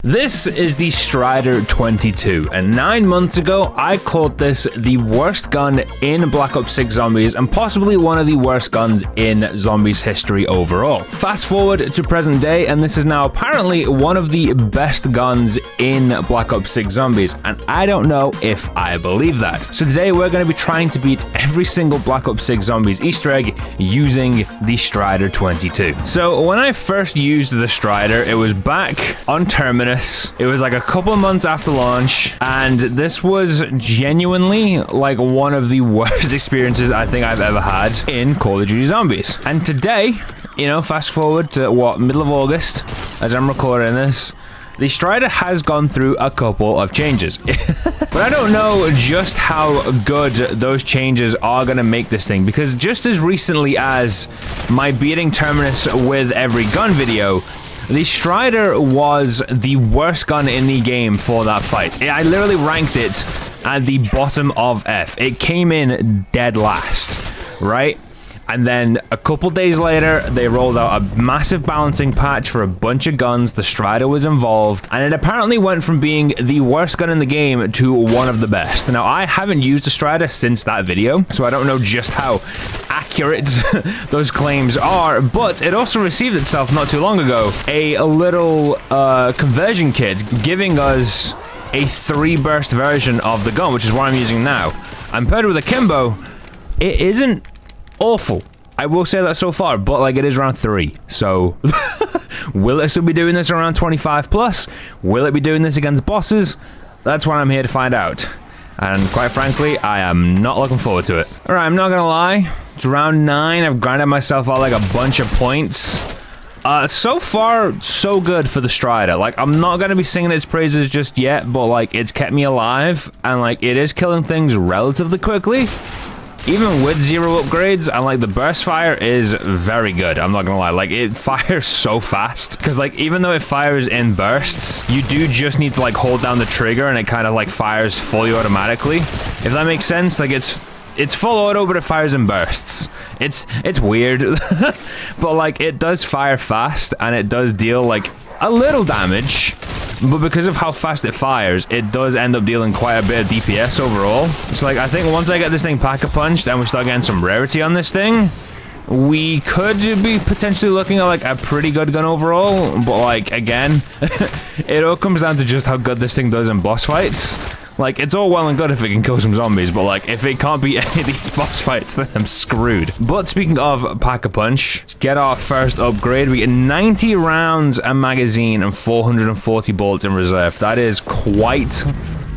This is the Stryder 22, and 9 months ago, I called this the worst gun in Black Ops 6 Zombies, and possibly one of the worst guns in Zombies history overall. Fast forward to present day, and this is now apparently one of the best guns in Black Ops 6 Zombies, and I don't know if I believe that. So today, we're going to be trying to beat every single Black Ops 6 Zombies Easter egg using the Stryder 22. So when I first used the Stryder, it was back on Terminus. It was like a couple of months after launch, and this was genuinely like one of the worst experiences I think I've ever had in Call of Duty Zombies. And today, you know, fast forward to what, middle of August, as I'm recording this, the Stryder has gone through a couple of changes. But I don't know just how good those changes are going to make this thing, because just as recently as my beating Terminus with every gun video, the Stryder was the worst gun in the game for that fight. I literally ranked it at the bottom of F. It came in dead last, right? And then a couple days later, they rolled out a massive balancing patch for a bunch of guns. The Stryder was involved, and it apparently went from being the worst gun in the game to one of the best. Now, I haven't used the Stryder since that video, so I don't know just how accurate those claims are, but it also received itself not too long ago a little conversion kit giving us a 3-burst version of the gun, which is what I'm using now. I'm paired with a Kimbo. It isn't awful, I will say that so far, but like it is around 3, so will it still be doing this around 25 plus? Will it be doing this against bosses? That's what I'm here to find out, and quite frankly, I am not looking forward to it. Alright, I'm not gonna lie, it's round 9, I've grinded myself out like a bunch of points. So far, so good for the Stryder. Like, I'm not gonna be singing its praises just yet, but like, it's kept me alive, and like, it is killing things relatively quickly. Even with 0 upgrades, and like the burst fire is very good, I'm not gonna lie. Like, it fires so fast, because like even though it fires in bursts, you do just need to like hold down the trigger and it kind of like fires fully automatically, if that makes sense. Like it's full auto, but it fires in bursts. It's weird. But like it does fire fast, and it does deal like a little damage, but because of how fast it fires, it does end up dealing quite a bit of DPS overall. So like, I think once I get this thing pack-a-punched and we start getting some rarity on this thing, we could be potentially looking at like a pretty good gun overall. But like, again, it all comes down to just how good this thing does in boss fights. Like, it's all well and good if it can kill some zombies, but like, if it can't beat any of these boss fights, then I'm screwed. But speaking of Pack-a-Punch, let's get our first upgrade. We get 90 rounds a magazine and 440 bullets in reserve. That is quite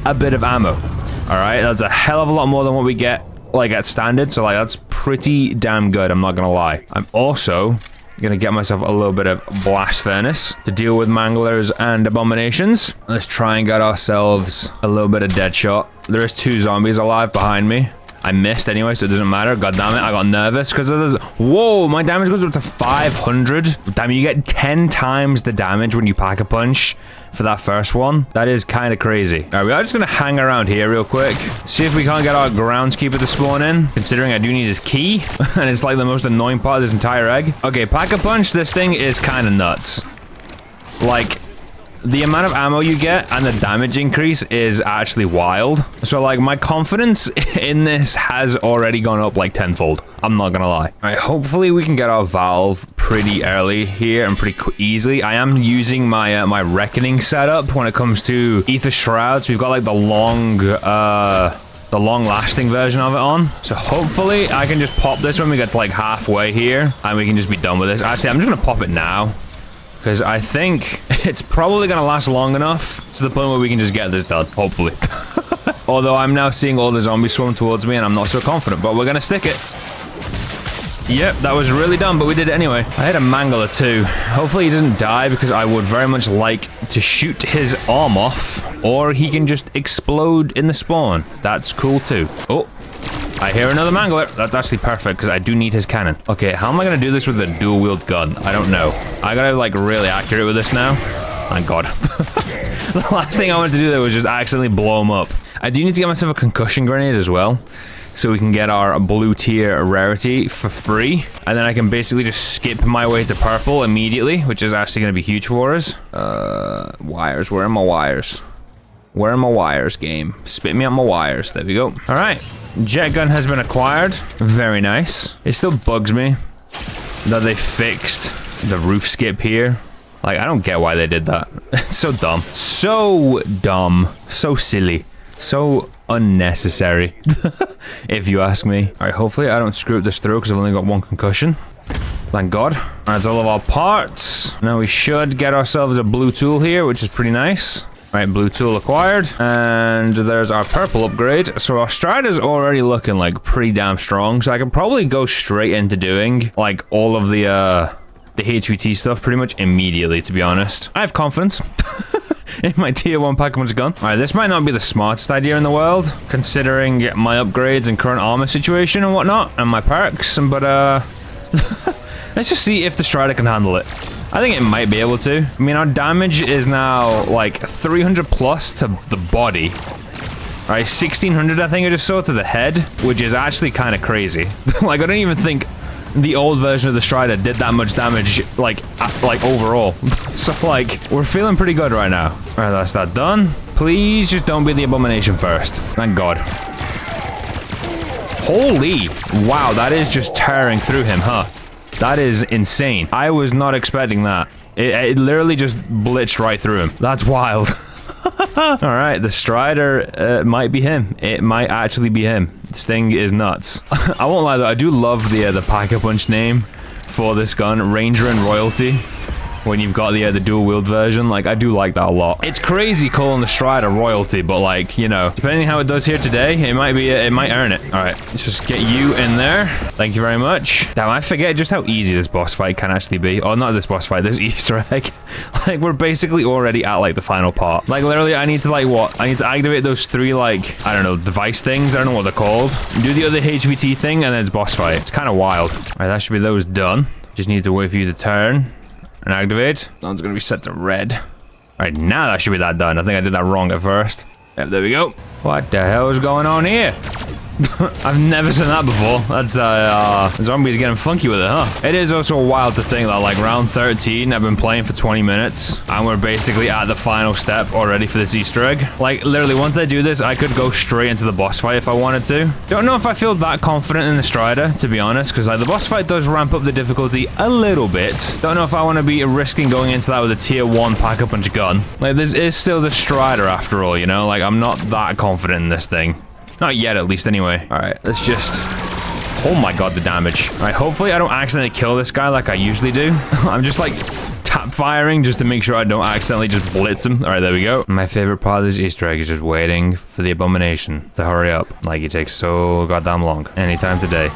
a bit of ammo. Alright, that's a hell of a lot more than what we get like at standard, so like, that's pretty damn good, I'm not gonna lie. I'm also gonna get myself a little bit of blast furnace to deal with manglers and abominations. Let's try and get ourselves a little bit of dead shot. There is 2 zombies alive behind me. I missed anyway, so it doesn't matter. God damn it, I got nervous because of this. Whoa, my damage goes up to 500. Damn, you get 10 times the damage when you pack a punch for that first one. That is kind of crazy. All right, we are just gonna hang around here real quick, see if we can't get our groundskeeper to spawn in, considering I do need his key, and it's like the most annoying part of this entire egg. Okay, pack a punch, this thing is kind of nuts. Like, the amount of ammo you get and the damage increase is actually wild. So like, my confidence in this has already gone up like tenfold. I'm not gonna lie. All right, hopefully we can get our valve pretty early here and pretty easily. I am using my my reckoning setup when it comes to ether shrouds. We've got like the long lasting version of it on, so hopefully I can just pop this when we get to like halfway here and we can just be done with this. Actually, I'm just gonna pop it now, because I think it's probably going to last long enough to the point where we can just get this done, hopefully. Although I'm now seeing all the zombies swim towards me and I'm not so confident, but we're going to stick it. Yep, that was really dumb, but we did it anyway. I hit a mangler too. Hopefully he doesn't die, because I would very much like to shoot his arm off, or he can just explode in the spawn. That's cool too. Oh, I hear another mangler. That's actually perfect, because I do need his cannon. Okay, how am I going to do this with a dual-wield gun? I don't know. I got to, like, really accurate with this now. Thank God. The last thing I wanted to do there was just accidentally blow him up. I do need to get myself a concussion grenade as well, so we can get our blue tier rarity for free. And then I can basically just skip my way to purple immediately, which is actually going to be huge for us. Wires. Where are my wires? Where are my wires, game? Spit me out my wires. There we go. All right. Jet gun has been acquired. Very nice. It still bugs me that they fixed the roof skip here. Like, I don't get why they did that. It's so dumb. So dumb. So silly. So unnecessary. If you ask me. Alright, hopefully I don't screw this through because I've only got one concussion. Thank God. Alright, all of our parts. Now we should get ourselves a blue tool here, which is pretty nice. Alright, blue tool acquired. And there's our purple upgrade. So our strider's already looking like pretty damn strong. So I can probably go straight into doing like all of the HVT stuff pretty much immediately, to be honest. I have confidence in my tier 1 pack-a-punch gun. Alright, this might not be the smartest idea in the world, considering my upgrades and current armor situation and whatnot, and my perks, but let's just see if the strider can handle it. I think it might be able to. I mean, our damage is now like 300 plus to the body. Alright, 1600 I think I just saw to the head, which is actually kind of crazy. Like, I don't even think the old version of the strider did that much damage, like overall. So, like, we're feeling pretty good right now. Alright, that's that done. Please just don't be the abomination first. Thank God. Holy! Wow, that is just tearing through him, huh? That is insane. I was not expecting that. It literally just blitzed right through him. That's wild. Alright, the strider might be him. It might actually be him. This thing is nuts. I won't lie though, I do love the pack-a-punch name for this gun, Ranger and Royalty. When you've got the dual wield version, like, I do like that a lot. It's crazy calling the strider Royalty, but like, you know, depending how it does here today, it might be, it might earn it. All right, let's just get you in there. Thank you very much. Damn, I forget just how easy this boss fight can actually be. Oh, not this boss fight, this Easter egg. Like, we're basically already at like the final part. Like, literally, I need to like what? I need to activate those 3 like, I don't know, device things. I don't know what they're called. Do the other HVT thing, and then it's boss fight. It's kind of wild. All right, that should be those done. Just need to wait for you to turn and activate. That one's gonna be set to red. Alright, now that should be that done. I think I did that wrong at first. Yep, there we go. What the hell is going on here? I've never seen that before. That's zombies getting funky with it, huh? It is also wild to think that like round 13 I've been playing for 20 minutes and we're basically at the final step already for this Easter egg. Like literally once I do this I could go straight into the boss fight if I wanted to. Don't know if I feel that confident in the strider, to be honest, because like the boss fight does ramp up the difficulty a little bit. Don't know if I want to be risking going into that with a tier 1 pack-a-punch gun. Like this is still the strider after all, you know? Like I'm not that confident in this thing. Not yet, at least, anyway. Alright, let's just... Oh my god, the damage. Alright, hopefully I don't accidentally kill this guy like I usually do. I'm just, like, tap firing just to make sure I don't accidentally just blitz him. Alright, there we go. My favorite part of this Easter egg is just waiting for the abomination to hurry up. Like, it takes so goddamn long. Anytime today.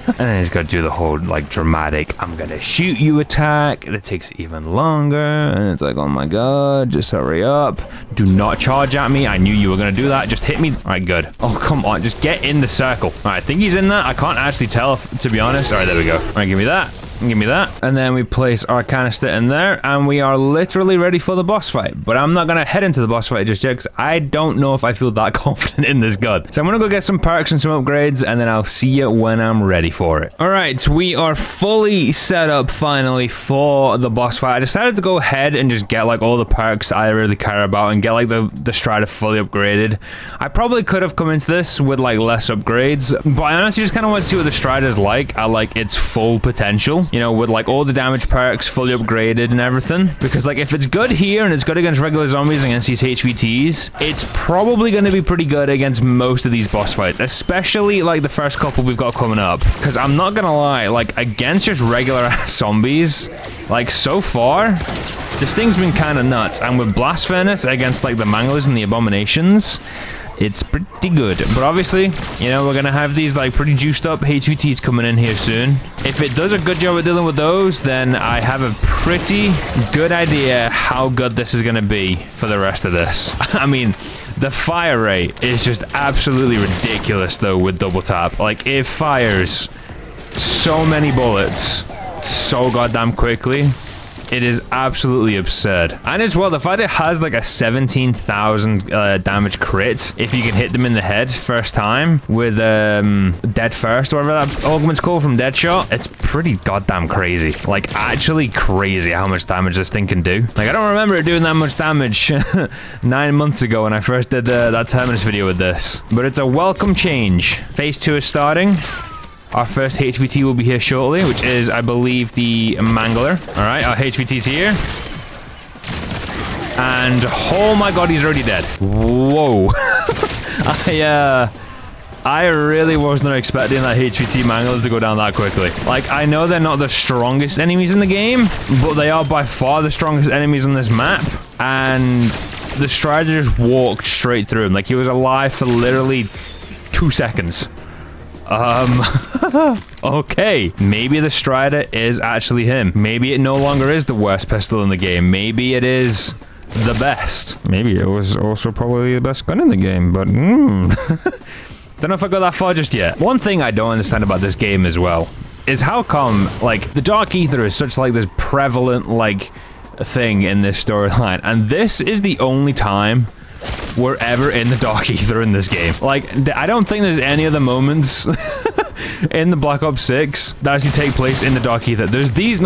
And then he's got to do the whole, like, dramatic, I'm gonna shoot you attack. That takes even longer. And it's like, oh my god, just hurry up. Do not charge at me. I knew you were gonna do that. Just hit me. All right, good. Oh, come on. Just get in the circle. All right, I think he's in that. I can't actually tell, to be honest. All right, there we go. All right, give me that. Give me that. And then we place our canister in there and we are literally ready for the boss fight. But I'm not going to head into the boss fight just yet because I don't know if I feel that confident in this gun. So I'm going to go get some perks and some upgrades and then I'll see you when I'm ready for it. All right, we are fully set up finally for the boss fight. I decided to go ahead and just get like all the perks I really care about and get like the strider fully upgraded. I probably could have come into this with like less upgrades, but I honestly just kind of want to see what the strider's like at like its full potential. You know, with like all the damage perks fully upgraded and everything. Because like if it's good here and it's good against regular zombies and against these HVTs, it's probably going to be pretty good against most of these boss fights. Especially like the first couple we've got coming up. Because I'm not going to lie, like against just regular ass zombies, like so far, this thing's been kind of nuts. And with Blast Furnace against like the Manglers and the Abominations, it's pretty good. But obviously, you know, we're gonna have these like pretty juiced up HVTs coming in here soon. If it does a good job of dealing with those, then I have a pretty good idea how good this is gonna be for the rest of this. I mean, the fire rate is just absolutely ridiculous though with double tap. Like it fires so many bullets so goddamn quickly. It is absolutely absurd. And as well, the fact it has like a 17,000 damage crit if you can hit them in the head first time with Dead First, or whatever that augment's called from Deadshot. It's pretty goddamn crazy. Like, actually crazy how much damage this thing can do. Like, I don't remember it doing that much damage 9 months ago when I first did that Terminus video with this. But it's a welcome change. Phase 2 is starting. Our first HVT will be here shortly, which is, I believe, the Mangler. All right, our HVT's here. And, oh my god, he's already dead. Whoa. I really was not expecting that HVT Mangler to go down that quickly. Like, I know they're not the strongest enemies in the game, but they are by far the strongest enemies on this map. And the Stryder just walked straight through him. Like, he was alive for literally 2 seconds. Okay. Maybe the Stryder is actually him. Maybe it no longer is the worst pistol in the game. Maybe it is the best. Maybe it was also probably the best gun in the game, but don't know if I got that far just yet. One thing I don't understand about this game as well is how come, like, the Dark Ether is such, like, this prevalent, like, thing in this storyline, and this is the only time we're ever in the Dark Ether in this game. Like, I don't think there's any other moments in the Black Ops 6 that actually take place in the Dark Ether. There's this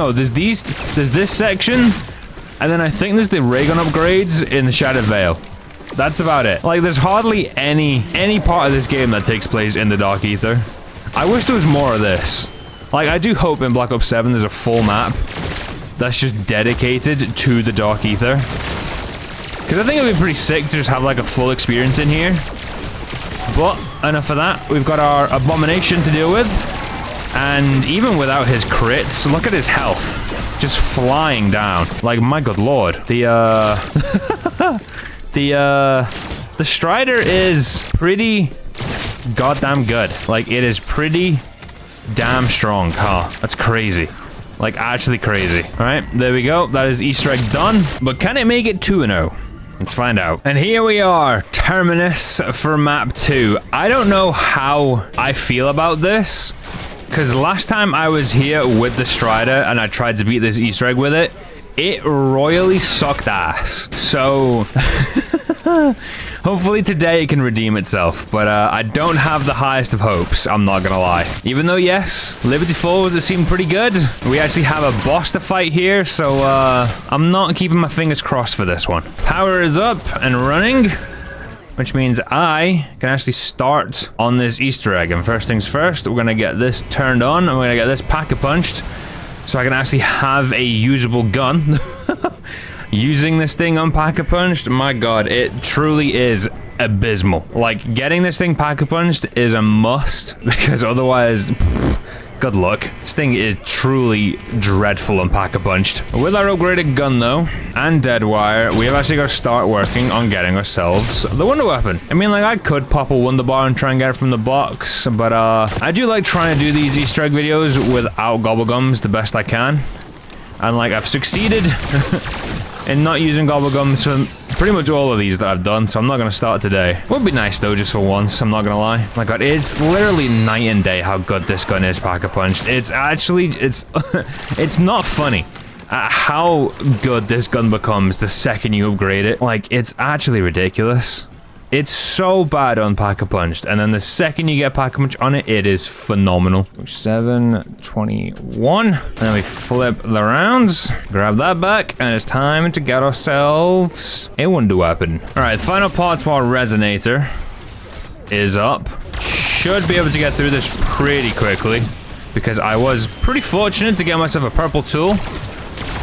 section, and then I think there's the ray gun upgrades in the Shattered Veil. That's about it. Like, there's hardly any part of this game that takes place in the Dark Ether. I wish there was more of this. Like, I do hope in Black Ops 7 there's a full map that's just dedicated to the Dark Ether. Because I think it'd be pretty sick to just have, like, a full experience in here. But, enough of that. We've got our Abomination to deal with. And even without his crits, look at his health. Just flying down. Like, my good lord. The Stryder is pretty goddamn good. Like, it is pretty damn strong, huh? That's crazy. Like, actually crazy. Alright, there we go. That is Easter egg done. But can it make it 2-0? Let's find out. And here we are, Terminus for map 2. I don't know how I feel about this, because last time I was here with the Stryder and I tried to beat this Easter egg with it, it royally sucked ass. So hopefully today it can redeem itself, but I don't have the highest of hopes, I'm not gonna lie. Even though, yes, Liberty Falls, it seemed pretty good. We actually have a boss to fight here, so I'm not keeping my fingers crossed for this one. Power is up and running, which means I can actually start on this Easter egg. And first things first, we're gonna get this turned on, and we're gonna get this pack-a-punched, so I can actually have a usable gun. Using this thing on Pack-a-Punched, my god, it truly is abysmal. Like, getting this thing Pack-a-Punched is a must, because otherwise, good luck. This thing is truly dreadful on Pack-a-Punched. With our upgraded gun, though, and Deadwire, we have actually got to start working on getting ourselves the Wonder Weapon. I mean, like, I could pop a Wonder Bar and try and get it from the box, but I do like trying to do these Easter egg videos without Gobblegums the best I can. And, like, I've succeeded in not using Gobblegums for pretty much all of these that I've done, so I'm not going to start today. Would be nice, though, just for once, I'm not going to lie. My god, it's literally night and day how good this gun is, Pack-a-Punched. It's actually, it's not funny at how good this gun becomes the second you upgrade it. Like, it's actually ridiculous. It's so bad on Pack-a-Punched, and then the second you get Pack-a-Punched on it, it is phenomenal. 721, and then we flip the rounds, grab that back, and it's time to get ourselves a Wonder Weapon. All right, the final part to our Resonator is up. Should be able to get through this pretty quickly, because I was pretty fortunate to get myself a purple tool,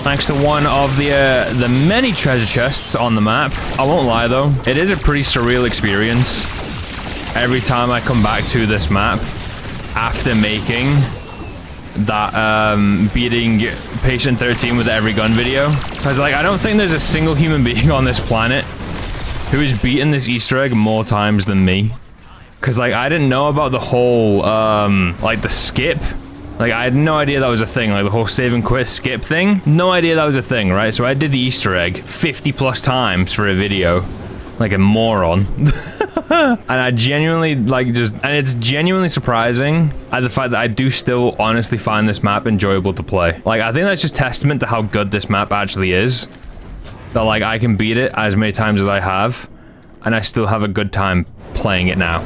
thanks to one of the many treasure chests on the map. I won't lie though, it is a pretty surreal experience every time I come back to this map after making that beating Patient 13 with every gun video. Because, like, I don't think there's a single human being on this planet who has beaten this Easter egg more times than me. Because, like, I didn't know about the whole like the skip. Like, I had no idea that was a thing, like the whole save and quit skip thing. No idea that was a thing, right? So I did the Easter egg 50 plus times for a video. Like a moron. And I genuinely and it's genuinely surprising at the fact that I do still honestly find this map enjoyable to play. Like, I think that's just testament to how good this map actually is. That, like, I can beat it as many times as I have, and I still have a good time playing it now.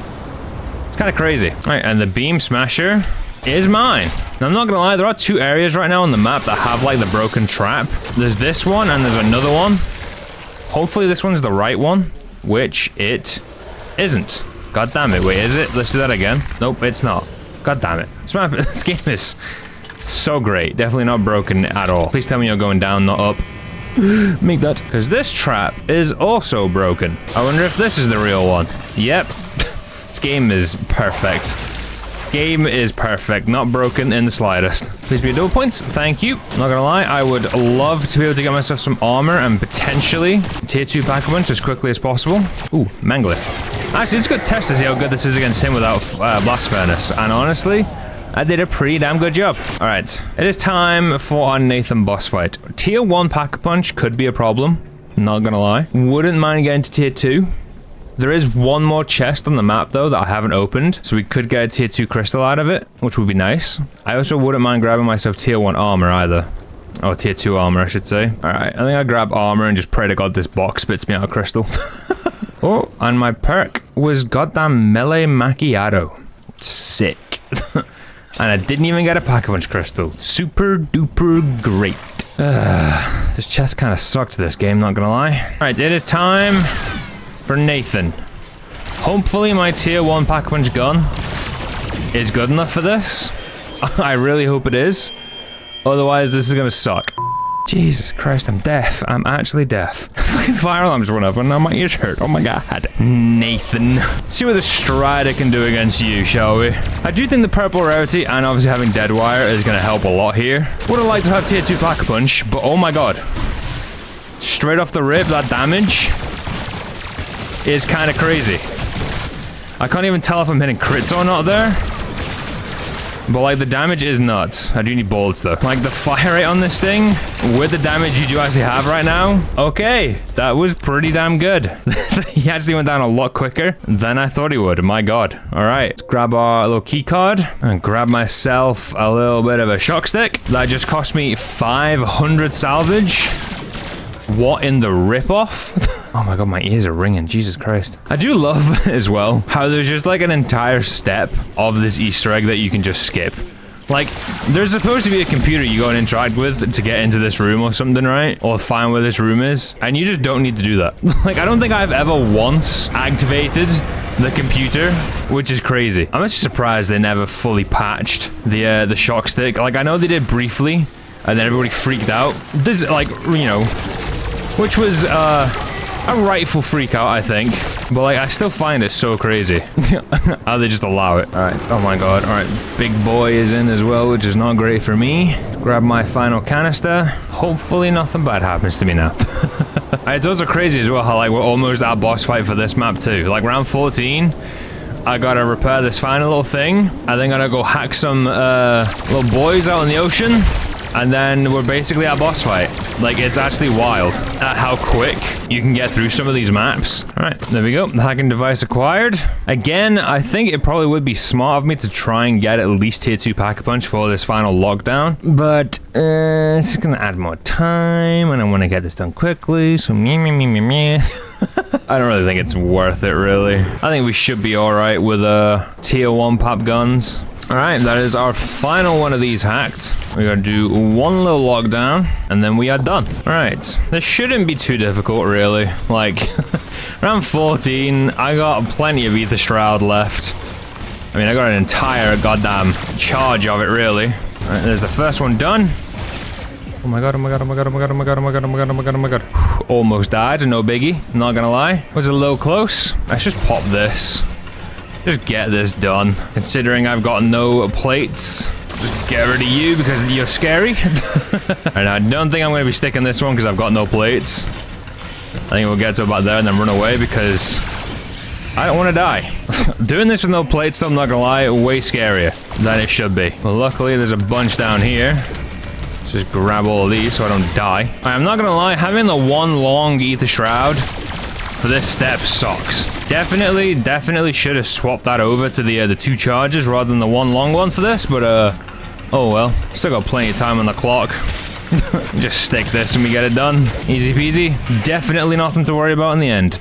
It's kind of crazy. All right, and the beam smasher is mine. Now, I'm not gonna lie, there are 2 areas right now on the map that have, like, the broken trap. There's this one, and there's another one. Hopefully this one's the right one, which it isn't. God damn it. Wait, is it? Let's do that again. Nope, it's not. God damn it. This game is so great. Definitely not broken at all. Please tell me you're going down, not up. Make that. Because this trap is also broken. I wonder if this is the real one. Yep. This game is perfect. Game is perfect. Not broken in the slightest. Please be double points. Thank you. Not gonna lie, I would love to be able to get myself some armor and potentially tier 2 pack-a-punch as quickly as possible. Ooh, Mangler. Actually, it's a good test to see how good this is against him without Blast Furnace. And honestly, I did a pretty damn good job. All right, it is time for our Nathan boss fight. Tier 1 pack-a-punch could be a problem. Not gonna lie. Wouldn't mind getting to tier 2. There is one more chest on the map, though, that I haven't opened, so we could get a tier 2 crystal out of it, which would be nice. I also wouldn't mind grabbing myself tier 1 armor either. Oh, tier 2 armor, I should say. All right, I think I'll grab armor and just pray to God this box spits me out a crystal. Oh, and my perk was goddamn melee macchiato. Sick. And I didn't even get a pack-a-punch crystal. Super duper great. This chest kind of sucked this game, not gonna lie. All right, it is time for Nathan. Hopefully my tier 1 pack-a-punch gun is good enough for this. I really hope it is. Otherwise, this is gonna suck. Jesus Christ, I'm deaf. I'm actually deaf. Fucking fire alarms went off and now my ears hurt. Oh my god. Nathan. Let's see what the stryder can do against you, shall we? I do think the purple rarity and obviously having dead wire is gonna help a lot here. Would have liked to have tier 2 pack-a-punch, but oh my god. Straight off the rip, that damage is kind of crazy. I can't even tell if I'm hitting crits or not there. But, like, the damage is nuts. I do need bullets, though. Like, the fire rate on this thing, with the damage you do actually have right now, okay, that was pretty damn good. He actually went down a lot quicker than I thought he would. My god. All right, let's grab our little key card and grab myself a little bit of a shock stick. That just cost me 500 salvage. What in the ripoff? Oh my god, my ears are ringing. Jesus Christ. I do love as well how there's just like an entire step of this Easter egg that you can just skip. Like, there's supposed to be a computer you go and interact with to get into this room or something, right? Or find where this room is. And you just don't need to do that. Like, I don't think I've ever once activated the computer, which is crazy. I'm actually surprised they never fully patched the shock stick. Like, I know they did briefly, and then everybody freaked out. This, like, you know, which was, a rightful freak out, I think. But, like, I still find it so crazy how they just allow it. All right. Oh, my God. All right. Big boy is in as well, which is not great for me. Grab my final canister. Hopefully nothing bad happens to me now. It's also crazy as well how, like, we're almost at boss fight for this map, too. Like, round 14, I gotta repair this final little thing. I then gotta go hack some little boys out in the ocean. And then we're basically at boss fight. Like, it's actually wild at how quick you can get through some of these maps. All right, there we go. The hacking device acquired. Again, I think it probably would be smart of me to try and get at least tier 2 pack-a-punch for this final lockdown. But it's just gonna add more time, and I want to get this done quickly. So I don't really think it's worth it, really. I think we should be all right with tier 1 pop guns. All right, that is our final one of these hacked. We gotta do one little lockdown, and then we are done. All right, this shouldn't be too difficult, really. Like, round 14, I got plenty of Ether Shroud left. I mean, I got an entire goddamn charge of it, really. All right, there's the first one done. Oh my god, oh my god, oh my god, oh my god, oh my god, oh my god, oh my god, oh my god, oh my god. Almost died, no biggie, not gonna lie. Was a little close. Let's just pop this. Just get this done. Considering I've got no plates, just get rid of you because you're scary. And I don't think I'm going to be sticking this one because I've got no plates. I think we'll get to about there and then run away because I don't want to die. Doing this with no plates, though, I'm not going to lie, way scarier than it should be. Well, luckily there's a bunch down here. Let's just grab all of these so I don't die. I'm not going to lie, having the one long Ether Shroud but this step sucks. Definitely should have swapped that over to the 2 charges rather than the 1 long one for this, but oh well. Still got plenty of time on the clock. Just stick this and we get it done. Easy peasy. Definitely nothing to worry about in the end.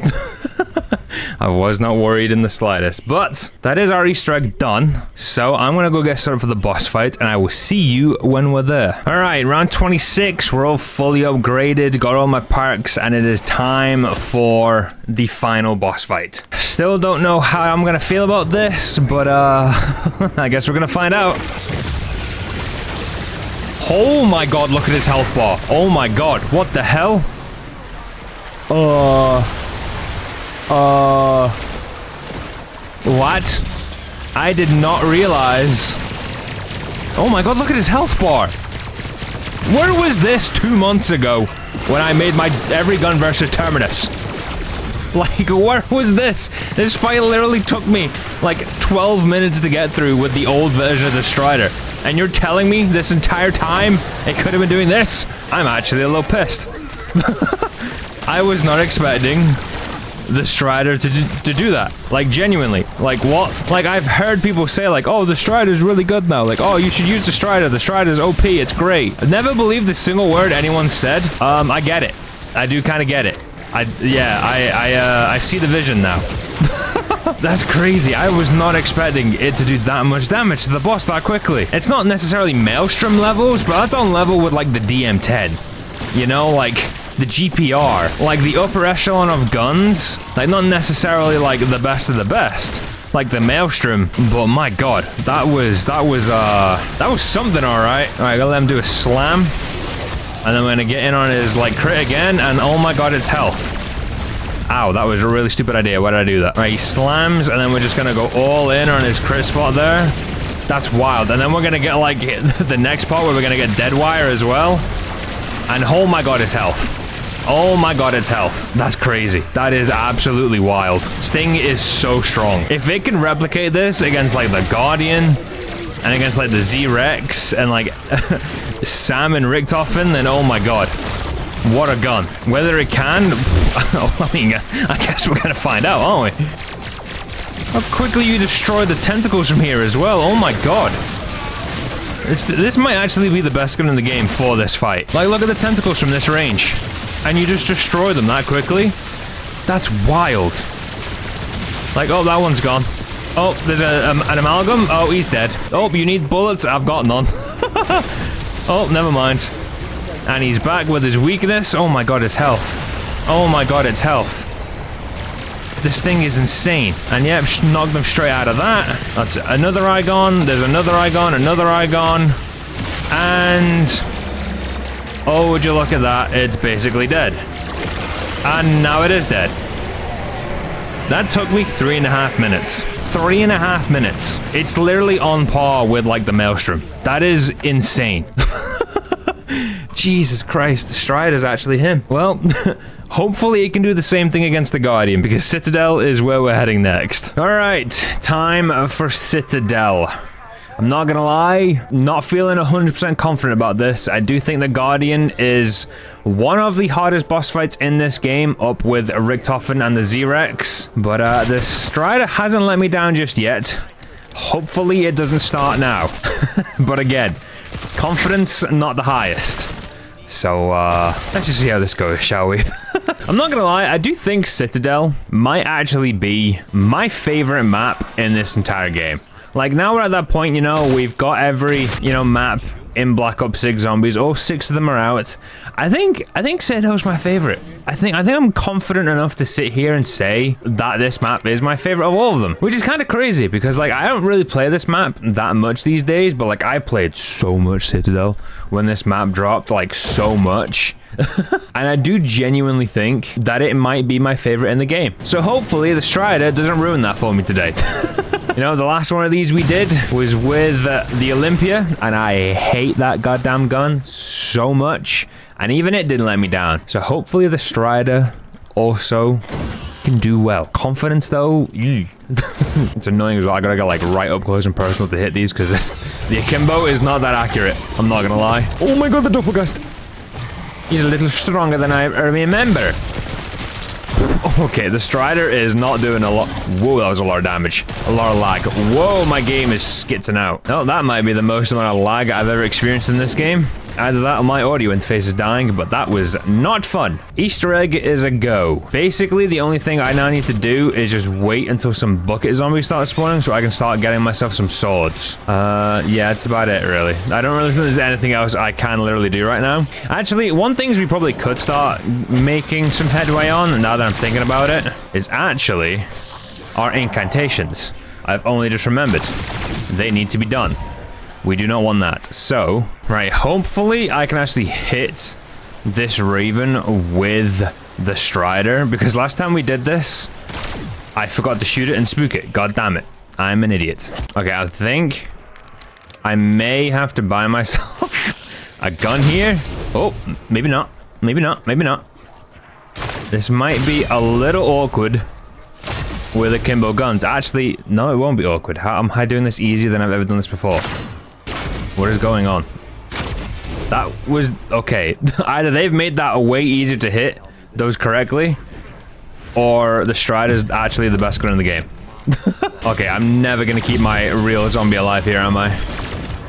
I was not worried in the slightest. But that is our Easter egg done. So I'm going to go get started for the boss fight, and I will see you when we're there. Alright, round 26. We're all fully upgraded. Got all my perks, and it is time for the final boss fight. Still don't know how I'm going to feel about this, but I guess we're going to find out. Oh my god, look at his health bar. Oh my god, what the hell? What? I did not realize. Oh my god, look at his health bar. Where was this 2 months ago when I made my every gun versus Terminus? Like, where was this? This fight literally took me like 12 minutes to get through with the old version of the stryder. And you're telling me this entire time it could have been doing this? I'm actually a little pissed. I was not expecting the stryder to do that. Like, genuinely. Like, what? Like, I've heard people say, like, oh, the stryder's really good now. Like, oh, you should use the stryder. The stryder's OP. It's great. I've never believed a single word anyone said. I get it. I do kind of get it. I see the vision now. That's crazy. I was not expecting it to do that much damage to the boss that quickly. It's not necessarily Maelstrom levels, but that's on level with, like, the DM10. You know, like, the GPR. Like, the upper echelon of guns. Like, not necessarily, like, the best of the best. Like the Maelstrom. But, my god. That was something, alright. Alright, gotta let him do a slam. And then we're gonna get in on his, like, crit again. And, oh my god, it's health. Ow, that was a really stupid idea. Why did I do that? Right, he slams, and then we're just gonna go all in on his crit spot there. That's wild. And then we're gonna get, like, the next part where we're gonna get dead wire as well. And oh my god, it's health. Oh my god, it's health. That's crazy. That is absolutely wild. Sting is so strong. If it can replicate this against, like, the Guardian, and against, like, the Z-Rex, and, like, S.A.M and Richtofen, then oh my god. What a gun. Whether it can... I mean, I guess we're gonna find out, aren't we? How quickly you destroy the tentacles from here as well. Oh my god. This might actually be the best gun in the game for this fight. Like, look at the tentacles from this range. And you just destroy them that quickly? That's wild. Like, oh, that one's gone. Oh, there's an amalgam. Oh, he's dead. Oh, you need bullets? I've got none. Oh, never mind. And he's back with his weakness. Oh my god, it's health. Oh my god, it's health. This thing is insane. And yep, knocked them straight out of that. That's another eye gone. There's another eye gone, another eye gone. And... oh, would you look at that? It's basically dead. And now it is dead. That took me 3.5 minutes. 3.5 minutes. It's literally on par with, like, the Maelstrom. That is insane. Jesus Christ, the stryder's actually him. Well, hopefully it can do the same thing against the Guardian, because Citadel is where we're heading next. Alright, time for Citadel. I'm not gonna lie, not feeling 100% confident about this. I do think the Guardian is one of the hardest boss fights in this game, up with Richtofen and the Z-Rex. But the stryder hasn't let me down just yet. Hopefully it doesn't start now. But again, confidence not the highest. So, let's just see how this goes, shall we? I'm not gonna lie, I do think Citadel might actually be my favorite map in this entire game. Like, now we're at that point, you know, we've got every, you know, map in Black Ops 6 Zombies. All 6 of them are out. I think Citadel's my favorite. I think I'm confident enough to sit here and say that this map is my favorite of all of them. Which is kind of crazy, because, like, I don't really play this map that much these days, but, like, I played so much Citadel when this map dropped, like, so much. And I do genuinely think that it might be my favorite in the game. So hopefully the stryder doesn't ruin that for me today. You know, the last one of these we did was with the Olympia, and I hate that goddamn gun so much. And even it didn't let me down. So hopefully the stryder also can do well. Confidence, though, it's annoying as well. I gotta go, like, right up close and personal to hit these, because the akimbo is not that accurate. I'm not gonna lie. Oh my god, the doppelgast. He's a little stronger than I remember. Oh Okay, the Stryder is not doing a lot. Whoa, that was a lot of damage. A lot of lag. Whoa, my game is skitzing out. Oh, that might be the most amount of lag I've ever experienced in this game. Either that or my audio interface is dying, but that was not fun. Easter egg is a go. Basically, the only thing I now need to do is just wait until some bucket zombies start spawning so I can start getting myself some swords. Yeah, that's about it, really. I don't really think there's anything else I can literally do right now. Actually, one thing we probably could start making some headway on, now that I'm thinking about it, is actually our incantations. I've only just remembered. They need to be done. We do not want that. So, right, hopefully I can actually hit this Raven with the Stryder, because last time we did this, I forgot to shoot it and spook it. God damn it. I'm an idiot. Okay, I think I may have to buy myself a gun here. Oh, maybe not. Maybe not. Maybe not. This might be a little awkward with akimbo guns. Actually, no, it won't be awkward. How am I doing this easier than I've ever done this before? What is going on? That was... okay. Either they've made that way easier to hit those correctly, or the Stryder is actually the best gun in the game. Okay, I'm never gonna keep my real zombie alive here, am I?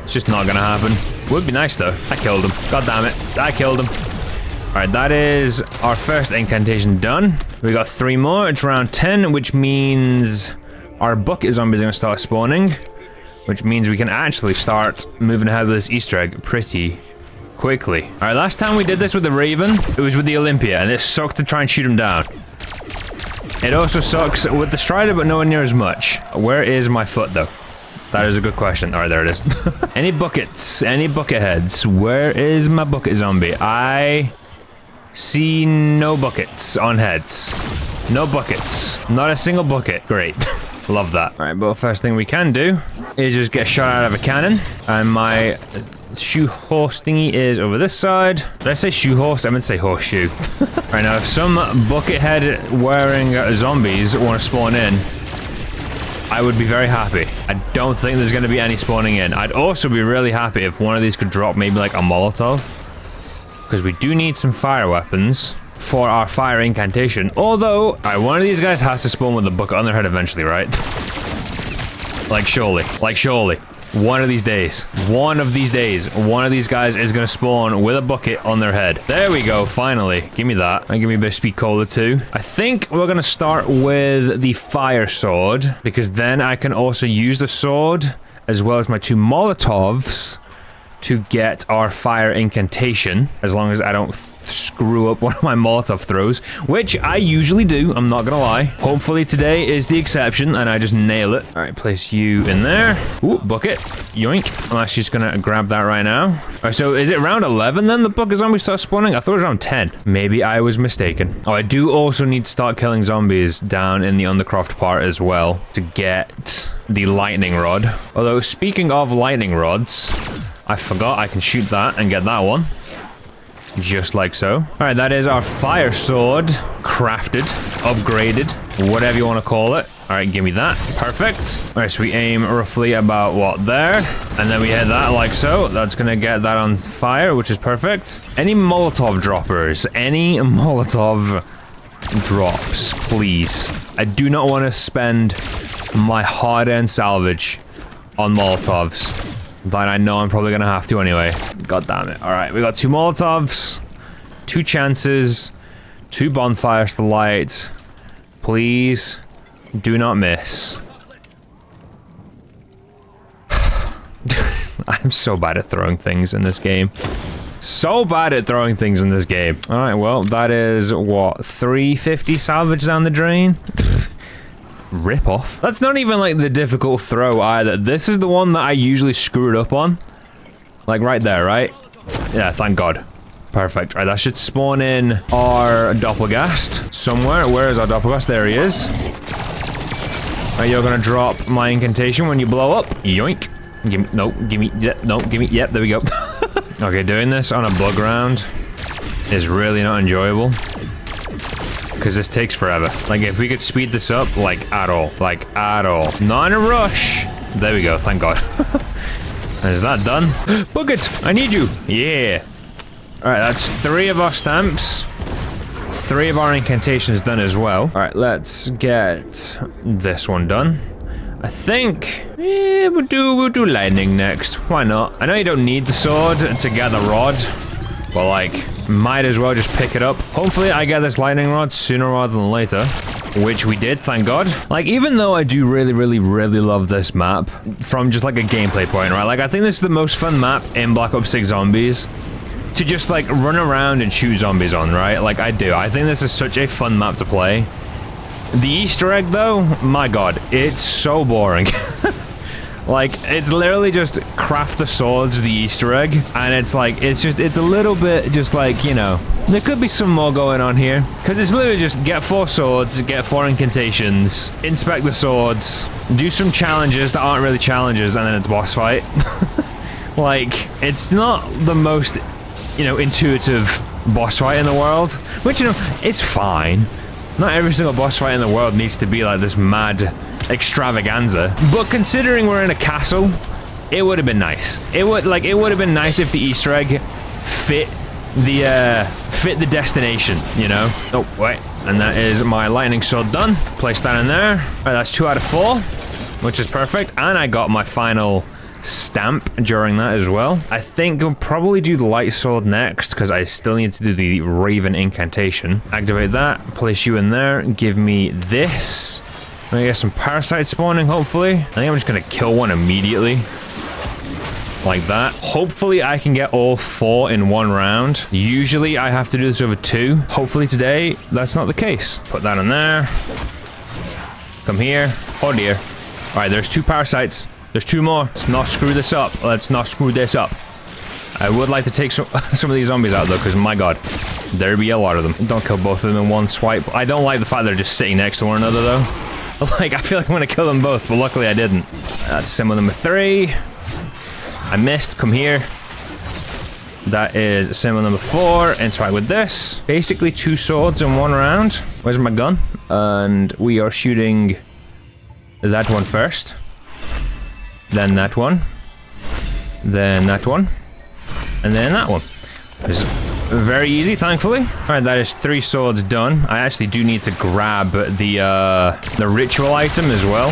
It's just not gonna happen. Would be nice, though. I killed him. God damn it. I killed him. Alright, that is our first incantation done. We got 3 more. It's round 10, which means our bucket zombies are gonna start spawning. Which means we can actually start moving ahead with this Easter egg pretty quickly. Alright, last time we did this with the Raven, it was with the Olympia, and it sucked to try and shoot him down. It also sucks with the Stryder, but nowhere near as much. Where is my foot, though? That is a good question. Alright, there it is. Any buckets? Any bucket heads? Where is my bucket zombie? I see no buckets on heads. No buckets. Not a single bucket. Great. Love that. Alright, but first thing we can do is just get shot out of a cannon. And my shoe horse thingy is over this side. Did I say shoe horse? I meant to say horseshoe. Right, now if some buckethead wearing zombies want to spawn in, I would be very happy. I don't think there's going to be any spawning in. I'd also be really happy if one of these could drop maybe like a Molotov. Because we do need some fire weapons for our fire incantation. Although, one of these guys has to spawn with a bucket on their head eventually, right? Like surely. Like surely. One of these days. One of these days. One of these guys is going to spawn with a bucket on their head. There we go, finally. Give me that. And give me a bit of speed cola too. I think we're going to start with the fire sword, because then I can also use the sword as well as my 2 Molotovs to get our fire incantation, as long as I don't screw up one of my Molotov throws, which I usually do, I'm not gonna lie. Hopefully today is the exception and I just nail it. All right, place you in there. Ooh, bucket. Yoink. I'm actually just gonna grab that right now. All right, so is it round 11 then the bucket zombies start spawning? I thought it was round 10. Maybe I was mistaken. Oh, I do also need to start killing zombies down in the Undercroft part as well to get the lightning rod. Although, speaking of lightning rods, I forgot I can shoot that and get that one. Just like so. Alright, that is our fire sword. Crafted. Upgraded. Whatever you want to call it. Alright, give me that. Perfect. Alright, so we aim roughly about, what, there? And then we hit that like so. That's gonna get that on fire, which is perfect. Any Molotov droppers? Any Molotov drops, please. I do not want to spend my hard-earned salvage on Molotovs. But I know I'm probably gonna have to anyway. God damn it. Alright, we got 2 Molotovs, 2 chances, 2 bonfires to light. Please do not miss. I'm so bad at throwing things in this game. So bad at throwing things in this game. Alright, well, that is, what, 350 salvage down the drain? Rip off. That's not even like the difficult throw either. This is the one that I usually screw it up on. Like right there, right? Yeah, thank God. Perfect. Right, that should spawn in our Doppelgast somewhere. Where is our Doppelgast? There he is. Right, you're gonna drop my incantation when you blow up. Yoink. Give me, no, give me, yeah, no, give me, yep, there we go. Okay, doing this on a bug round is really not enjoyable. Because this takes forever. Like, if we could speed this up, like, at all. Like, at all. Not in a rush. There we go, thank God. Is that done? Bucket, I need you. Yeah. Alright, that's 3 of our stamps. 3 of our incantations done as well. All right, let's get this one done. I think we'll do lightning next. Why not? I know you don't need the sword to get the rod, but like, might as well just pick it up. Hopefully I get this lightning rod sooner rather than later, which we did, thank God. Like, even though I do really love this map from just like a gameplay point, right? Like, I think this is the most fun map in Black Ops 6 Zombies to just like run around and shoot zombies on, right? Like, I do. I think this is such a fun map to play. The Easter egg though, my God, it's so boring. Like, it's literally just craft the swords, the Easter egg, and it's like, it's a little bit just like, you know, there could be some more going on here, because it's literally just get 4 swords, get 4 incantations, inspect the swords, do some challenges that aren't really challenges, and then it's boss fight. Like, it's not the most, you know, intuitive boss fight in the world, which, you know, it's fine. Not every single boss fight in the world needs to be like this mad extravaganza, but considering we're in a castle, it would have been nice. It would have been nice if the Easter egg fit the destination, you know? Oh, wait. And that is my lightning sword done. Place that in there. All right, that's 2 out of 4, which is perfect. And I got my final stamp during that as well. I think we'll probably do the light sword next, because I still need to do the Raven incantation. Activate that, place you in there, give me this. I'm gonna get some parasites spawning, hopefully. I think I'm just gonna kill one immediately. Like that. Hopefully I can get all 4 in 1 round. Usually I have to do this over 2. Hopefully today, that's not the case. Put that in there. Come here. Oh dear. All right, there's 2 parasites. There's 2 more. Let's not screw this up. Let's not screw this up. I would like to take some of these zombies out though, because my God, there be a lot of them. Don't kill both of them in one swipe. I don't like the fact they're just sitting next to one another though. Like, I feel like I'm gonna kill them both, but luckily I didn't. That's symbol number 3. I missed. Come here. That is symbol number 4. Interact with this. Basically 2 swords in 1 round. Where's my gun? And we are shooting that one first. Then that one. Then that one. And then that one. It's very easy, thankfully. Alright, that is 3 swords done. I actually do need to grab the ritual item as well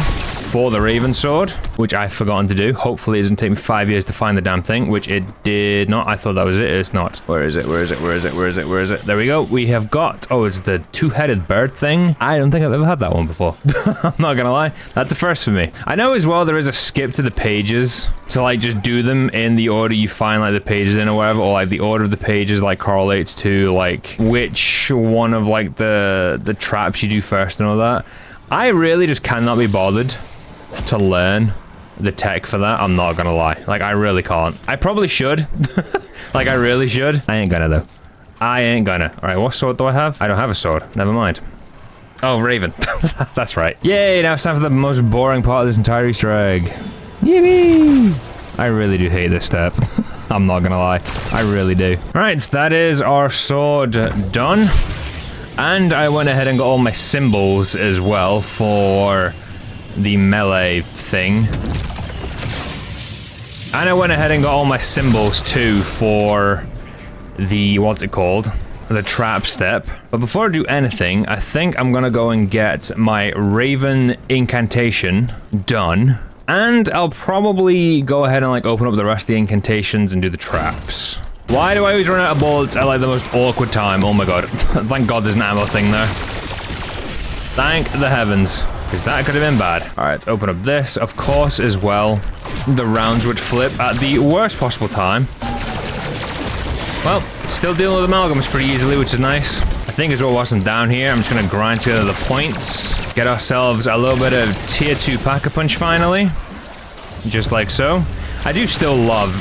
for the Raven sword, which I've forgotten to do. Hopefully it doesn't take me 5 years to find the damn thing, which it did not. I thought that was it. It's not. Where is it? Where is it? Where is it? Where is it? Where is it? There we go. We have got... Oh, it's the 2-headed bird thing. I don't think I've ever had that one before. I'm not gonna lie. That's a first for me. I know as well there is a skip to the pages. So, like, just do them in the order you find, like, the pages in or whatever. Or, like, the order of the pages, like, correlates to, like, which one of, like, the traps you do first and all that. I really just cannot be bothered to learn the tech for that. I'm not gonna lie. Like, I really can't. I probably should. Like, I really should. I ain't gonna, though. I ain't gonna. All right, what sword do I have? I don't have a sword. Never mind. Oh, Raven. That's right. Yay, now it's time for the most boring part of this entire Easter egg. Yippee! I really do hate this step. I'm not gonna lie. I really do. All right, so that is our sword done. And I went ahead and got all my symbols as well for the melee thing. And I went ahead and got all my symbols too for the, what's it called? The trap step. But before I do anything, I think I'm gonna go and get my Raven incantation done. And I'll probably go ahead and like open up the rest of the incantations and do the traps. Why do I always run out of bullets at like the most awkward time? Oh my God. Thank God there's an ammo thing there. Thank the heavens. Because that could have been bad. Alright, let's open up this. Of course, as well, the rounds would flip at the worst possible time. Well, still dealing with amalgams pretty easily, which is nice. I think as well, whilst I'm down here, I'm just going to grind together the points. Get ourselves a little bit of tier 2 Pack-a-Punch finally. Just like so. I do still love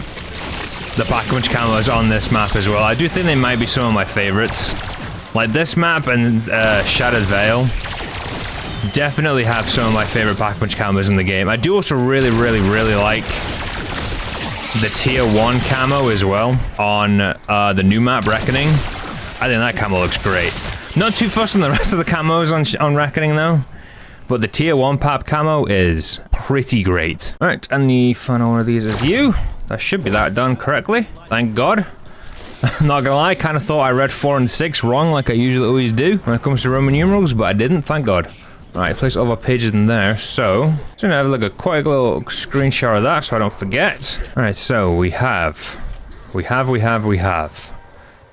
the Pack-a-Punch camos on this map as well. I do think they might be some of my favorites. Like this map and Shattered Veil. Definitely have some of my favorite Pack-a-Punch camos in the game. I do also really like the tier 1 camo as well on the new map Reckoning. I think that camo looks great. Not too fussed on the rest of the camos on Reckoning though, but the tier 1 pap camo is pretty great. Alright, and the final one of these is you. That should be that done correctly. Thank God. Not gonna lie, kind of thought I read 4 and 6 wrong, like I usually always do when it comes to Roman numerals, but I didn't, thank God. Alright, place all our pages in there, so... just gonna have like a quick little screenshot of that so I don't forget. Alright, so we have... We have...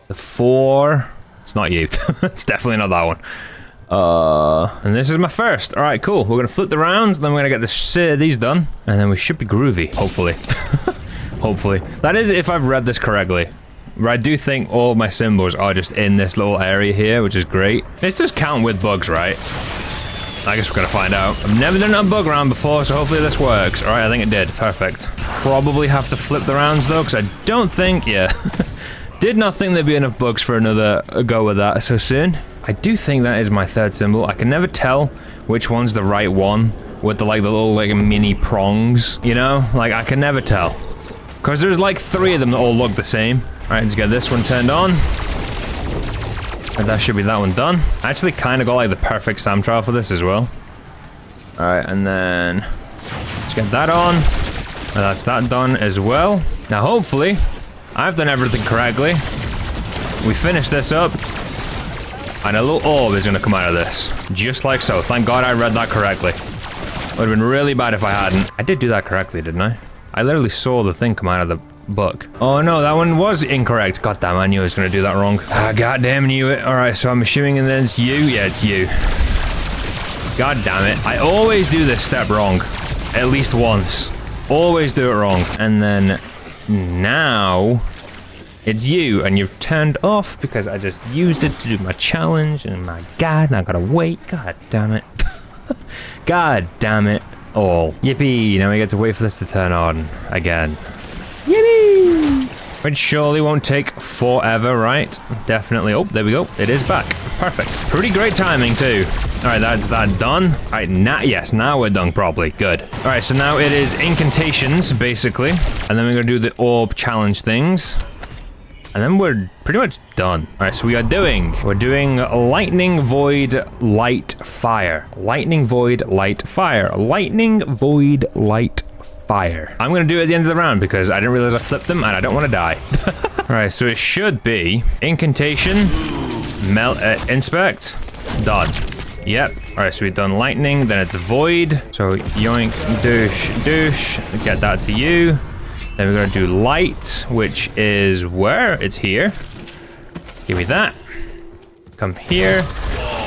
the 4... It's not you. It's definitely not that one. And this is my first. Alright, cool. We're gonna flip the rounds, then we're gonna get these done, and then we should be groovy, hopefully. Hopefully. That is if I've read this correctly. I do think all my symbols are just in this little area here, which is great. This does count with bugs, right? I guess we're gonna find out. I've never done a bug round before, so hopefully this works. Alright, I think it did. Perfect. Probably have to flip the rounds though, because I don't think... yeah. Did not think there'd be enough bugs for another go with that so soon. I do think that is my third symbol. I can never tell which one's the right one with the little mini prongs, you know? Like, I can never tell. Because there's like 3 of them that all look the same. Alright, let's get this one turned on. And that should be that one done. I actually kind of got like the perfect SAM trial for this as well. Alright, and then let's get that on. And that's that done as well. Now hopefully, I've done everything correctly. We finish this up. And a little orb is going to come out of this. Just like so. Thank God I read that correctly. Would have been really bad if I hadn't. I did do that correctly, didn't I? I literally saw the thing come out of the book. Oh no, that one was incorrect. God damn, I knew I was going to do that wrong. Ah, goddamn knew it. Alright, so I'm assuming and then it's you. Yeah, it's you. God damn it. I always do this step wrong. At least once. Always do it wrong. And then now it's you, and you've turned off because I just used it to do my challenge, and my God, now I gotta wait. God damn it. God damn it all. Yippee, now we get to wait for this to turn on again. Yippee! Which surely won't take forever, right? Definitely. Oh, there we go. It is back. Perfect. Pretty great timing, too. Alright, that's that done. Alright, yes, now we're done properly. Good. Alright, so now it is incantations, basically. And then we're gonna do the orb challenge things. And then we're pretty much done. Alright, so we're doing lightning, void, light, fire. Lightning, void, light, fire. Lightning, void, light, fire. I'm gonna do it at the end of the round because I didn't realize I flipped them and I don't want to die. Alright, so it should be incantation, inspect, done. Yep. Alright, so we've done lightning, then it's void. So yoink, douche, douche. Get that to you. Then we're gonna do light, which is where? It's here. Give me that. Come here.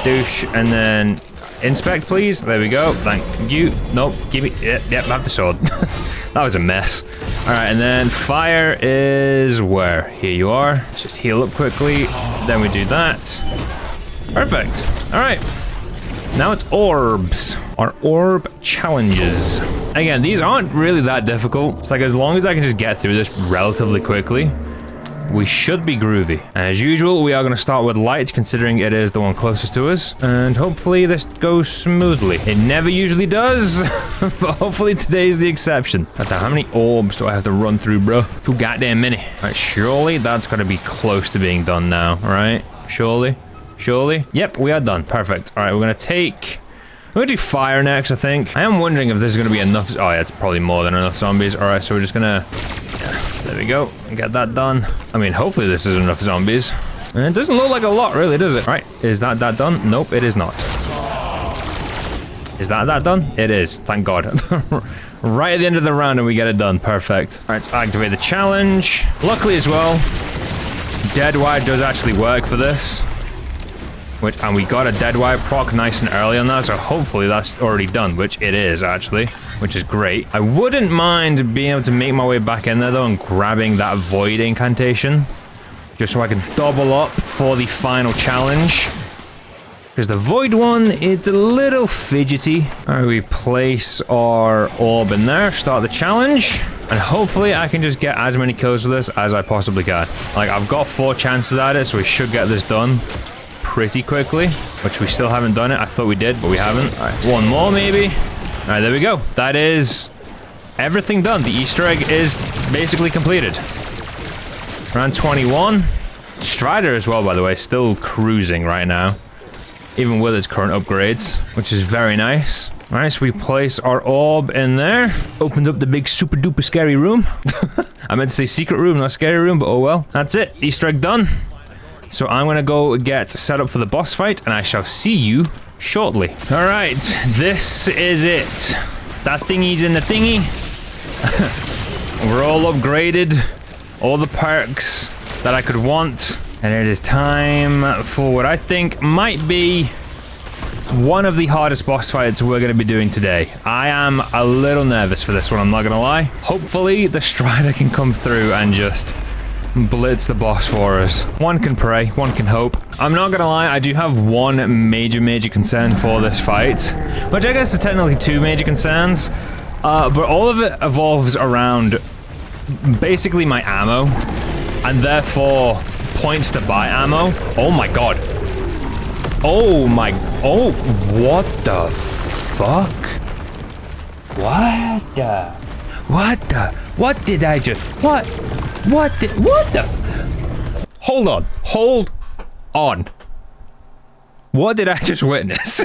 Douche, and then inspect, please. There we go. Thank you. Nope. Give me. Yep, have the sword. That was a mess. Alright, and then fire is where? Here you are. Let's just heal up quickly. Then we do that. Perfect. Alright. Now it's orbs. Our orb challenges. Again, these aren't really that difficult. It's like as long as I can just get through this relatively quickly, we should be groovy. And as usual, we are going to start with light, considering it is the one closest to us. And hopefully this goes smoothly. It never usually does, but hopefully today's the exception. How many orbs do I have to run through, bro? Too goddamn many. All right, surely that's going to be close to being done now, right? Surely? Surely? Yep, we are done. Perfect. All right, we're going to take... We're gonna do fire next, I think. I am wondering if this is gonna be enough. Oh yeah, it's probably more than enough zombies. All right, so we're just gonna, there we go, get that done. I mean, hopefully this is enough zombies. And it doesn't look like a lot, really, does it? Right, is that done? Nope, it is not. Is that done? It is, thank God. Right at the end of the round and we get it done, perfect. All right, let's activate the challenge. Luckily as well, dead wire does actually work for this. And we got a dead wire proc nice and early on that, so hopefully that's already done, which it is actually, which is great. I wouldn't mind being able to make my way back in there though and grabbing that void incantation, just so I can double up for the final challenge. Because the void one, it's a little fidgety. All right, we place our orb in there, start the challenge, and hopefully I can just get as many kills with this as I possibly can. Like, I've got 4 chances at it, so we should get this done pretty quickly, which we still haven't done it. I thought we did, but we haven't. All right, one more maybe. All right, there we go. That is everything done. The Easter egg is basically completed. Round 21. Stryder as well, by the way, still cruising right now, even with its current upgrades, which is very nice. All right, so we place our orb in there. Opened up the big super duper scary room. I meant to say secret room, not scary room, but oh well. That's it. Easter egg done. So I'm gonna go get set up for the boss fight, and I shall see you shortly. All right, this is it. That thingy's in the thingy. We're all upgraded. All the perks that I could want. And it is time for what I think might be one of the hardest boss fights we're going to be doing today. I am a little nervous for this one, I'm not going to lie. Hopefully the Stryder can come through and just blitz the boss for us. One can pray, one can hope. I'm not gonna lie, I do have one major concern for this fight, which I guess is technically two major concerns, but all of it evolves around basically my ammo, and therefore points to buy ammo. Oh my god. Oh, what the fuck? What did I just, what the, hold on. What did I just witness?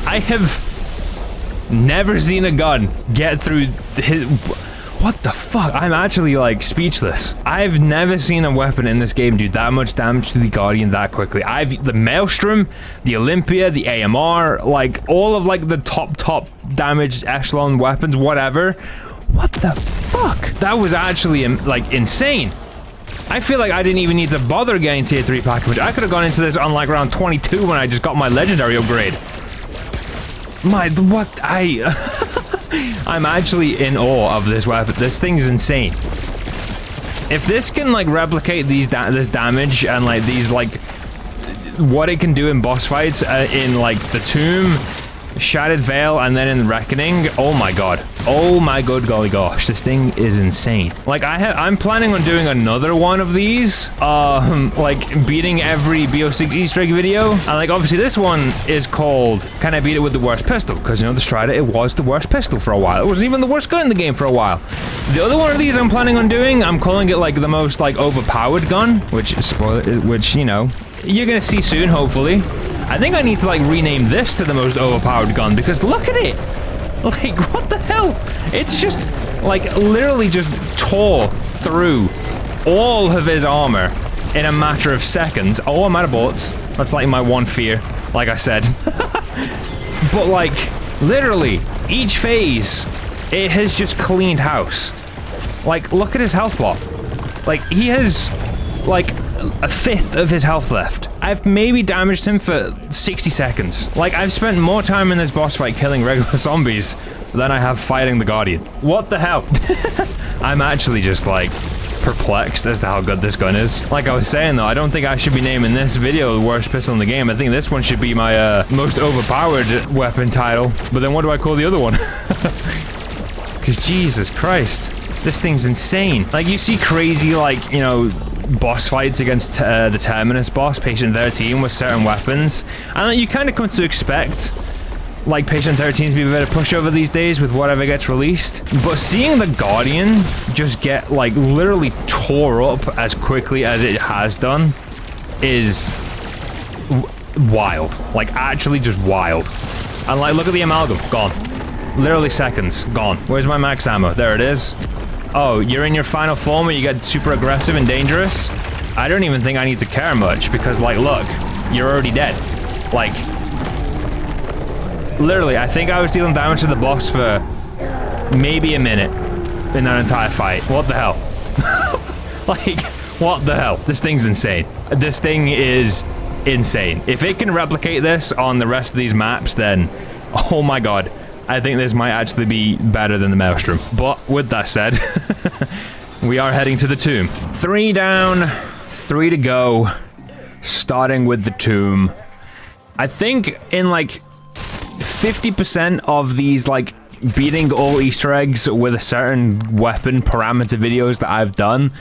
I have never seen a gun get through his, what the fuck? I'm actually like speechless. I've never seen a weapon in this game do that much damage to the Guardian that quickly. The Maelstrom, the Olympia, the AMR, like all of like the top damage echelon weapons, whatever. What the fuck? That was actually like insane. I feel like I didn't even need to bother getting tier 3 package. I could have gone into this on like round 22 when I just got my legendary upgrade. I'm actually in awe of this weapon. This thing's insane. If this can like replicate this damage and like these like what it can do in boss fights in like the Tomb, Shattered Veil, and then in Reckoning, oh my god. Oh my good golly gosh, this thing is insane. Like I'm planning on doing another one of these, like beating every BO6 Easter egg video. And like obviously this one is called Can I Beat It With the Worst Pistol? Because you know the Stryder, it was the worst pistol for a while. It wasn't even the worst gun in the game for a while. The other one of these I'm planning on doing, I'm calling it like the most like overpowered gun, which you know, you're gonna see soon, hopefully. I think I need to like rename this to the most overpowered gun because look at it. Like, what the hell? It's just, like, literally just tore through all of his armor in a matter of seconds. Oh, I'm out of bullets. That's, like, my one fear, like I said. But, like, literally, each phase, it has just cleaned house. Like, look at his health bar. Like, he has, like, a fifth of his health left. I've maybe damaged him for 60 seconds. Like, I've spent more time in this boss fight killing regular zombies than I have fighting the Guardian. What the hell? I'm actually just, like, perplexed as to how good this gun is. Like I was saying, though, I don't think I should be naming this video the worst pistol in the game. I think this one should be my, most overpowered weapon title. But then what do I call the other one? Because Jesus Christ, this thing's insane. Like, you see crazy, like, you know, boss fights against the Terminus boss, Patient 13, with certain weapons, and you kind of come to expect like Patient 13 to be a bit of pushover these days with whatever gets released, but seeing the Guardian just get like literally tore up as quickly as it has done is wild. Like actually just wild. And like look at the amalgam, gone. Literally seconds, gone. Where's my max ammo? There it is. Oh, you're in your final form where you get super aggressive and dangerous? I don't even think I need to care much because, like, look, you're already dead. Like, literally, I think I was dealing damage to the boss for maybe a minute in that entire fight. What the hell? Like, what the hell? This thing's insane. This thing is insane. If it can replicate this on the rest of these maps, then, oh my god. I think this might actually be better than the Maelstrom. But with that said, we are heading to the Tomb. 3 down, 3 to go, starting with the Tomb. I think in like 50% of these like beating all Easter eggs with a certain weapon parameter videos that I've done,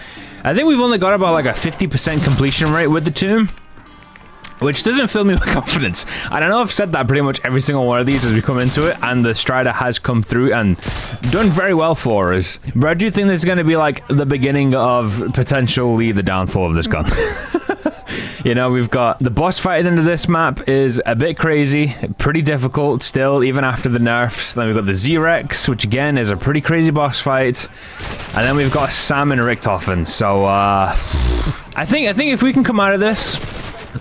I think we've only got about like a 50% completion rate with the Tomb. which doesn't fill me with confidence. I don't know, I've said that pretty much every single one of these as we come into it, and the stryder has come through and done very well for us. But I do think this is going to be like the beginning of potentially the downfall of this gun. You know, we've got the boss fight into this map is a bit crazy, pretty difficult still, even after the nerfs. Then we've got the Z-Rex, which again is a pretty crazy boss fight. And then we've got S.A.M and Richtofen. So, I think if we can come out of this,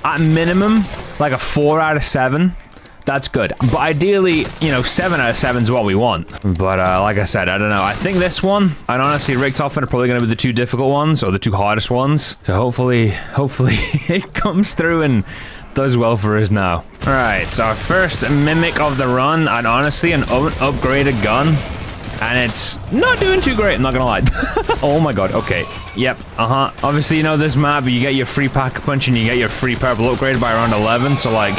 at minimum, like a 4 out of 7, that's good. But ideally, you know, 7 out of 7 is what we want. But like I said, I don't know. I think this one, and honestly, Richtofen are probably going to be the 2 difficult ones, or the 2 hardest ones. So hopefully it comes through and does well for us now. All right, so our first mimic of the run, and honestly, an upgraded gun. And it's not doing too great, I'm not gonna lie. Oh my god, okay. Yep, Obviously, you know, this map, you get your free pack-a-punch and you get your free purple upgrade by around 11, so like,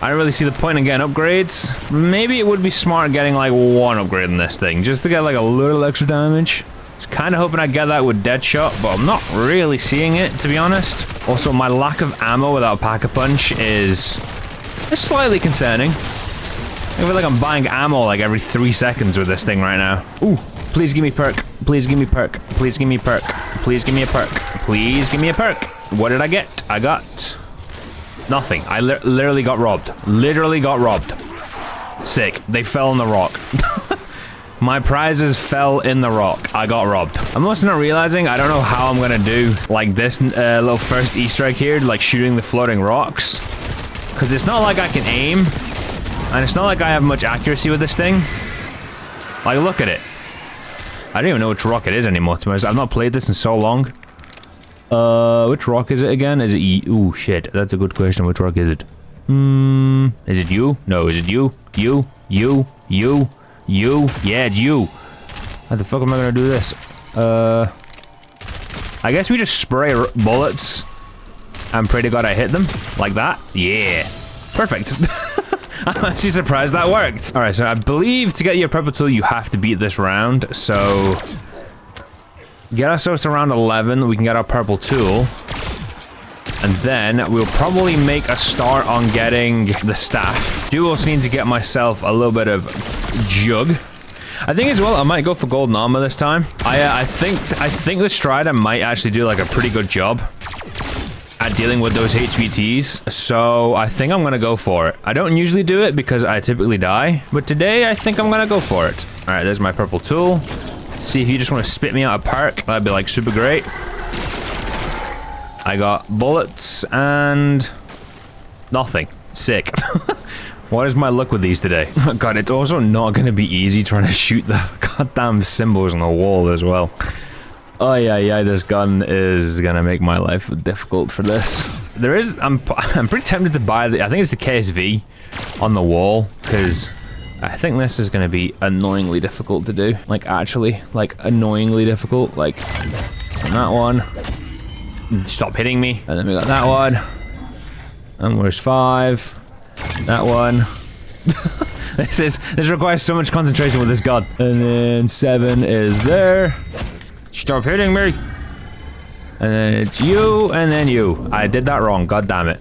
I don't really see the point in getting upgrades. Maybe it would be smart getting like 1 upgrade in this thing, just to get like a little extra damage. I was kind of hoping I'd get that with Deadshot, but I'm not really seeing it, to be honest. Also, my lack of ammo without pack-a-punch is slightly concerning. I feel like I'm buying ammo like every 3 seconds with this thing right now. Ooh, please give me perk. Please give me perk. Please give me perk. Please give me a perk. Please give me a perk. What did I get? I got nothing. I literally got robbed. Literally got robbed. Sick. They fell in the rock. My prizes fell in the rock. I got robbed. I'm also not realizing, I don't know how I'm gonna do like this little first Easter egg here, like shooting the floating rocks. Because it's not like I can aim. And it's not like I have much accuracy with this thing. Like, look at it. I don't even know which rock it is anymore, to be honest. I've not played this in so long. Which rock is it again? Is it ooh, shit. That's a good question. Which rock is it? Is it you? No, is it you? You? You? You? You? Yeah, it's you. How the fuck am I gonna do this? I guess we just spray bullets and pray to God I hit them. Like that? Yeah. Perfect. I'm actually surprised that worked. All right, so I believe to get your purple tool, you have to beat this round. So get ourselves to round 11, we can get our purple tool. And then we'll probably make a start on getting the staff. Do also need to get myself a little bit of jug. I think as well, I might go for golden armor this time. I think the stryder might actually do like a pretty good job at dealing with those HVTs, so I think I'm gonna go for it. I don't usually do it because I typically die, but today I think I'm gonna go for it. All right, there's my purple tool. Let's see if you just want to spit me out a perk. That'd be like super great. I got bullets and nothing. Sick. What is my luck with these today? Oh god, it's also not gonna be easy trying to shoot the goddamn symbols on the wall as well. Oh yeah, this gun is gonna make my life difficult for this. There is, I'm pretty tempted to buy the, I think it's the KSV on the wall, because I think this is gonna be annoyingly difficult to do. Like actually, like annoyingly difficult. Like, and that one. Stop hitting me. And then we got that one. And where's 5? That one. This requires so much concentration with this gun. And then 7 is there. Stop hitting me. And then it's you, and then you. I did that wrong, god damn it.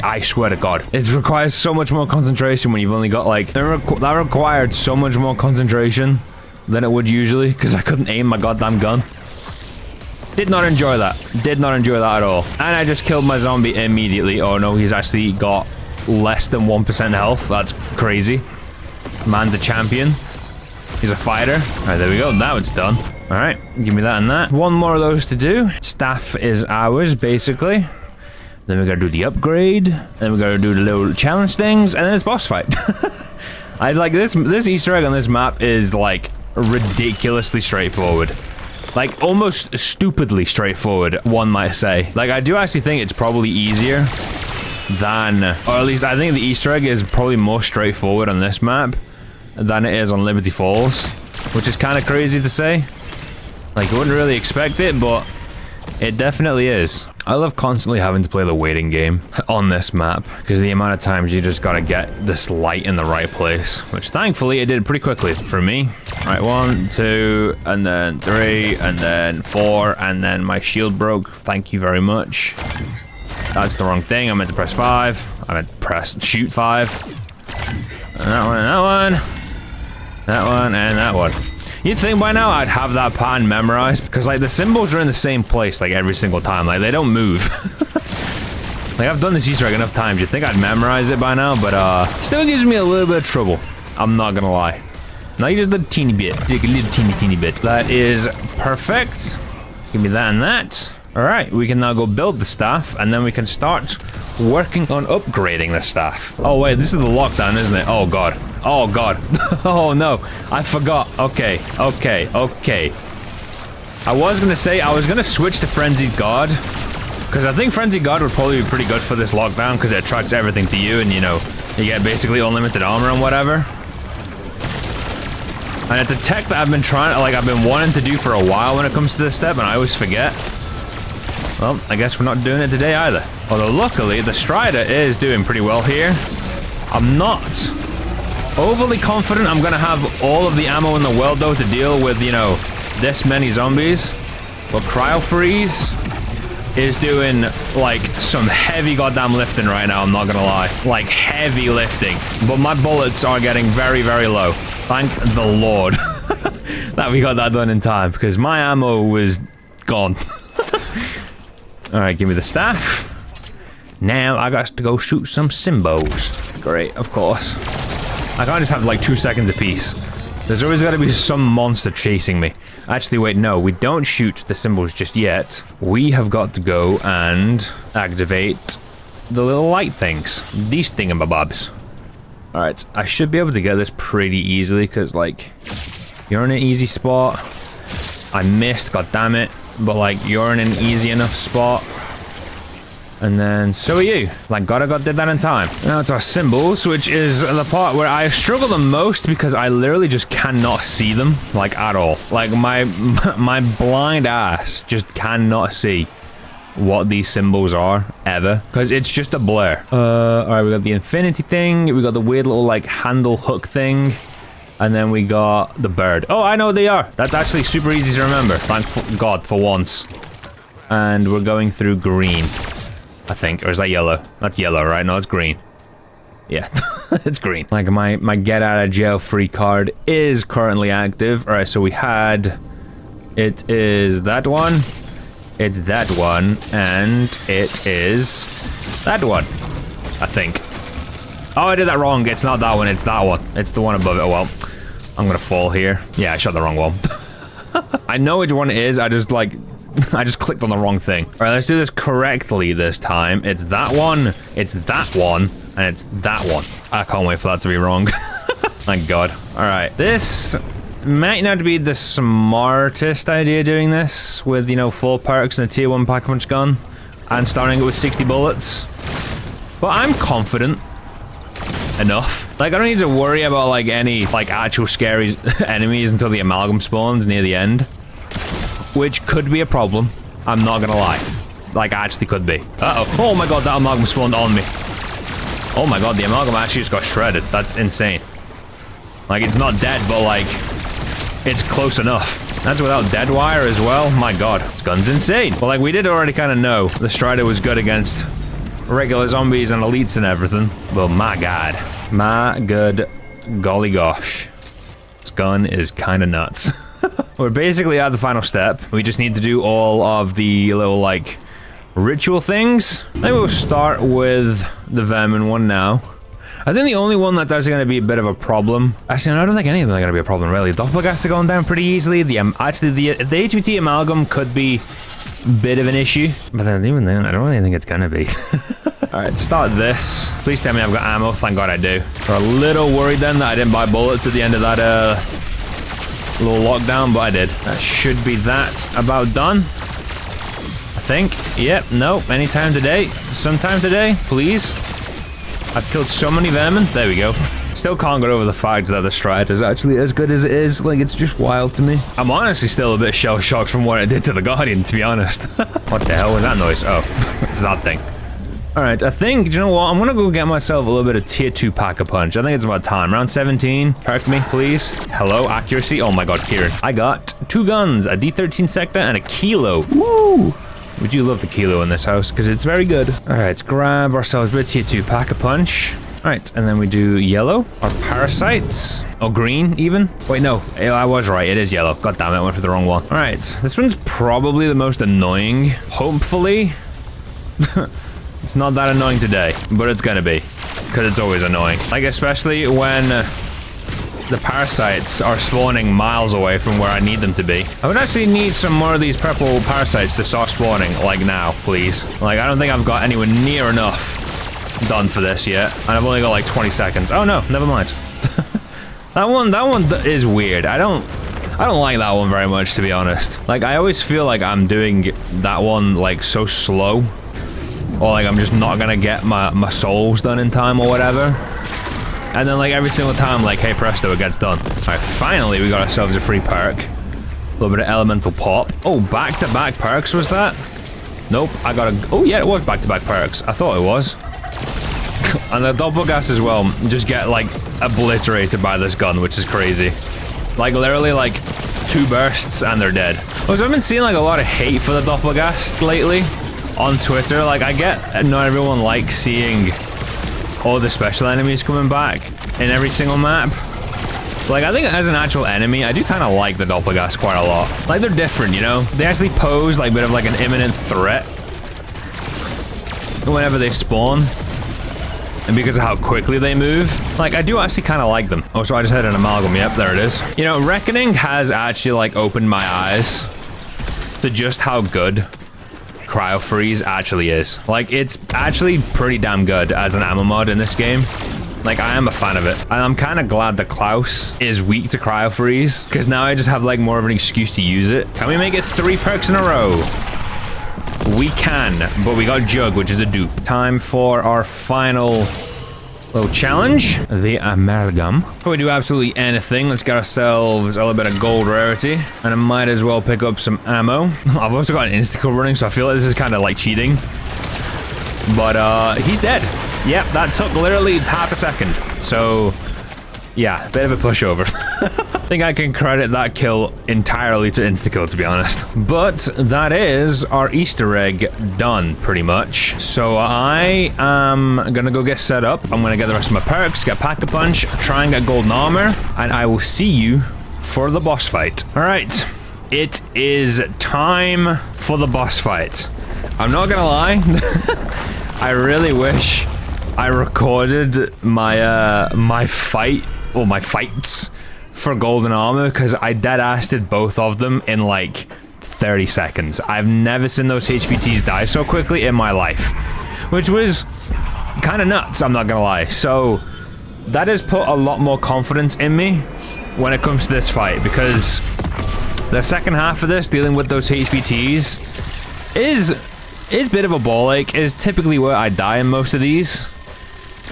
I swear to god. It requires so much more concentration when you've only got like, that required so much more concentration than it would usually, because I couldn't aim my goddamn gun. Did not enjoy that. Did not enjoy that at all. And I just killed my zombie immediately. Oh no, he's actually got less than 1% health. That's crazy. Man's a champion. He's a fighter. Alright, there we go. Now it's done. Alright, give me that and that. One more of those to do. Staff is ours, basically. Then we gotta do the upgrade. Then we gotta do the little challenge things. And then it's boss fight. I like this Easter egg on this map is like ridiculously straightforward. Like almost stupidly straightforward, one might say. Like I do actually think it's probably easier than, or at least I think the Easter egg is probably more straightforward on this map than it is on Liberty Falls, which is kind of crazy to say. Like, you wouldn't really expect it, but it definitely is. I love constantly having to play the waiting game on this map, because the amount of times you just gotta get this light in the right place, which thankfully it did pretty quickly for me. Right, 1, 2, and then 3, and then 4, and then my shield broke. Thank you very much. That's the wrong thing. I meant to press 5. I meant to press shoot 5. And that one, and that one. That one, and that one. You'd think by now I'd have that pattern memorized, because like the symbols are in the same place like every single time. Like they don't move. Like I've done this Easter egg enough times, you'd think I'd memorize it by now, but still gives me a little bit of trouble. I'm not gonna lie. Not just a teeny bit, like a little teeny bit. That is perfect. Give me that and that. All right, we can now go build the staff, and then we can start working on upgrading the staff. Oh wait, this is the lockdown, isn't it? Oh god. Oh god. Oh no, I forgot. Okay. I was gonna say I was gonna switch to Frenzied God, because I think Frenzied God would probably be pretty good for this lockdown, because it attracts everything to you, and you know, you get basically unlimited armor and whatever. And it's a tech that I've been I've been wanting to do for a while when it comes to this step, and I always forget. Well, I guess we're not doing it today either. Although luckily, the Stryder is doing pretty well here. I'm not overly confident I'm gonna have all of the ammo in the world though to deal with, you know, this many zombies. But Cryo Freeze is doing like some heavy goddamn lifting right now, I'm not gonna lie. Like heavy lifting. But my bullets are getting very, very low. Thank the Lord that we got that done in time, because my ammo was gone. Alright, give me the staff. Now I got to go shoot some Simbos. Great, of course. I can't just have like 2 seconds apiece. There's always got to be some monster chasing me. Actually, wait, no, we don't shoot the symbols just yet. We have got to go and activate the little light things. These thingamabobs. Alright, I should be able to get this pretty easily, because, like, you're in an easy spot. I missed, goddammit. But, like, you're in an easy enough spot. And then, so are you. Like, did that in time. Now to our symbols, which is the part where I struggle the most, because I literally just cannot see them, like, at all. Like, my blind ass just cannot see what these symbols are, ever. Because it's just a blur. Alright, we got the infinity thing, we got the weird little, like, handle hook thing, and then we got the bird. Oh, I know what they are. That's actually super easy to remember. Thank God, for once. And we're going through green, I think. Or is that yellow? That's yellow, right? No, it's green. Yeah, it's green. Like, my get out of jail free card is currently active. Alright, so we had... It is that one. It's that one. And it is that one, I think. Oh, I did that wrong. It's not that one. It's that one. It's the one above it. Oh, well, I'm gonna fall here. Yeah, I shot the wrong one. I know which one it is. I just clicked on the wrong thing. All right, let's do this correctly this time. It's that one, it's that one, and it's that one. I can't wait for that to be wrong. Thank God. All right, this might not be the smartest idea doing this with, you know, full perks and a tier 1 pack-a-punch gun and starting it with 60 bullets. But I'm confident enough. Like, I don't need to worry about, like, any, like, actual scary enemies until the amalgam spawns near the end. Which could be a problem. I'm not gonna lie. Like, actually could be. Uh-oh. Oh my god, that amalgam spawned on me. Oh my god, the amalgam actually just got shredded. That's insane. Like, it's not dead, but, like, it's close enough. That's without dead wire as well. My god, this gun's insane. But, like, we did already kind of know the Stryder was good against regular zombies and elites and everything. But my god. My good golly gosh. This gun is kind of nuts. We're basically at the final step. We just need to do all of the little, like, ritual things. Maybe we'll start with the vermin one now. I think the only one that's actually going to be a bit of a problem... Actually, no, I don't think any of them are going to be a problem, really. Doppelgaster are going down pretty easily. The HVT amalgam could be a bit of an issue. But then, even then, I don't really think it's going to be. Alright, start this. Please tell me I've got ammo. Thank God I do. We're a little worried then that I didn't buy bullets at the end of that, little lockdown, but I did. That should be that about done. I think. Yep, no, anytime today. Sometime today, please. I've killed so many vermin. There we go. Still can't get over the fact that the Stryder is actually as good as it is. Like, it's just wild to me. I'm honestly still a bit shell-shocked from what it did to the Guardian, to be honest. What the hell was that noise? Oh, it's that thing. Alright, I think, do you know what? I'm gonna go get myself a little bit of tier 2 pack-a-punch. I think it's about time. Round 17. Perk me, please. Hello, accuracy. Oh my god, Kieran. I got 2 guns, a D13 sector, and a kilo. Woo! We do love the kilo in this house because it's very good. All right, let's grab ourselves a bit of tier 2 pack-a-punch. All right, and then we do yellow. Our parasites. Oh, green even? Wait, no, I was right. It is yellow. God damn it, I went for the wrong one. All right, this one's probably the most annoying. Hopefully, it's not that annoying today, but it's gonna be because it's always annoying. Like, especially when the parasites are spawning miles away from where I need them to be. I would actually need some more of these purple parasites to start spawning, like now, please. Like, I don't think I've got anywhere near enough done for this yet, and I've only got like 20 seconds. Oh no, never mind. that one is weird. I don't like that one very much, to be honest. Like, I always feel like I'm doing that one like so slow, or like I'm just not gonna get my souls done in time or whatever. And then like every single time, like, hey presto, it gets done. All right, finally we got ourselves a free perk. A little bit of elemental pop. Oh, back-to-back perks was that? Nope, I got a... Oh yeah, it was back-to-back perks. I thought it was. And the doppelgas as well just get like obliterated by this gun, which is crazy. Like literally like 2 bursts and they're dead. So I've been seeing like a lot of hate for the doppelgas lately on Twitter. Like, I get not everyone likes seeing all the special enemies coming back in every single map. Like, I think as an actual enemy, I do kind of like the doppelgas quite a lot. Like, they're different, you know? They actually pose like a bit of like an imminent threat whenever they spawn. And because of how quickly they move, like, I do actually kind of like them. Oh, so I just had an amalgam. Yep, there it is. You know, Reckoning has actually, like, opened my eyes to just how good Cryo Freeze actually is. Like, it's actually pretty damn good as an ammo mod in this game. Like, I am a fan of it. And I'm kind of glad that Klaus is weak to Cryo Freeze, because now I just have, like, more of an excuse to use it. Can we make it 3 perks in a row? We can, but we got Jug, which is a dupe. Time for our final little challenge, the amalgam. Before we do absolutely anything, let's get ourselves a little bit of gold rarity, and I might as well pick up some ammo. I've also got an insta-kill running, so I feel like this is kind of like cheating. But he's dead. Yep, that took literally half a second. So yeah, a bit of a pushover. I think I can credit that kill entirely to insta-kill, to be honest. But that is our Easter egg done, pretty much. So I am gonna go get set up. I'm gonna get the rest of my perks, get Pack-a-Punch, try and get golden armor, and I will see you for the boss fight. All right, it is time for the boss fight. I'm not gonna lie, I really wish I recorded my my fights for golden armor, because I dead-assed did both of them in like 30 seconds. I've never seen those HVTs die so quickly in my life, which was kind of nuts, I'm not gonna lie. So that has put a lot more confidence in me when it comes to this fight, because the second half of this, dealing with those HVTs, is a bit of a ball ache. Is typically where I die in most of these.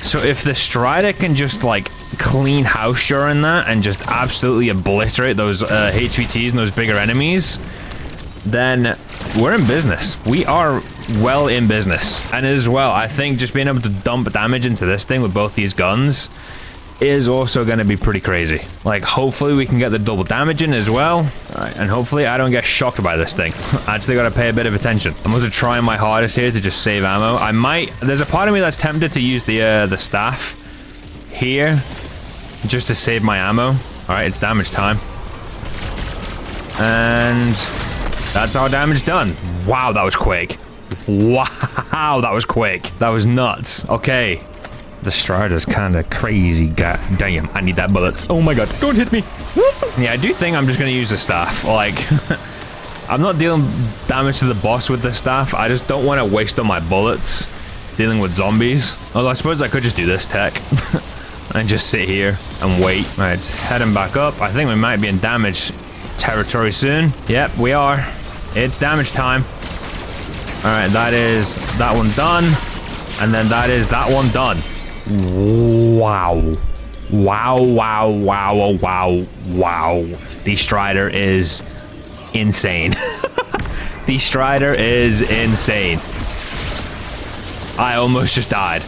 So if the stryder can just like clean house during that and just absolutely obliterate those HVTs and those bigger enemies, then we're in business. We are well in business. And as well, I think just being able to dump damage into this thing with both these guns is also going to be pretty crazy. Like, hopefully we can get the double damage in as well. All right, and hopefully I don't get shocked by this thing. I actually got to pay a bit of attention. I'm also trying my hardest here to just save ammo. I might... There's a part of me that's tempted to use the staff here just to save my ammo. All right, it's damage time. And that's our damage done. Wow, that was quick. Wow, that was quick. That was nuts. Okay. The strider's kind of crazy. God damn, I need that bullets. Oh my god, don't hit me. Yeah, I do think I'm just going to use the staff. Like, I'm not dealing damage to the boss with the staff. I just don't want to waste all my bullets dealing with zombies. Although I suppose I could just do this tech and just sit here and wait. All right, it's heading back up. I think we might be in damage territory soon. Yep, we are. It's damage time. All right, that is that one done. And then that is that one done. Wow. Wow, wow, wow, wow, wow. The stryder is insane. The stryder is insane. I almost just died.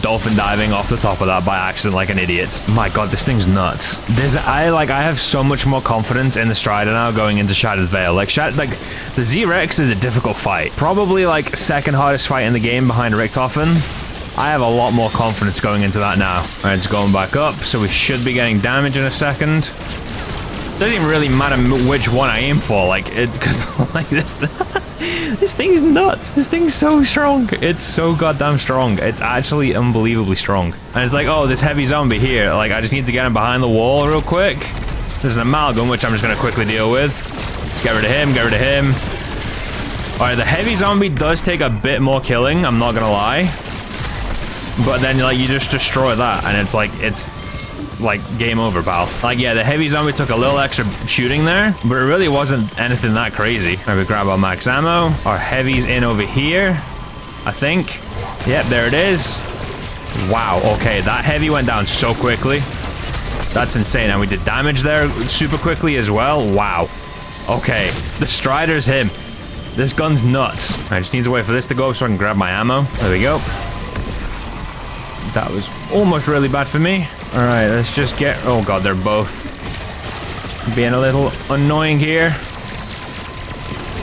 dolphin diving off the top of that by accident like an idiot. My god, this thing's nuts. I have so much more confidence in the Stryder now going into Shattered Veil. Like the Z-Rex is a difficult fight. Probably like second hardest fight in the game behind Richtofen. I have a lot more confidence going into that now. Alright, it's going back up, so we should be getting damage in a second. Doesn't even really matter which one I aim for, like, because like this thing's nuts. This thing's so strong. It's so goddamn strong. It's actually unbelievably strong. And it's like, oh, this heavy zombie here, like, I just need to get him behind the wall real quick. There's an amalgam, which I'm just gonna quickly deal with. Let's get rid of him, get rid of him. Alright, the heavy zombie does take a bit more killing, I'm not gonna lie. But then, like, you just destroy that, and it's like game over, pal. Like, yeah, the heavy zombie took a little extra shooting there, but it really wasn't anything that crazy. Maybe grab our max ammo. Our heavy's in over here, I think. Yep, there it is. Wow, okay, that heavy went down so quickly. That's insane, and we did damage there super quickly as well. Wow. Okay, the Stryder's him. This gun's nuts. I just need to wait for this to go so I can grab my ammo. There we go. That was almost really bad for me. All right, let's just get... Oh god, they're both being a little annoying here.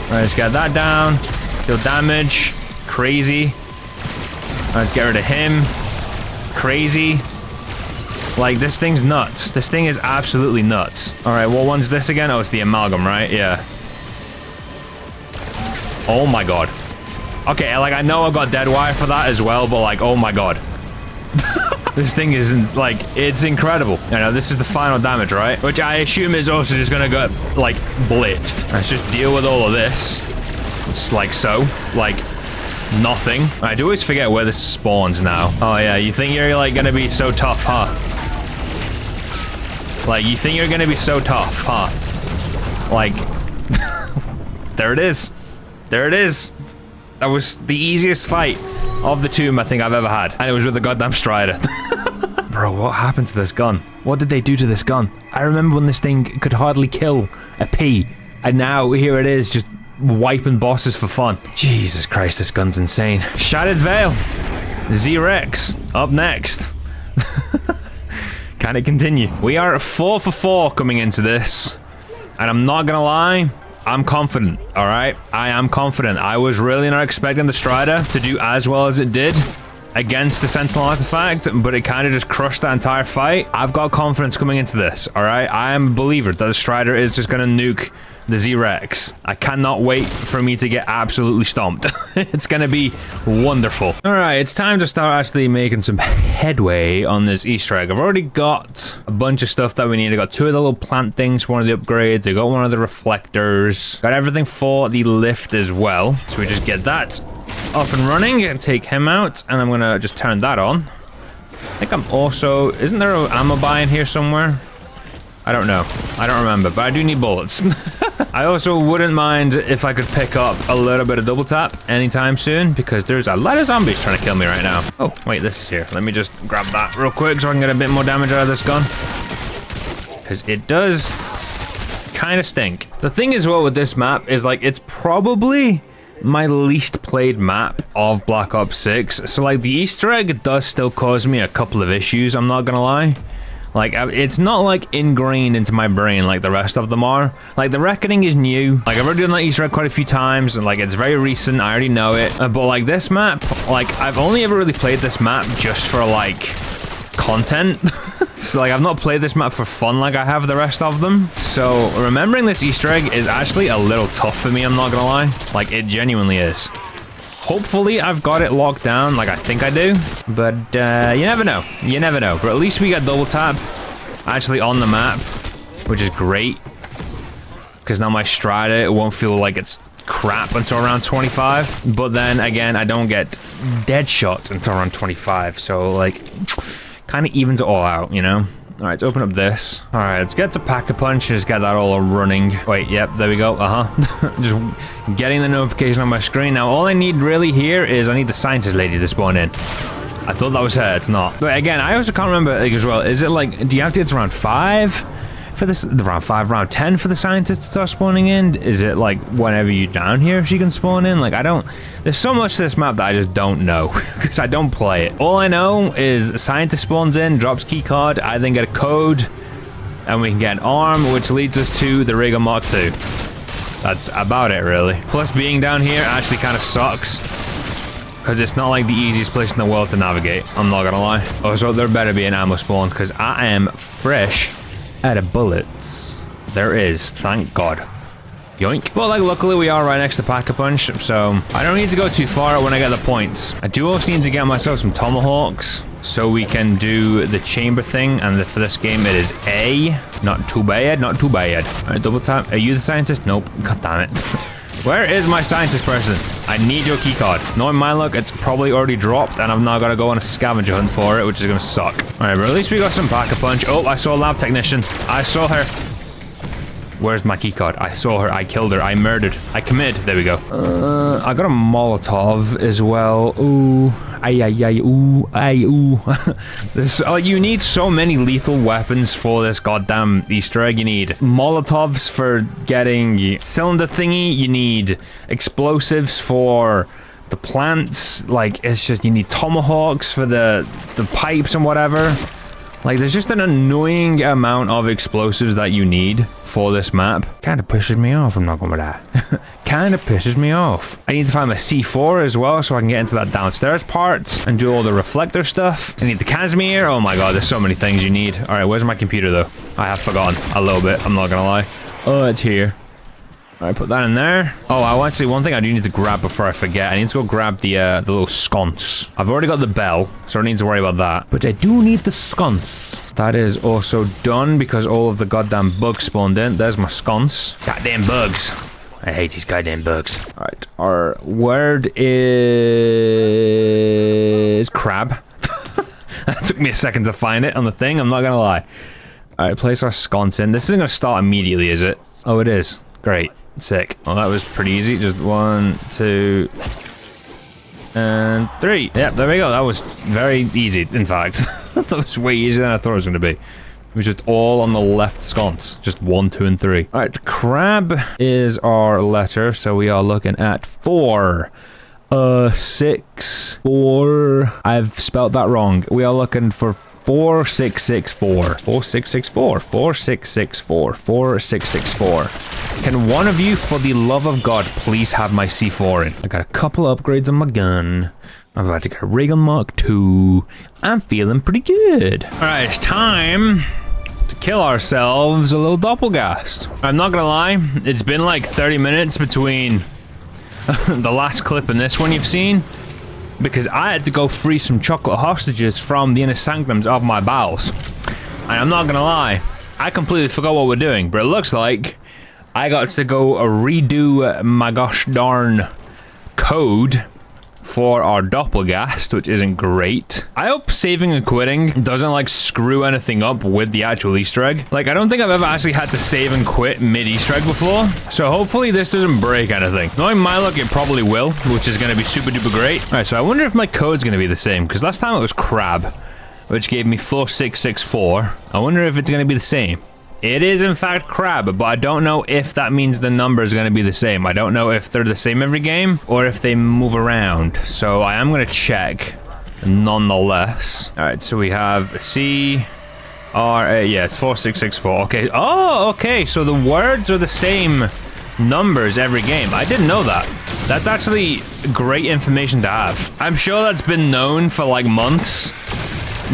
All right, let's get that down. Deal damage. Crazy. All right, let's get rid of him. Crazy. Like, this thing's nuts. This thing is absolutely nuts. All right, what one's this again? Oh, it's the amalgam, right? Yeah. Oh my god. Okay, like, I know I got dead wire for that as well, but like, oh my god. This thing isn't, like, it's incredible. I know, this is the final damage, right? Which I assume is also just gonna get, like, blitzed. Let's just deal with all of this. It's like so. Like, nothing. I do always forget where this spawns now. Oh, yeah, you think you're, like, gonna be so tough, huh? Like, you think you're gonna be so tough, huh? Like, there it is. There it is. That was the easiest fight of the tomb I think I've ever had. And it was with the goddamn Stryder. Bro, what happened to this gun? What did they do to this gun? I remember when this thing could hardly kill a pea. And now here it is, just wiping bosses for fun. Jesus Christ, this gun's insane. Shattered Veil. Z-Rex. Up next. Can it continue? We are 4 for 4 coming into this. And I'm not gonna lie, I'm confident, all right? I am confident. I was really not expecting the Stryder to do as well as it did against the Sentinel artifact, but it kind of just crushed that entire fight. I've got confidence coming into this, all right? I am a believer that the Stryder is just gonna nuke the Z-Rex. I cannot wait for me to get absolutely stomped. It's gonna be wonderful. All right, it's time to start actually making some headway on this Easter egg. I've already got a bunch of stuff that we need. I got 2 of the little plant things for one of the upgrades. I got 1 of the reflectors. Got everything for the lift as well. So we just get that up and running and take him out. And I'm gonna just turn that on. I think I'm also... Isn't there an ammo buy in here somewhere? I don't know. I don't remember, but I do need bullets. I also wouldn't mind if I could pick up a little bit of double tap anytime soon, because there's a lot of zombies trying to kill me right now. Oh, wait, this is here. Let me just grab that real quick so I can get a bit more damage out of this gun. Because it does kind of stink. The thing as well with this map is, like, it's probably my least played map of Black Ops 6. So, like, the Easter egg does still cause me a couple of issues, I'm not gonna lie. Like, it's not, like, ingrained into my brain like the rest of them are. Like, the Reckoning is new. Like, I've already done that Easter egg quite a few times, and, like, it's very recent. I already know it. But, like, this map, like, I've only ever really played this map just for, like, content. So, like, I've not played this map for fun like I have the rest of them. So, remembering this Easter egg is actually a little tough for me, I'm not gonna lie. Like, it genuinely is. Hopefully, I've got it locked down like I think I do, but you never know. You never know. But at least we got double tap actually on the map, which is great. Because now my Stryder, it won't feel like it's crap until around 25. But then again, I don't get dead shot until around 25. So, like, kind of evens it all out, you know? All right, let's open up this. All right, let's get to Pack-a-Punch and just get that all running. Wait, yep, there we go. Just getting the notification on my screen. Now, all I need really here is I need the scientist lady to spawn in. I thought that was her. It's not. But again, I also can't remember, like, as well. Is it like, do you have to get to around 5 for this, the round 5, round 10 for the scientists to start spawning in? Is it like whenever you're down here she can spawn in? Like, I don't, there's so much to this map that I just don't know because I don't play it. All I know is scientist spawns in, drops key card, I then get a code, and we can get an arm, which leads us to the Ray Gun Mark II. That's about it, really. Plus, being down here actually kind of sucks, because it's not like the easiest place in the world to navigate. I'm not gonna lie. Also, there better be an ammo spawn, because I am fresh out of bullets. There is, thank God. Yoink. Well, like, luckily we are right next to Pack-a-Punch, so I don't need to go too far when I get the points. I do also need to get myself some tomahawks, so we can do the chamber thing, and for this game it is A. Not too bad, not too bad. Alright, double tap. Are you the scientist? Nope. God damn it. Where is my scientist person? I need your keycard. Knowing my luck, it's probably already dropped, and I've now got to go on a scavenger hunt for it, which is going to suck. Alright, but at least we got some Pack-a-Punch. Oh, I saw a lab technician. I saw her. Where's my keycard? I saw her. I killed her. I murdered. I committed. There we go. I got a Molotov as well. Ooh. Ooh. Ooh. You need so many lethal weapons for this goddamn Easter egg. You need Molotovs for getting cylinder thingy. You need explosives for the plants. Like, it's just, you need tomahawks for the pipes and whatever. Like, there's just an annoying amount of explosives that you need for this map. Kind of pisses me off, I'm not gonna lie. Kind of pisses me off. I need to find my C4 as well, so I can get into that downstairs part and do all the reflector stuff. I need the Casimir. Oh my god, there's so many things you need. Alright, where's my computer though? I have forgotten a little bit, I'm not gonna lie. Oh, it's here. Alright, put that in there. Oh, actually, one thing I do need to grab before I forget. I need to go grab the little sconce. I've already got the bell, so I don't need to worry about that. But I do need the sconce. That is also done because all of the goddamn bugs spawned in. There's my sconce. Goddamn bugs. I hate these goddamn bugs. Alright, our word is crab. That took me a second to find it on the thing, I'm not gonna lie. Alright, place our sconce in. This isn't gonna start immediately, is it? Oh, it is. Great. Sick. Well, that was pretty easy. Just 1, 2, and 3. Yep, there we go. That was very easy, in fact. That was way easier than I thought it was going to be. It was just all on the left sconce. Just 1, 2, and 3. Alright, crab is our letter, so we are looking at 4. 6, 4. I've spelled that wrong. We are looking for 4664. 4664. 4664. 4664. Can one of you, for the love of God, please have my C4 in? I got a couple upgrades on my gun. I'm about to get a Ray Gun Mark II. I'm feeling pretty good. Alright, it's time to kill ourselves a little doppelgast. I'm not gonna lie, it's been like 30 minutes between the last clip and this one you've seen, because I had to go free some chocolate hostages from the inner sanctums of my bowels. And I'm not gonna lie, I completely forgot what we're doing, but it looks like I got to go redo my gosh darn code for our doppelgast, which isn't great. I hope saving and quitting doesn't like screw anything up with the actual Easter egg. Like, I don't think I've ever actually had to save and quit mid Easter egg before, so hopefully this doesn't break anything. Knowing my luck, it probably will, which is going to be super duper great. All right, so I wonder if my code's going to be the same, because last time it was crab, which gave me 4664. I wonder if it's going to be the same. It is in fact crab, but I don't know if that means the number is going to be the same. I don't know if they're the same every game or if they move around. So I am going to check nonetheless. All right, so we have C, R, A, yeah, it's 4664. Okay. Oh, okay. So the words are the same numbers every game. I didn't know that. That's actually great information to have. I'm sure that's been known for like months,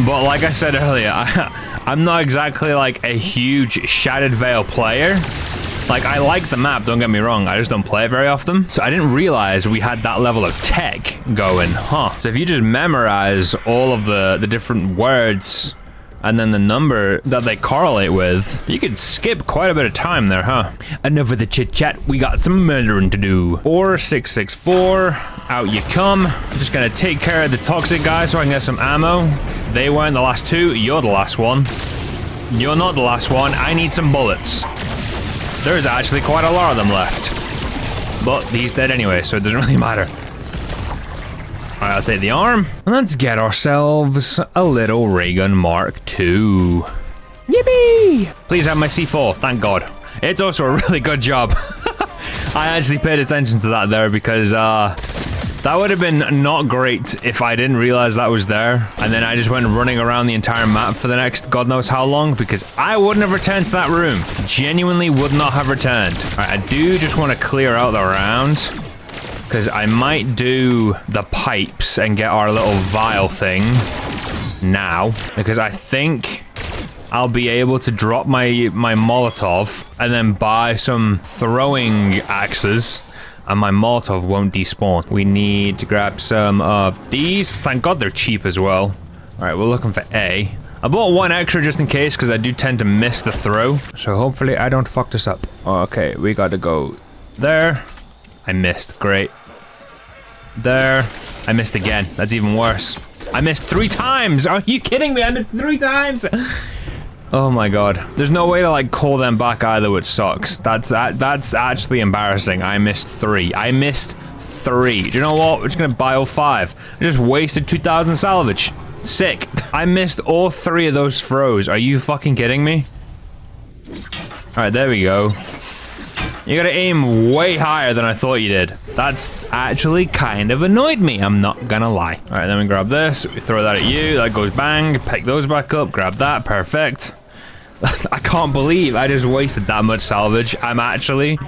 but like I said earlier, I'm not exactly like a huge Shattered Veil player. Like, I like the map, don't get me wrong, I just don't play it very often. So I didn't realize we had that level of tech going, huh? So if you just memorize all of the different words and then the number that they correlate with, you could skip quite a bit of time there, huh? Enough of the chit chat, we got some murdering to do. 4664, out you come. I'm just gonna take care of the toxic guys so I can get some ammo. They weren't the last two, you're the last one. You're not the last one, I need some bullets. There's actually quite a lot of them left. But he's dead anyway, so it doesn't really matter. Alright, I'll take the arm. And let's get ourselves a little Ray Gun Mark II. Yippee! Please have my C4, thank God. It's also a really good job. I actually paid attention to that there because that would have been not great if I didn't realize that was there. And then I just went running around the entire map for the next God knows how long because I wouldn't have returned to that room. Genuinely would not have returned. All right, I do just want to clear out the round because I might do the pipes and get our little vial thing now because I think I'll be able to drop my Molotov and then buy some throwing axes and my Molotov won't despawn. We need to grab some of these. Thank God they're cheap as well. All right, we're looking for A. I bought one extra just in case because I do tend to miss the throw. So hopefully I don't fuck this up. Okay, we got to go there. I missed, great. There, I missed again. That's even worse. I missed 3 times. Are you kidding me? I missed 3 times. Oh my God. There's no way to like call them back either, which sucks. That's actually embarrassing. I missed 3. I missed 3. Do you know what? We're just gonna buy all 5. I just wasted 2,000 salvage. Sick. I missed all 3 of those throws. Are you fucking kidding me? Alright, there we go. You gotta aim way higher than I thought you did. That's actually kind of annoyed me, I'm not gonna lie. Alright, then we grab this, we throw that at you, that goes bang, pick those back up, grab that, perfect. I can't believe I just wasted that much salvage. I'm actually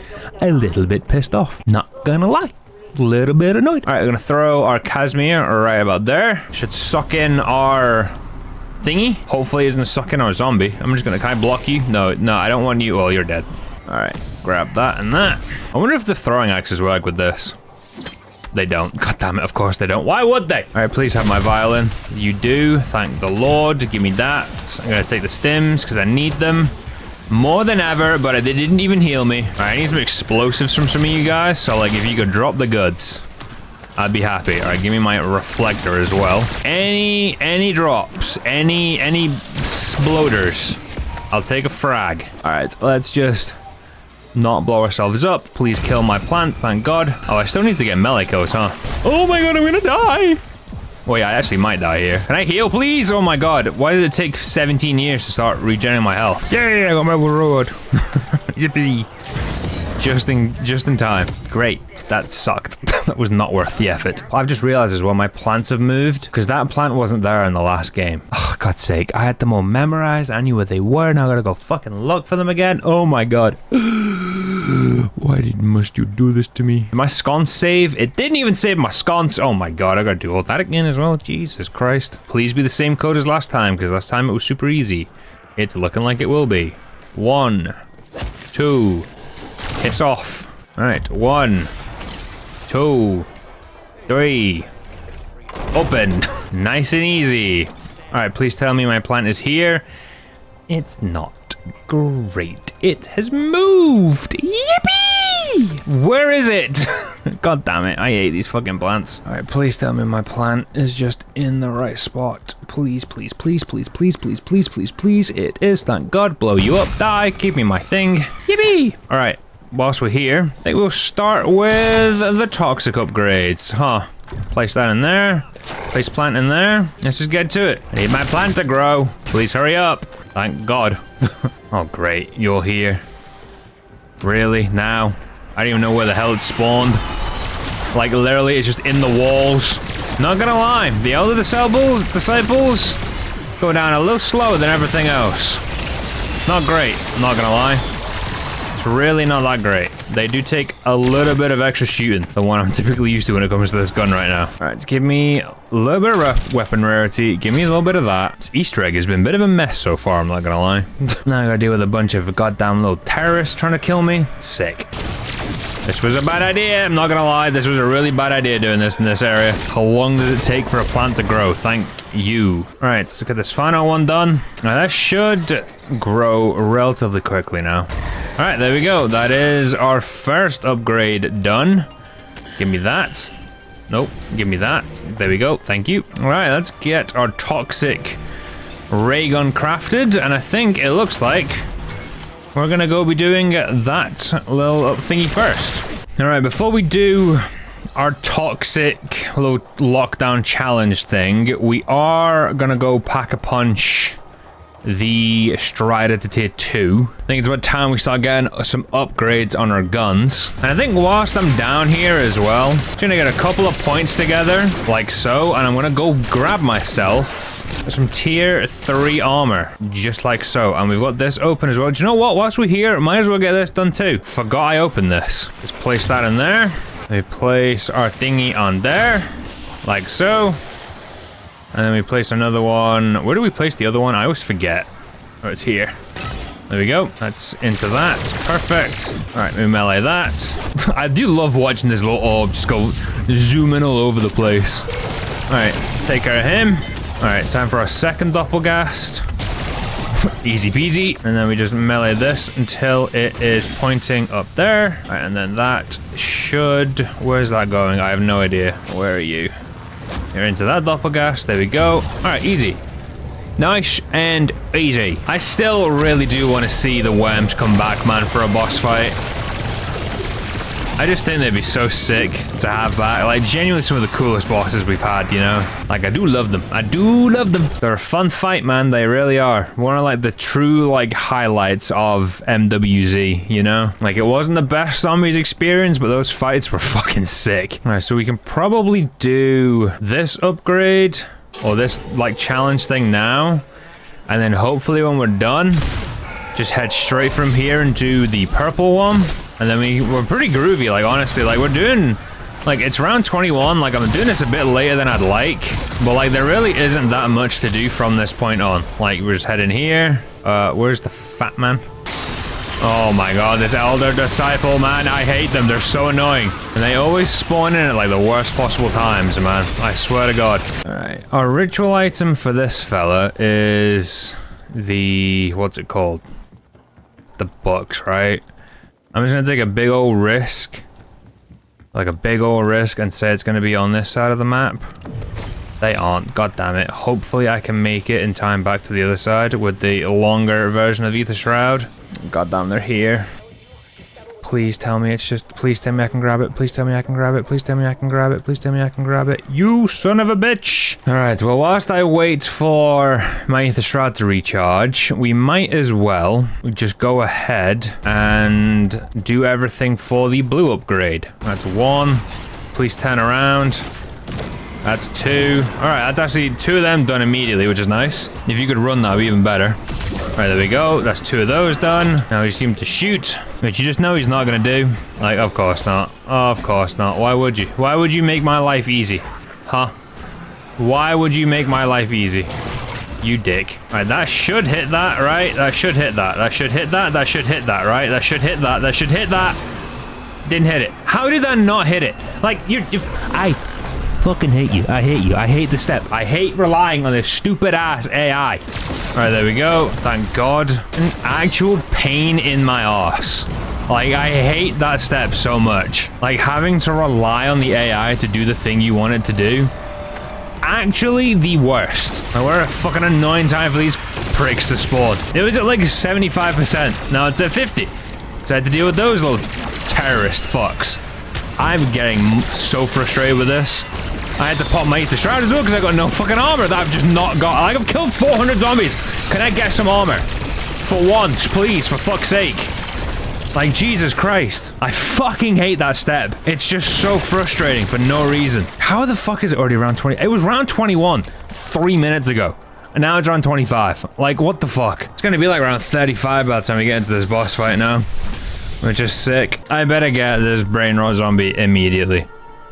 a little bit pissed off, not gonna lie. A little bit annoyed. Alright, we're gonna throw our Casimir right about there. Should suck in our thingy. Hopefully it doesn't suck in our zombie. I'm just gonna, can I block you? No, I don't want you. Well, you're dead. Alright, grab that and that. I wonder if the throwing axes work with this. They don't. God damn it, of course they don't. Why would they? Alright, please have my violin. You do. Thank the Lord. Give me that. I'm gonna take the stims because I need them more than ever, but they didn't even heal me. Alright, I need some explosives from some of you guys. So like if you could drop the goods, I'd be happy. Alright, give me my reflector as well. Any drops, any sploders, I'll take a frag. Alright, let's just not blow ourselves up. Please kill my plant, thank God. Oh, I still need to get melee kills, huh? Oh my God, I'm gonna die. Oh yeah, I actually might die here. Can I heal, please? Oh my God, why did it take 17 years to start regenerating my health? Yay, I got my reward. Yippee. Just in time. Great. That sucked. That was not worth the effort. I've just realized as well my plants have moved because that plant wasn't there in the last game. Oh, God's sake. I had them all memorized. I knew where they were. Now I gotta go fucking look for them again. Oh my God. Why must you do this to me? My sconce save? It didn't even save my sconce. Oh my God. I gotta do all that again as well. Jesus Christ. Please be the same code as last time because last time it was super easy. It's looking like it will be. 1, 2. Piss off. Alright, 1, 2, 3. Open. Nice and easy. Alright, please tell me my plant is here. It's not. Great. It has moved. Yippee! Where is it? God damn it. I hate these fucking plants. Alright, please tell me my plant is just in the right spot. Please, please, please, please, please, please, please, please, please. It is. Thank God. Blow you up. Die. Keep me my thing. Yippee! Alright. Whilst we're here, I think we'll start with the toxic upgrades, huh? Place that in there. Place plant in there. Let's just get to it. I need my plant to grow. Please hurry up. Thank God. Oh, great. You're here. Really? Now? I don't even know where the hell it spawned. Like, literally, it's just in the walls. Not gonna lie. The elder disciples go down a little slower than everything else. Not great. I'm not gonna lie. It's really not that great. They do take a little bit of extra shooting than what I'm typically used to when it comes to this gun right now. Alright, give me a little bit of weapon rarity. Give me a little bit of that. This Easter egg has been a bit of a mess so far, I'm not gonna lie. Now I gotta deal with a bunch of goddamn little terrorists trying to kill me. Sick. This was a bad idea, I'm not gonna lie. This was a really bad idea doing this in this area. How long does it take for a plant to grow? Thank you. Alright, let's get this final one done. Now that should grow relatively quickly now. Alright, there we go. That is our first upgrade done. Give me that. Nope, give me that. There we go, thank you. Alright, let's get our toxic ray gun crafted. And I think it looks like we're gonna go be doing that little thingy first. Alright, before we do our toxic little lockdown challenge thing, we are gonna go pack a punch the stryder to tier 2. I think it's about time we start getting some upgrades on our guns. And I think whilst I'm down here as well, I'm just gonna get a couple of points together, like so, and I'm gonna go grab myself some tier 3 armor, just like so. And we've got this open as well. Do you know what? Whilst we're here, might as well get this done too. Forgot I opened this. Let's place that in there. We place our thingy on there, like so. And then we place another one. Where do we place the other one? I always forget. Oh, it's here. There we go. That's into that. Perfect. All right, we melee that. I do love watching this little orb just go zooming all over the place. All right, take care of him. All right, time for our second doppelgast. Easy peasy. And then we just melee this until it is pointing up there. All right, and then that should... Where's that going? I have no idea. Where are you? You're into that doppelgast. There we go. All right, easy. Nice and easy. I still really do want to see the worms come back, man, for a boss fight. I just think they'd be so sick to have back. Like, genuinely some of the coolest bosses we've had, you know? Like, I do love them. I do love them. They're a fun fight, man. They really are. One of, like, the true, like, highlights of MWZ, you know? Like, it wasn't the best zombies experience, but those fights were fucking sick. All right, so we can probably do this upgrade or this, like, challenge thing now. And then hopefully when we're done, just head straight from here and do the purple one. And then we're pretty groovy, like, honestly. Like, we're doing, like, it's round 21. Like, I'm doing this a bit later than I'd like. But, like, there really isn't that much to do from this point on. Like, we're just heading here. Where's the fat man? Oh my god, this elder disciple, man. I hate them. They're so annoying. And they always spawn in at, like, the worst possible times, man. I swear to god. Alright, our ritual item for this fella is the... what's it called? The books, right? I'm just gonna take a big old risk. Like a big old risk and say it's gonna be on this side of the map. They aren't, god damn it. Hopefully I can make it in time back to the other side with the longer version of Ether Shroud. God damn, they're here. Please tell me it's just, please tell me I can grab it. Please tell me I can grab it. Please tell me I can grab it. Please tell me I can grab it. You son of a bitch. All right, well, whilst I wait for my Ether Shroud to recharge, we might as well just go ahead and do everything for the blue upgrade. That's 1. Please turn around. That's 2. All right, that's actually 2 of them done immediately, which is nice. If you could run, that would be even better. All right, there we go. That's 2 of those done. Now we just need him to shoot, which you just know he's not gonna do. Like, of course not. Of course not. Why would you? Why would you make my life easy? Huh? Why would you make my life easy? You dick. All right, that should hit that, right? That should hit that. That should hit that. That should hit that, right? That should hit that. That should hit that. Didn't hit it. How did that not hit it? Like, I fucking hate you. I hate you. I hate the step. I hate relying on this stupid ass AI. All right, there we go. Thank God. An actual pain in my arse. Like, I hate that step so much. Like, having to rely on the AI to do the thing you want it to do. Actually, the worst. Like, what a fucking annoying time for these pricks to spawn. It was at like 75%. Now it's at 50. So I had to deal with those little terrorist fucks. I'm getting so frustrated with this. I had to pop my Ether Shroud as well because I got no fucking armor that I've just not got. Like, I've killed 400 zombies. Can I get some armor? For once, please, for fuck's sake. Like, Jesus Christ. I fucking hate that step. It's just so frustrating for no reason. How the fuck is it already round 20? It was round 21 3 minutes ago. And now it's round 25. Like, what the fuck? It's gonna be like around 35 by the time we get into this boss fight now. Which is sick. I better get this brain rot zombie immediately.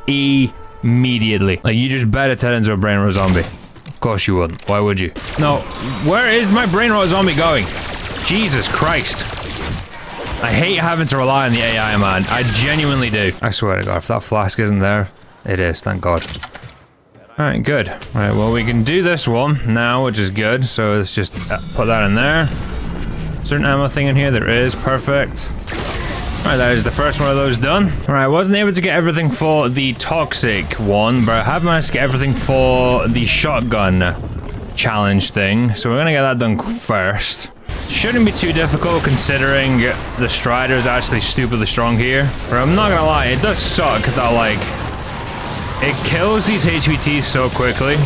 Immediately. Like, you just better turn into a brain rot zombie. Of course you wouldn't. Why would you? No. Where is my brain rot zombie going? Jesus Christ. I hate having to rely on the AI, man. I genuinely do. I swear to God, if that flask isn't there, it is, thank God. Alright, good. Alright, well, we can do this one now, which is good. So let's just put that in there. Certain ammo thing in here, there is. Perfect. Alright, that is the first one of those done. Alright, I wasn't able to get everything for the toxic one, but I have managed to get everything for the shotgun challenge thing. So we're gonna get that done first. Shouldn't be too difficult considering the stryder is actually stupidly strong here. But I'm not gonna lie, it does suck that, like, it kills these HVTs so quickly.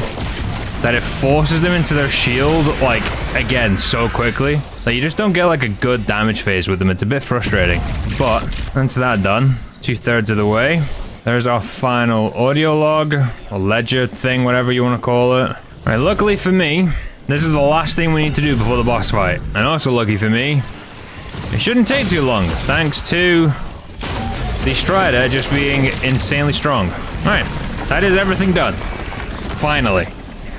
that it forces them into their shield, like, again, so quickly. Like, you just don't get, like, a good damage phase with them. It's a bit frustrating. But, that's that done. 2/3 of the way. There's our final audio log, or ledger thing, whatever you want to call it. Right, luckily for me, this is the last thing we need to do before the boss fight. And also lucky for me, it shouldn't take too long, thanks to the stryder just being insanely strong. Alright, that is everything done. Finally.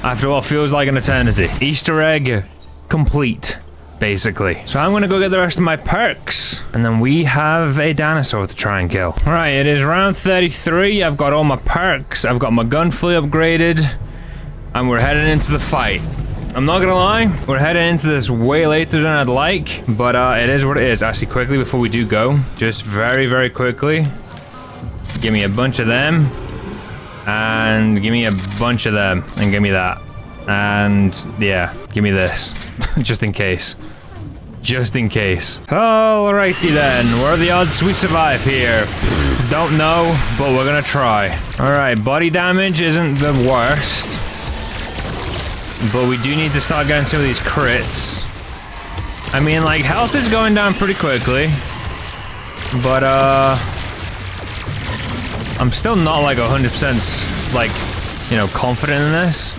After what feels like an eternity. Easter egg complete, basically. So I'm gonna go get the rest of my perks. And then we have a dinosaur to try and kill. Alright, it is round 33. I've got all my perks. I've got my gun fully upgraded. And we're heading into the fight. I'm not gonna lie, we're heading into this way later than I'd like, but it is what it is. Actually, quickly before we do go, just very, very quickly, give me a bunch of them, and give me a bunch of them, and give me that, and yeah, give me this, just in case. Just in case. Alrighty then, what are the odds we survive here? Don't know, but we're gonna try. Alright, body damage isn't the worst. But we do need to start getting some of these crits. I mean, like, health is going down pretty quickly. But, I'm still not, like, 100%, like, you know, confident in this.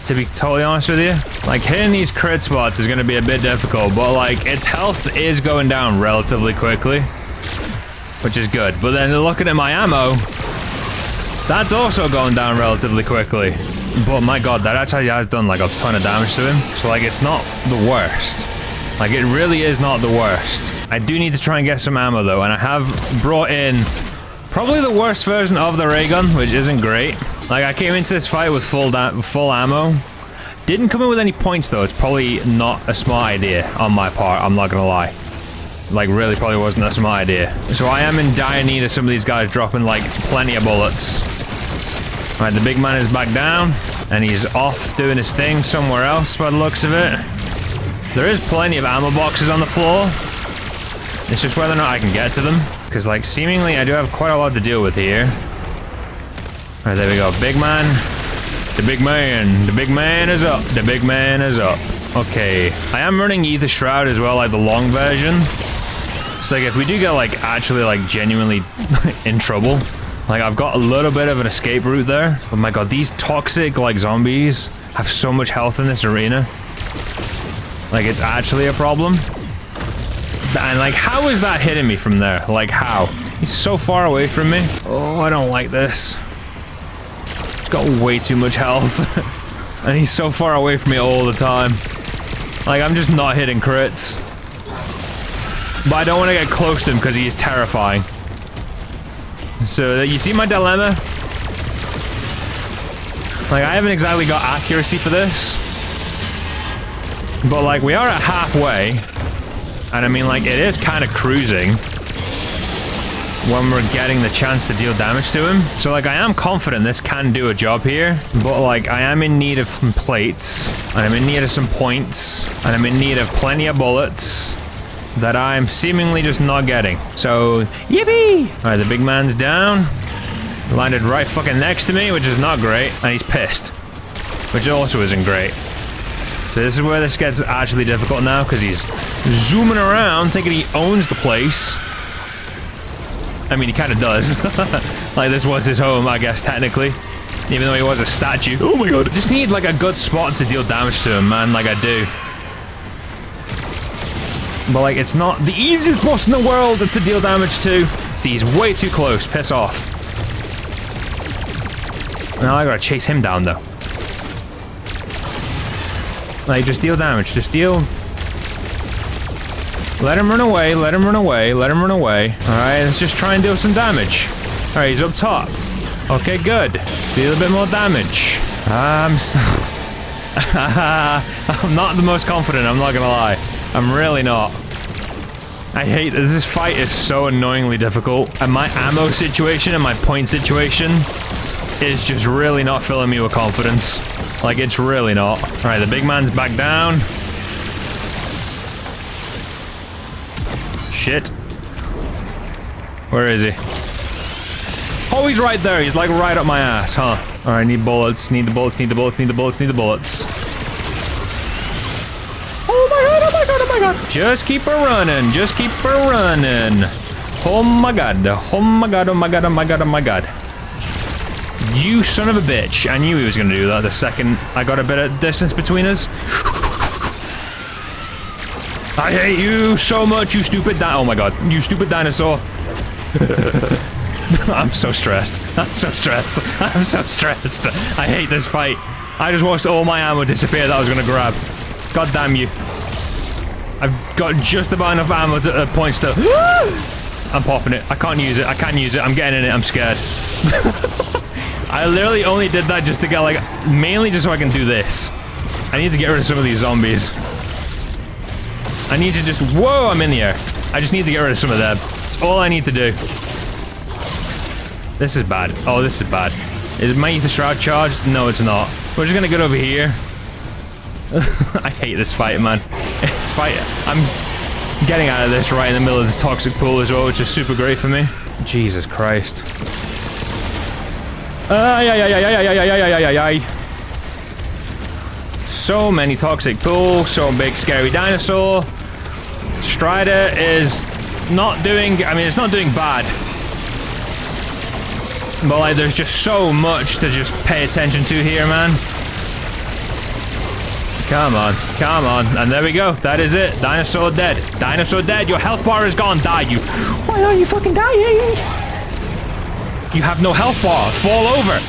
To be totally honest with you. Like, hitting these crit spots is gonna be a bit difficult. But, like, its health is going down relatively quickly. Which is good. But then looking at my ammo, that's also going down relatively quickly. But my god, that actually has done like a ton of damage to him. So like, it's not the worst. Like, it really is not the worst. I do need to try and get some ammo though, and I have brought in probably the worst version of the ray gun, which isn't great. Like, I came into this fight with full ammo. Didn't come in with any points though. It's probably not a smart idea on my part, I'm not gonna lie. Like, really probably wasn't a smart idea. So I am in dire need of some of these guys dropping like plenty of bullets. Alright, the big man is back down, and he's off doing his thing somewhere else by the looks of it. There is plenty of ammo boxes on the floor. It's just whether or not I can get to them. Because, like, seemingly I do have quite a lot to deal with here. Alright, there we go. Big man. The big man. The big man is up. The big man is up. Okay. I am running Ether Shroud as well, like the long version. So, like, if we do get, like, actually, like, genuinely in trouble, like, I've got a little bit of an escape route there. Oh my god, these toxic, like, zombies have so much health in this arena. Like, it's actually a problem. And, like, how is that hitting me from there? Like, how? He's so far away from me. Oh, I don't like this. He's got way too much health. And he's so far away from me all the time. Like, I'm just not hitting crits. But I don't want to get close to him because he is terrifying. So, you see my dilemma? Like, I haven't exactly got accuracy for this. But, like, we are at halfway. And I mean, like, it is kind of cruising when we're getting the chance to deal damage to him. So, like, I am confident this can do a job here. But, like, I am in need of some plates. And I'm in need of some points. And I'm in need of plenty of bullets that I'm seemingly just not getting. So, yippee! Alright, the big man's down. Landed right fucking next to me, which is not great. And he's pissed. Which also isn't great. So this is where this gets actually difficult now, because he's zooming around, thinking he owns the place. I mean, he kind of does. Like, this was his home, I guess, technically. Even though he was a statue. Oh my god. Just need, like, a good spot to deal damage to him, man, like I do. But, like, it's not the easiest boss in the world to deal damage to. See, he's way too close. Piss off. Now I gotta chase him down, though. Like, just deal damage. Just deal. Let him run away. Let him run away. Let him run away. Alright, let's just try and deal some damage. Alright, he's up top. Okay, good. Deal a bit more damage. I'm not the most confident, I'm not gonna lie. I'm really not. I hate this. This fight is so annoyingly difficult. And my ammo situation and my point situation is just really not filling me with confidence. Like, it's really not. Alright, the big man's back down. Shit. Where is he? Oh, he's right there. He's like right up my ass, huh? Alright, need bullets, need the bullets, need the bullets, need the bullets, need the bullets. Oh my god, oh my god, oh my god. Just keep her running, just keep her running. Oh my god, oh my god, oh my god, oh my god, oh my god. You son of a bitch. I knew he was gonna do that the second I got a bit of distance between us. I hate you so much, you stupid oh my god, you stupid dinosaur. I'm so stressed. I'm so stressed. I'm so stressed. I hate this fight. I just watched all my ammo disappear that I was gonna grab. God damn you. I've got just about enough ammo to points to. I'm popping it. I can't use it. I can't use it. I'm getting in it. I'm scared. I literally only did that just to get like, mainly just so I can do this. I need to get rid of some of these zombies. I need to just, whoa, I'm in the air. I just need to get rid of some of them. That's all I need to do. This is bad. Oh, this is bad. Is my ether shroud charged? No, it's not. We're just gonna get over here. I hate this fight, man. It's fight. I'm getting out of this right in the middle of this toxic pool as well, which is super great for me. Jesus Christ. So many toxic pools, so big scary dinosaur. Stryder is not doing, I mean, it's not doing bad. But like, there's just so much to just pay attention to here, man. Come on, come on. And there we go. That is it. Dinosaur dead. Dinosaur dead. Your health bar is gone. Die, you. Why are you fucking dying? You have no health bar. Fall over.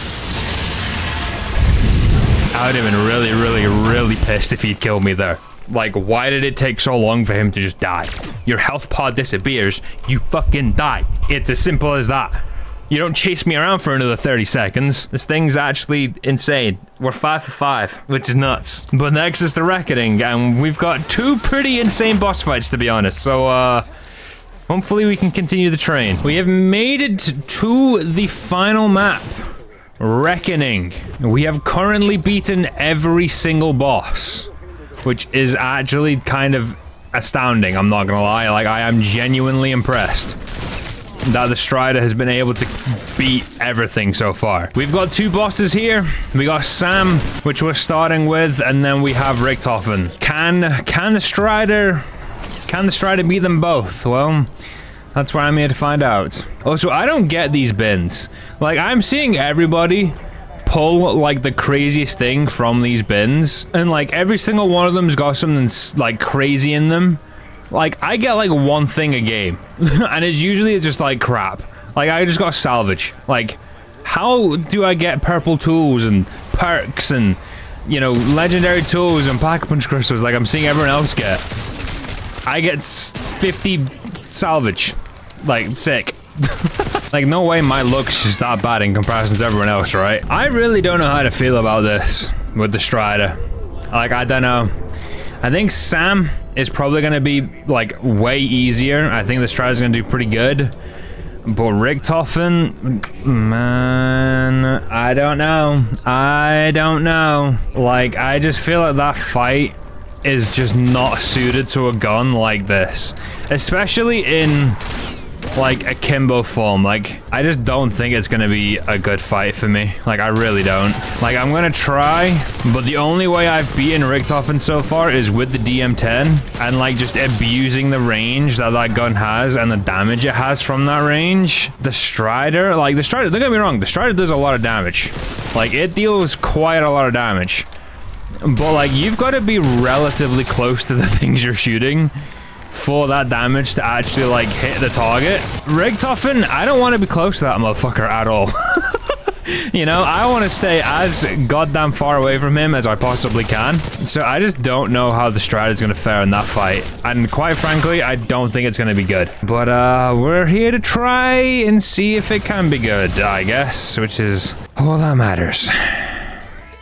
I would have been really, really, really pissed if he'd killed me there. Like, why did it take so long for him to just die? Your health pod disappears. You fucking die. It's as simple as that. You don't chase me around for another 30 seconds. This thing's actually insane. We're 5 for 5, which is nuts. But next is the Reckoning, and we've got 2 pretty insane boss fights, to be honest. So, hopefully we can continue the train. We have made it to the final map. Reckoning. We have currently beaten every single boss, which is actually kind of astounding, I'm not gonna lie. Like, I am genuinely impressed that the Stryder has been able to beat everything so far. We've got 2 bosses here. We got S.A.M, which we're starting with, and then we have Richtofen. Can the Stryder beat them both? Well, that's where I'm here to find out. Also, I don't get these bins. Like, I'm seeing everybody pull like the craziest thing from these bins, and like every single one of them's got something like crazy in them. Like, I get like one thing a game, and it's usually just like crap. Like, I just got salvage. Like, how do I get purple tools and perks and, you know, legendary tools and pack-a-punch crystals like I'm seeing everyone else get? I get 50 salvage. Like, sick. Like, no way my luck's just that bad in comparison to everyone else, right? I really don't know how to feel about this with the Stryder. Like, I don't know. I think S.A.M is probably going to be, like, way easier. I think the Stryder's going to do pretty good. But Richtofen, man, I don't know. I don't know. Like, I just feel like that fight is just not suited to a gun like this. Especially in, like, akimbo form. Like, I just don't think it's gonna be a good fight for me. Like, I really don't. Like, I'm gonna try, but the only way I've beaten Richtofen so far is with the DM10 and, like, just abusing the range that that gun has and the damage it has from that range. The Stryder, like, the Stryder, don't get me wrong, the Stryder does a lot of damage. Like, it deals quite a lot of damage. But, like, you've got to be relatively close to the things you're shooting for that damage to actually, like, hit the target. Richtofen, I don't want to be close to that motherfucker at all. You know, I want to stay as goddamn far away from him as I possibly can. So I just don't know how the Stryder's going to fare in that fight. And quite frankly, I don't think it's going to be good. But we're here to try and see if it can be good, I guess, which is all that matters.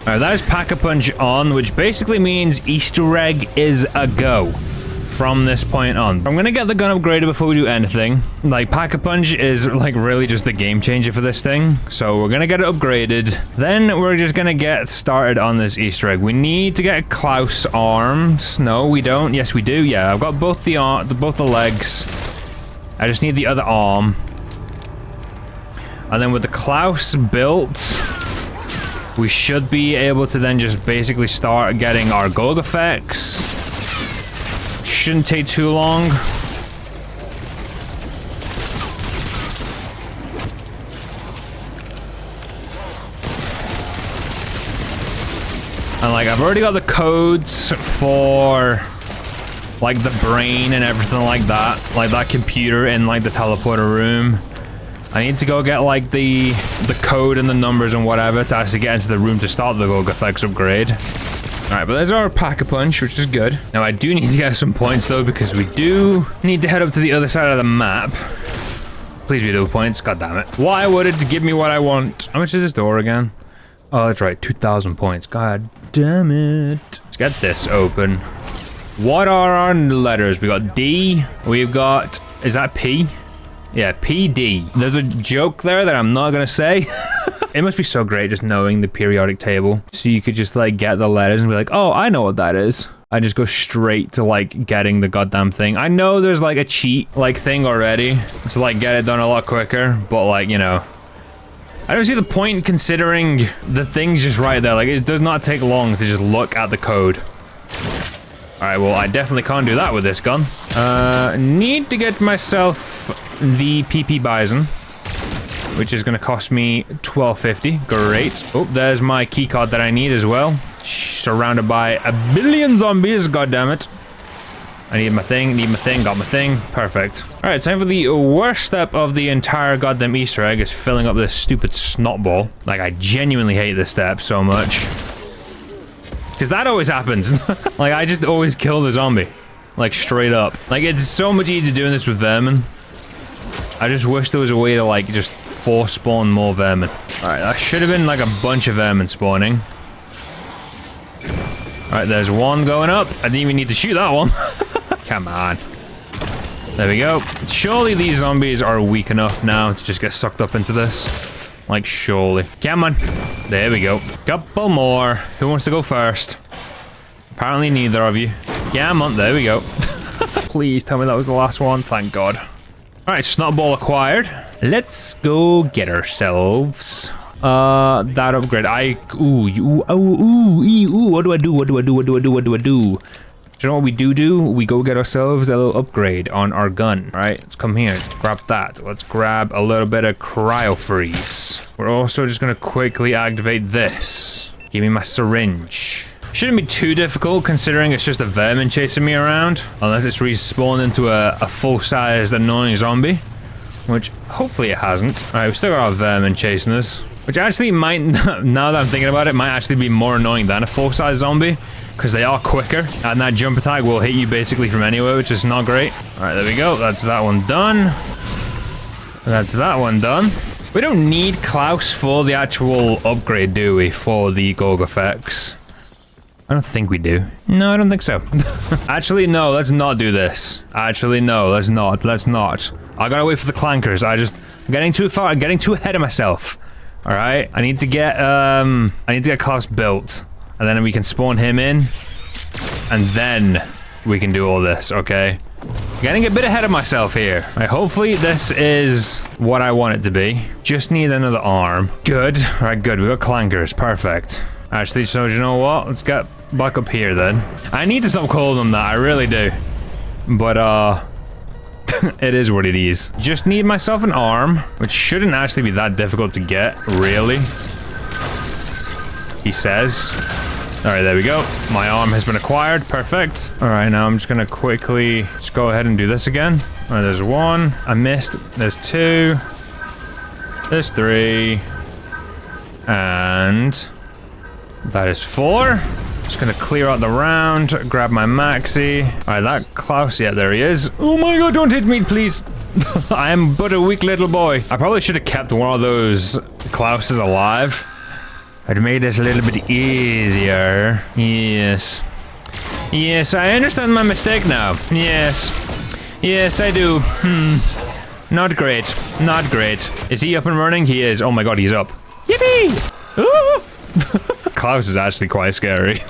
Alright, that is Pack-a-Punch on, which basically means Easter egg is a go from this point on. I'm gonna get the gun upgraded before we do anything. Like, Pack-a-Punch is, like, really just the game changer for this thing. So we're gonna get it upgraded. Then we're just gonna get started on this Easter egg. We need to get Klaus arms. No, we don't. Yes, we do. Yeah, I've got both the legs. I just need the other arm. And then with the Klaus built, we should be able to then just basically start getting our gold effects. Shouldn't take too long. And like, I've already got the codes for like the brain and everything like that computer in like the teleporter room. I need to go get like the code and the numbers and whatever to actually get into the room to start the gold effects upgrade. Alright, but there's our pack-a-punch, which is good. Now I do need to get some points though, because we do need to head up to the other side of the map. Please be double points, god damn it. Why would it give me what I want? How much is this door again? Oh, that's right, 2,000 points. God damn it. Let's get this open. What are our letters? We got D. We've got... Is that P? Yeah, PD. There's a joke there that I'm not gonna say. It must be so great just knowing the periodic table. So you could just like get the letters and be like, oh, I know what that is. I just go straight to like getting the goddamn thing. I know there's like a cheat like thing already to like get it done a lot quicker, but like, you know, I don't see the point considering the thing's just right there. Like, it does not take long to just look at the code. Alright, well, I definitely can't do that with this gun. Need to get myself the PP Bison, which is going to cost me $12.50. Great. Oh, there's my keycard that I need as well. Surrounded by a billion zombies, goddammit. I need my thing, got my thing. Perfect. Alright, time for the worst step of the entire goddamn Easter egg is filling up this stupid snot ball. Like, I genuinely hate this step so much. Because that always happens. Like, I just always kill the zombie. Like, straight up. Like, it's so much easier doing this with vermin. I just wish there was a way to, like, just force spawn more vermin. Alright, that should have been, like, a bunch of vermin spawning. Alright, there's one going up. I didn't even need to shoot that one. Come on. There we go. Surely these zombies are weak enough now to just get sucked up into this. Like, surely. Come on. There we go. Couple more. Who wants to go first? Apparently neither of you. Come on. There we go. Please tell me that was the last one. Thank God. Alright, snotball acquired. Let's go get ourselves that upgrade. What do I do? Do you know what we do? We go get ourselves a little upgrade on our gun. All right, let's come here. Grab that. Let's grab a little bit of cryo freeze. We're also just gonna quickly activate this. Give me my syringe. Shouldn't be too difficult considering it's just a vermin chasing me around. Unless it's respawned into a full-sized annoying zombie. Which hopefully it hasn't. All right, we still got our vermin chasing us. Which actually might, now that I'm thinking about it, might actually be more annoying than a full-size zombie. Because they are quicker, and that jump attack will hit you basically from anywhere, which is not great. Alright, there we go. That's that one done. That's that one done. We don't need Klaus for the actual upgrade, do we? For the Gorg effects. I don't think we do. No, I don't think so. Actually, no, let's not do this. Actually, no, let's not. Let's not. I gotta wait for the clankers. I'm getting too far. I'm getting too ahead of myself. Alright, I need to get Klaus built. And then we can spawn him in. And then we can do all this, okay? Getting a bit ahead of myself here. Right, hopefully this is what I want it to be. Just need another arm. Good. Right, good. We got clankers. Perfect. Actually, so you know what? Let's get back up here then. I need to stop calling them that. I really do. But, it is what it is. Just need myself an arm, which shouldn't actually be that difficult to get, really. He says. Alright, there we go. My arm has been acquired. Perfect. Alright, now I'm just gonna quickly just go ahead and do this again. Alright, there's one. I missed. There's two. There's three. And that is four. Just gonna clear out the round. Grab my maxi. Alright, that Klaus. Yeah, there he is. Oh my God, don't hit me, please. I am but a weak little boy. I probably should have kept one of those Klauses alive. I'd made this a little bit easier. Yes. Yes, I understand my mistake now. Yes. Yes, I do. Not great. Not great. Is he up and running? He is. Oh my God, he's up. Yippee! Ooh! Klaus is actually quite scary.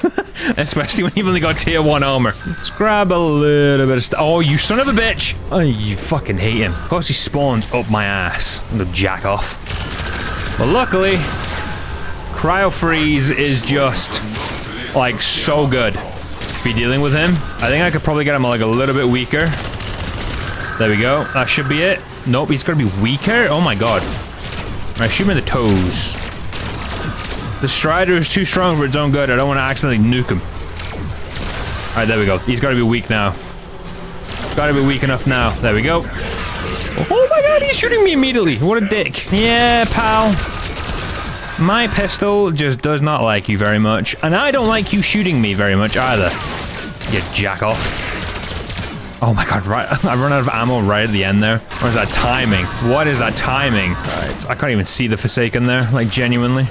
Especially when you've only got tier 1 armor. Let's grab a little bit of stuff. Oh, you son of a bitch! Oh, you fucking hate him. Of course he spawns up my ass. I'm gonna jack off. But luckily... Cryo freeze is just like so good. Be dealing with him. I think I could probably get him like a little bit weaker. There we go. That should be it. Nope, he's gonna be weaker. Oh my god. Alright, shoot him in the toes. The Stryder is too strong for its own good. I don't want to accidentally nuke him. Alright, there we go. He's gotta be weak now. Gotta be weak enough now. There we go. Oh my god, he's shooting me immediately. What a dick. Yeah, pal. My pistol just does not like you very much. And I don't like you shooting me very much either. You jack off. Oh my god, right. I run out of ammo right at the end there. Or is that timing? What is that timing? Alright, I can't even see the Forsaken there. Like, genuinely.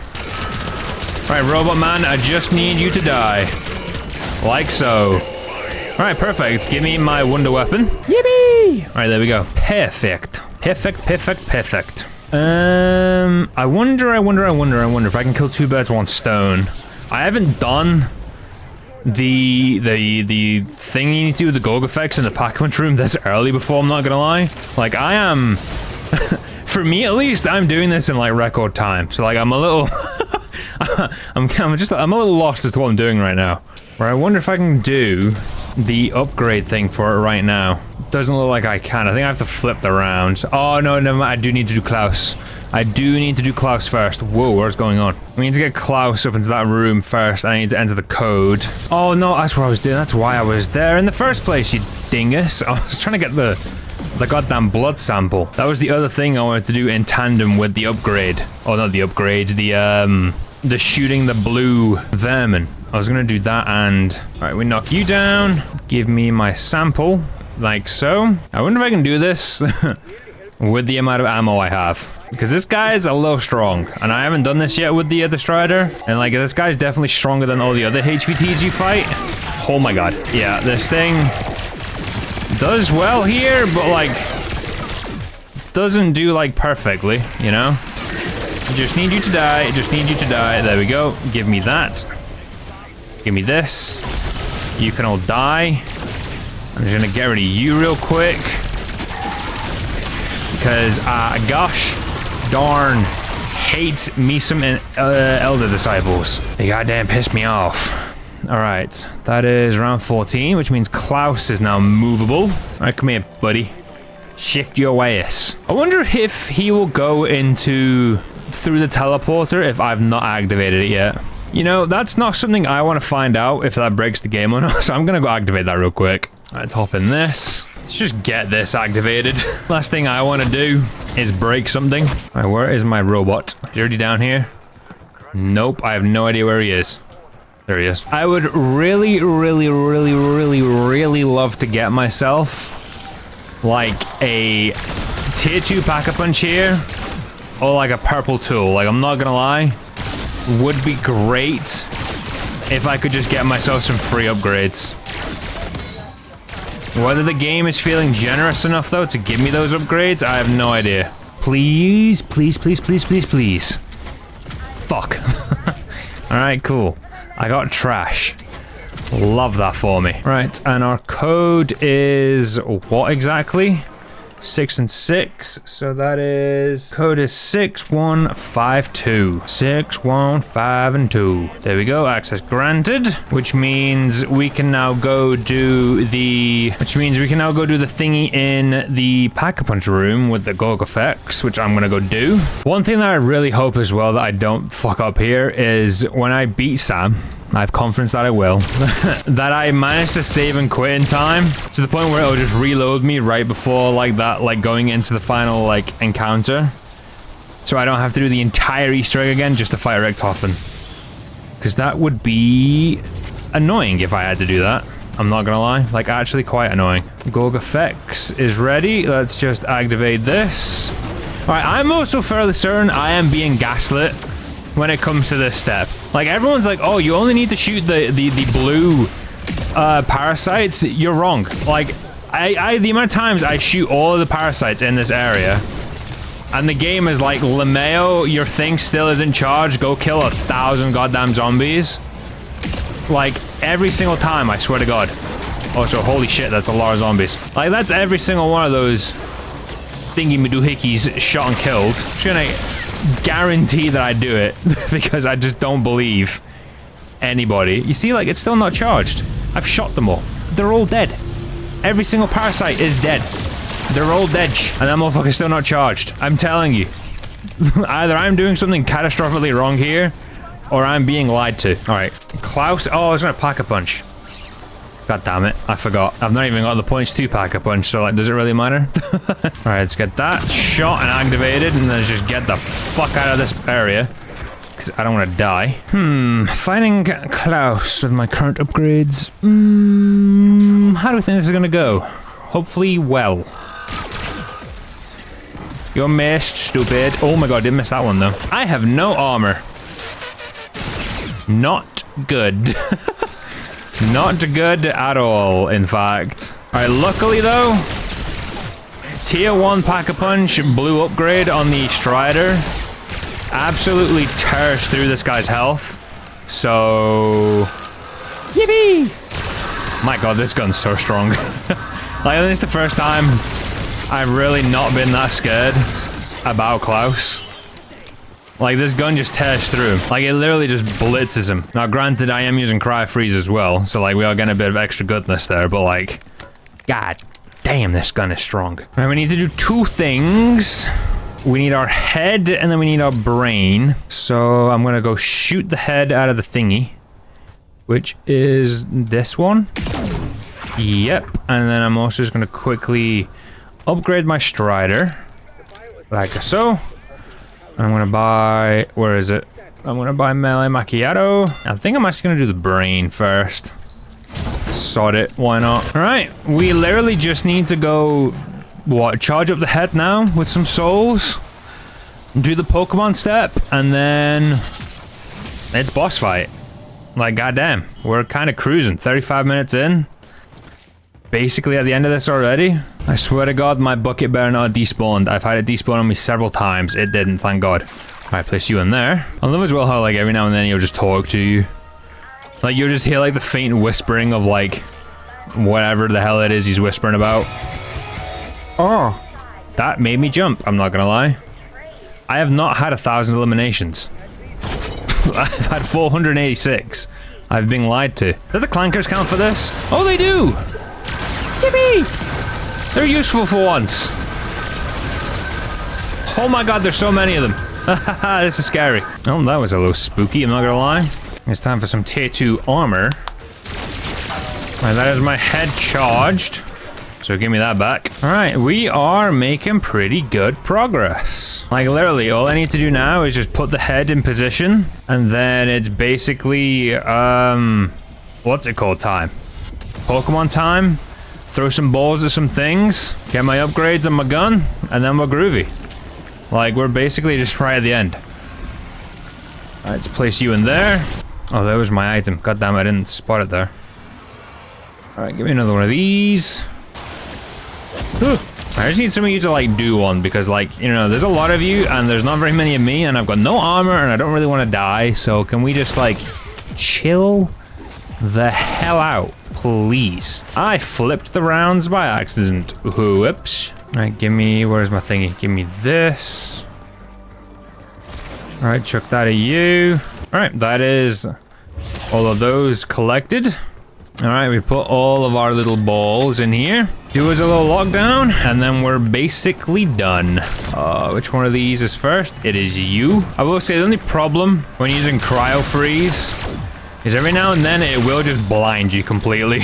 Alright, Robot Man, I just need you to die. Like so. Alright, perfect. Give me my wonder weapon. Yippee! Alright, there we go. Perfect. Perfect. I wonder if I can kill two birds with one stone. I haven't done the thing you need to do with the Gorg effects in the pack-a-punch room this early before, I'm not gonna lie. Like, I am... for me, at least, I'm doing this in, like, record time. So, like, I'm a little... I'm a little lost as to what I'm doing right now. Or I wonder if I can do the upgrade thing for it right now. Doesn't look like I can. I think I have to flip the round. Oh, no, never mind. I do need to do Klaus. I do need to do Klaus first. Whoa, what's going on? We need to get Klaus up into that room first. I need to enter the code. Oh, no, that's what I was doing. That's why I was there in the first place, you dingus. I was trying to get the goddamn blood sample. That was the other thing I wanted to do in tandem with the upgrade. Oh, not the upgrade. The shooting the blue vermin. I was gonna do that and... Alright, we knock you down. Give me my sample. Like so. I wonder if I can do this with the amount of ammo I have. Because this guy is a little strong. And I haven't done this yet with the Stryder. And like, this guy's definitely stronger than all the other HVTs you fight. Oh my god. Yeah, this thing does well here, but like... doesn't do like perfectly, you know? I just need you to die. Just need you to die. There we go. Give me that. Give me this. You can all die. I'm just gonna get rid of you real quick. Because, gosh darn, hates me some Elder Disciples. They goddamn pissed me off. Alright, that is round 14, which means Klaus is now movable. Alright, come here, buddy. Shift your ways. I wonder if he will go through the teleporter if I've not activated it yet. You know, that's not something I want to find out if that breaks the game or not, so I'm gonna go activate that real quick. Let's hop in this. Let's just get this activated. Last thing I want to do is break something. Alright, where is my robot? Is he already down here? Nope, I have no idea where he is. There he is. I would really love to get myself like a tier 2 pack-a-punch here. Or like a purple tool. Like, I'm not gonna lie. Would be great if I could just get myself some free upgrades. Whether the game is feeling generous enough, though, to give me those upgrades, I have no idea. Please. Fuck. Alright, cool. I got trash. Love that for me. Right, and our code is what exactly? 6 and 6, so that is... Code is 6152. 6152. There we go, access granted. Which means we can now go do the... thingy in the Pack-a-Punch room with the Gorg effects, which I'm gonna go do. One thing that I really hope as well that I don't fuck up here is when I beat S.A.M, I have confidence that I will, that I managed to save and quit in time to the point where it'll just reload me right before like that, like going into the final like encounter. So I don't have to do the entire Easter egg again just to fight Richtofen. Because that would be annoying if I had to do that. I'm not gonna lie, like actually quite annoying. Gorg effects is ready. Let's just activate this. Alright, I'm also fairly certain I am being gaslit when it comes to this step. Like, everyone's like, oh, you only need to shoot the blue parasites. You're wrong. Like, the amount of times I shoot all of the parasites in this area, and the game is like, LeMayo, your thing still isn't charged, go kill 1,000 goddamn zombies. Like, every single time, I swear to God. Also, holy shit, that's a lot of zombies. Like, that's every single one of those thingy-madoohickeys shot and killed. Just gonna guarantee that I do it because I just don't believe anybody. You see, like, it's still not charged. I've shot them all. They're all dead. Every single parasite is dead. They're all dead. And that motherfucker's still not charged. I'm telling you. Either I'm doing something catastrophically wrong here, or I'm being lied to. Alright. Klaus. Oh, I was gonna pack a punch. God damn it. I forgot. I've not even got the points to pack a punch, so, like, does it really matter? Alright, let's get that shot and activated, and then just get the fuck out of this area. Because I don't want to die. Fighting Klaus with my current upgrades. How do we think this is going to go? Hopefully well. You missed, stupid. Oh my god, didn't miss that one though. I have no armor. Not good. Not good at all, in fact. Alright, luckily though, tier 1 Pack-a-Punch blue upgrade on the Stryder absolutely tears through this guy's health. So... yippee! My god, this gun's so strong. Like, I think it's the first time I've really not been that scared about Klaus. Like, this gun just tears through him. Like, it literally just blitzes him. Now, granted, I am using Cry Freeze as well, so, like, we are getting a bit of extra goodness there, but, like, god damn, this gun is strong. Right, we need to do 2 things. We need our head, and then we need our brain. So, I'm gonna go shoot the head out of the thingy, which is this one. Yep, and then I'm also just gonna quickly upgrade my Stryder, like so. I'm gonna buy, where is it? I'm gonna buy melee macchiato. I think I'm actually gonna do the brain first. Sod it, why not? All right, we literally just need to go, what, charge up the head now with some souls, do the Pokemon step, and then it's boss fight. Like, goddamn, we're kind of cruising. 35 minutes in. Basically at the end of this already. I swear to god, my bucket better not have despawned. I've had it despawn on me several times. It didn't, thank god. Alright, place you in there. I love as well how, like, every now and then he'll just talk to you. Like, you'll just hear, like, the faint whispering of, like, whatever the hell it is he's whispering about. Oh, that made me jump, I'm not gonna lie. I have not had 1,000 eliminations. I've had 486. I've been lied to. Do the clankers count for this? Oh, they do! Yippee! They're useful for once. Oh my god, there's so many of them. This is scary. Oh, that was a little spooky, I'm not gonna lie. It's time for some tier 2 armor. Alright, that is my head charged. So give me that back. Alright, we are making pretty good progress. Like, literally, all I need to do now is just put the head in position, and then it's basically, what's it called time? Pokemon time? Throw some balls at some things, get my upgrades on my gun, and then we're groovy. Like, we're basically just right at the end. Alright, let's place you in there. Oh, there was my item. God damn, I didn't spot it there. Alright, give me another one of these. I just need some of you to, like, do one, because, like, you know, there's a lot of you, and there's not very many of me, and I've got no armor, and I don't really want to die, so can we just, like, chill the hell out, please? I flipped the rounds by accident. Whoops. Alright, give me, where's my thingy? Give me this. Alright, chuck that at you. Alright, that is all of those collected. Alright, we put all of our little balls in here. Do us a little lockdown, and then we're basically done. Which one of these is first? It is you. I will say the only problem when using cryo freeze is every now and then it will just blind you completely.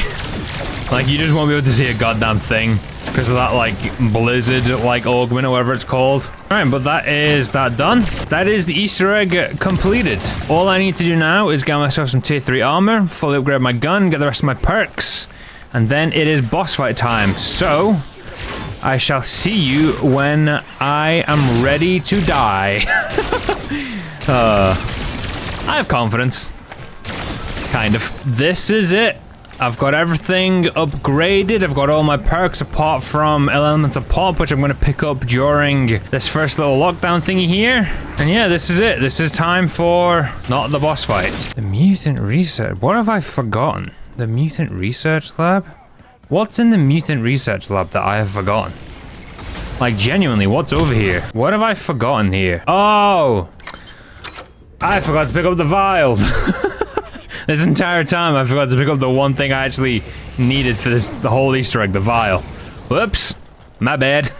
Like, you just won't be able to see a goddamn thing because of that, like, blizzard, like, augment or whatever it's called. Alright, but that is that done. That is the Easter egg completed. All I need to do now is get myself some tier 3 armor, fully upgrade my gun, get the rest of my perks, and then it is boss fight time. So, I shall see you when I am ready to die. I have confidence. Kind of. This is it. I've got everything upgraded. I've got all my perks apart from Elemental Pop, which I'm going to pick up during this first little lockdown thingy here. And yeah, this is it. This is time for not the boss fight. The mutant research. What have I forgotten? The mutant research lab? What's in the mutant research lab that I have forgotten? Like, genuinely, what's over here? What have I forgotten here? Oh! I forgot to pick up the vial. This entire time, I forgot to pick up the one thing I actually needed for the whole Easter egg, the vial. Whoops. My bad.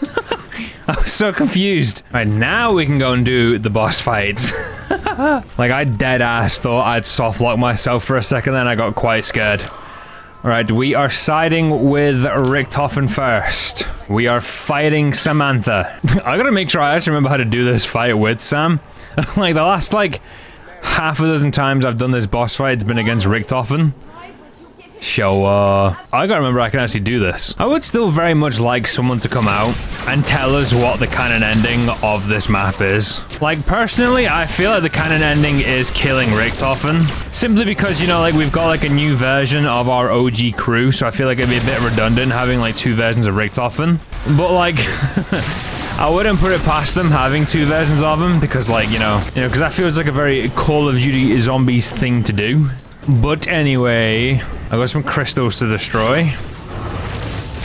I was so confused. All right, now we can go and do the boss fights. Like, I dead-ass thought I'd soft-lock myself for a second, then I got quite scared. All right, we are siding with Richtofen first. We are fighting Samantha. I gotta make sure I actually remember how to do this fight with Sam. Like, the last, like, half a dozen times I've done this boss fight, it's been against Richtofen. So, I gotta remember I can actually do this. I would still very much like someone to come out and tell us what the canon ending of this map is. Like, personally, I feel like the canon ending is killing Richtofen. Simply because, you know, like, we've got, like, a new version of our OG crew, so I feel like it'd be a bit redundant having, like, 2 versions of Richtofen. But, like, I wouldn't put it past them having 2 versions of him, because, like, you know, because that feels like a very Call of Duty Zombies thing to do. But anyway, I got some crystals to destroy.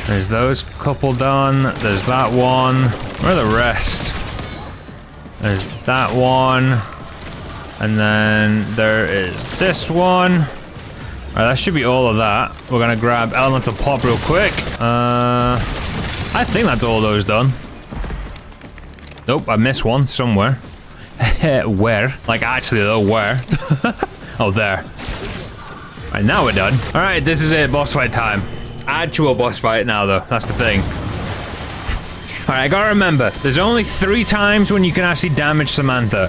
There's those couple done. There's that one. Where are the rest? There's that one. And then there is this one. Alright, that should be all of that. We're gonna grab Elemental Pop real quick. I think that's all those done. Nope, I missed one somewhere. Where? Like, actually, though, where? Oh, there. Alright, now we're done. Alright, this is it. Boss fight time. Actual boss fight now, though. That's the thing. Alright, I gotta remember. There's only 3 times when you can actually damage Samantha.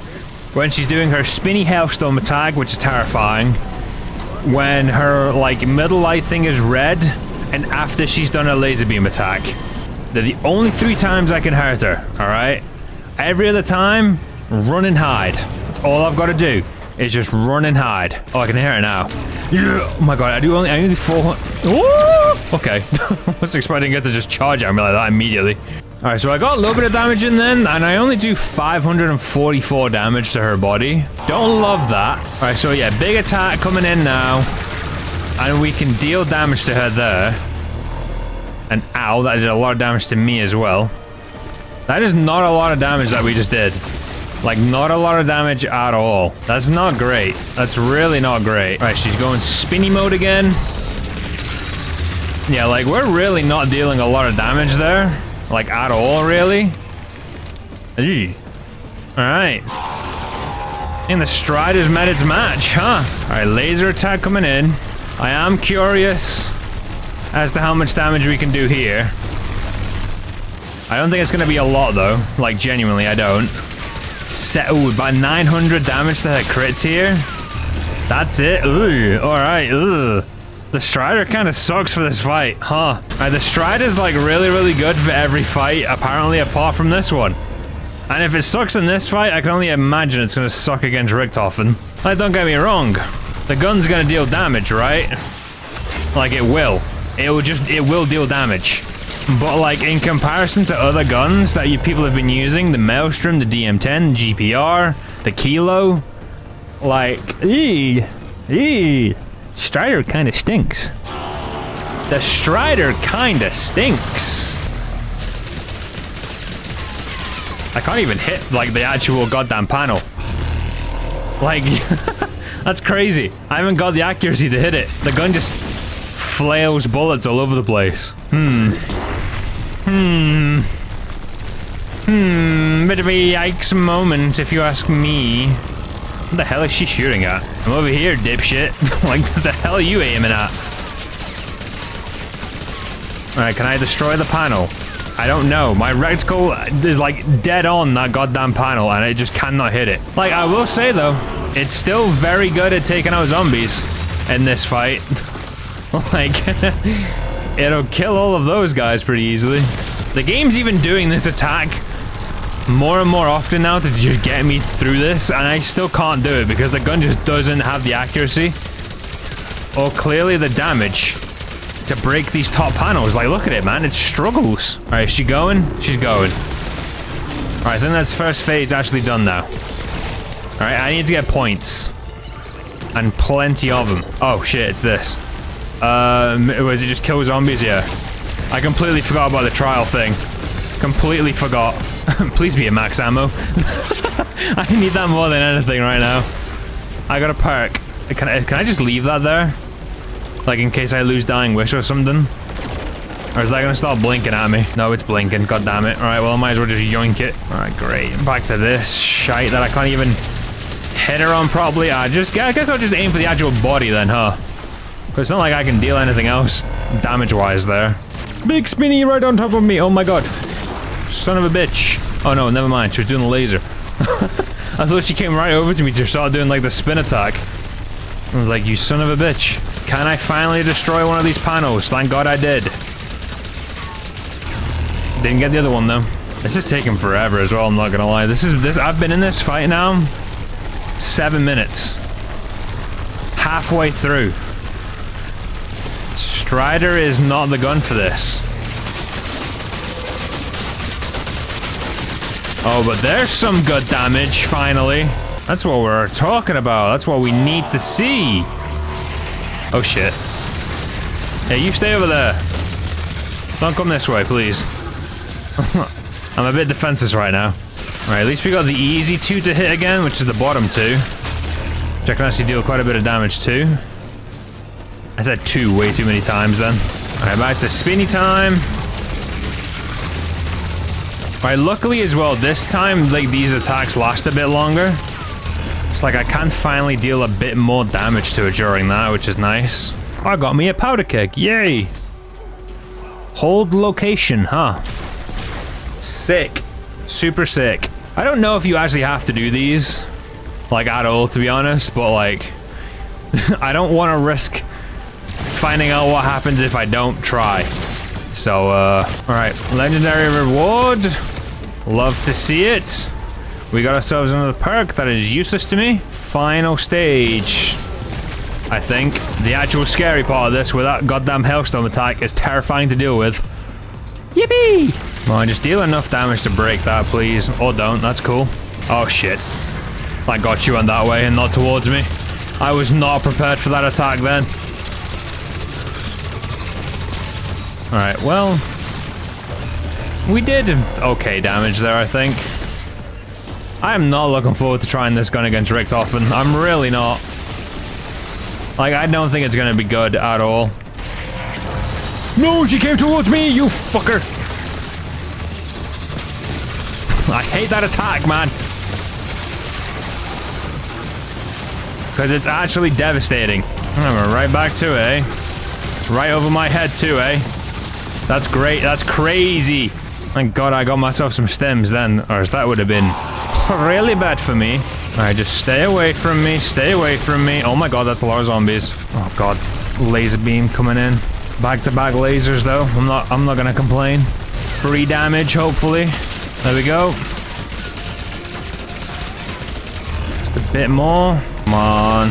When she's doing her spinny Hailstorm attack, which is terrifying. When her, like, middle light thing is red. And after she's done her laser beam attack. They're the only 3 times I can hurt her. Alright? Every other time, run and hide. That's all I've got to do. Is just run and hide. Oh, I can hear it now. Yeah. Oh my god, I need 400. Ooh! Okay. I was expecting it to just charge at me like that immediately. Alright, so I got a little bit of damage in then, and I only do 544 damage to her body. Don't love that. Alright, so yeah, big attack coming in now. And we can deal damage to her there. And ow, that did a lot of damage to me as well. That is not a lot of damage that we just did. Like, not a lot of damage at all. That's not great. That's really not great. All right, she's going spinny mode again. Yeah, like, we're really not dealing a lot of damage there. Like, at all, really. Eee. All right. And the stryder's met its match, huh? All right, laser attack coming in. I am curious as to how much damage we can do here. I don't think it's going to be a lot, though. Like, genuinely, I don't. Ooh, about 900 damage to her crits here. That's it. Ooh, alright. The stryder kind of sucks for this fight, huh? Alright, the stryder's like really, really good for every fight, apparently, apart from this one. And if it sucks in this fight, I can only imagine it's going to suck against Richtofen. Like, don't get me wrong. The gun's going to deal damage, right? Like, it will. It will deal damage. But, like, in comparison to other guns that people have been using, the Maelstrom, the DM10, the GPR, the Kilo, like, Stryder kind of stinks. The stryder kind of stinks. I can't even hit, like, the actual goddamn panel. Like, that's crazy. I haven't got the accuracy to hit it. The gun just flails bullets all over the place. Bit of a yikes moment, if you ask me. What the hell is she shooting at? I'm over here, dipshit. Like, what the hell are you aiming at? Alright, can I destroy the panel? I don't know. My reticle is, like, dead on that goddamn panel, and it just cannot hit it. Like, I will say, though, it's still very good at taking out zombies in this fight. Like, it'll kill all of those guys pretty easily. The game's even doing this attack more and more often now to just get me through this, and I still can't do it because the gun just doesn't have the accuracy or clearly the damage to break these top panels. Like, look at it, man. It struggles. All right, is she going? She's going. All right, I think that's first phase actually done now. All right, I need to get points and plenty of them. Oh shit, it's this. Was it just kill zombies? Yeah. I completely forgot about the trial thing. Completely forgot. Please be a max ammo. I need that more than anything right now. I got a perk. Can I just leave that there? Like in case I lose Dying Wish or something? Or is that gonna start blinking at me? No, it's blinking. God damn it. Alright, well I might as well just yoink it. Alright, great. Back to this shite that I can't even hit her on properly. I guess I'll just aim for the actual body then, huh? Because it's not like I can deal anything else damage-wise there. Big spinny right on top of me. Oh my god. Son of a bitch. Oh no, never mind. She was doing the laser. I thought she came right over to me to start doing like the spin attack. I was like, you son of a bitch. Can I finally destroy one of these panels? Thank God I did. Didn't get the other one though. This is taking forever as well, I'm not gonna lie. I've been in this fight now 7 minutes. Halfway through. Stryder is not the gun for this. Oh, but there's some good damage, finally. That's what we're talking about. That's what we need to see. Oh, shit. Hey, you stay over there. Don't come this way, please. I'm a bit defenseless right now. Alright, at least we got the easy 2 to hit again, which is the bottom 2. Which I can actually deal quite a bit of damage to. I said 2 way too many times then. Alright, back to spinny time. Alright, luckily as well, this time, like, these attacks last a bit longer. It's like I can finally deal a bit more damage to it during that, which is nice. Oh, I got me a powder keg, yay! Hold location, huh? Sick. Super sick. I don't know if you actually have to do these, like, at all, to be honest, but, like, I don't want to risk finding out what happens if I don't try. So, alright, legendary reward. Love to see it. We got ourselves another perk that is useless to me. Final stage. I think the actual scary part of this with that goddamn hailstorm attack is terrifying to deal with. Yippee! Come on, just deal enough damage to break that, please. Or don't, that's cool. Oh shit. That got you on that way and not towards me. I was not prepared for that attack then. Alright, well, we did okay damage there, I think. I am not looking forward to trying this gun against Richtofen. I'm really not. Like, I don't think it's gonna be good at all. No, she came towards me, you fucker! I hate that attack, man. Because it's actually devastating. And we're right back to it, eh? Right over my head too, eh? That's great. That's crazy. Thank God I got myself some stems then, or that would have been really bad for me. Alright, just stay away from me. Stay away from me. Oh my God, that's a lot of zombies. Oh God, laser beam coming in. Back-to-back lasers though. I'm not gonna complain. Free damage, hopefully. There we go. Just a bit more. Come on.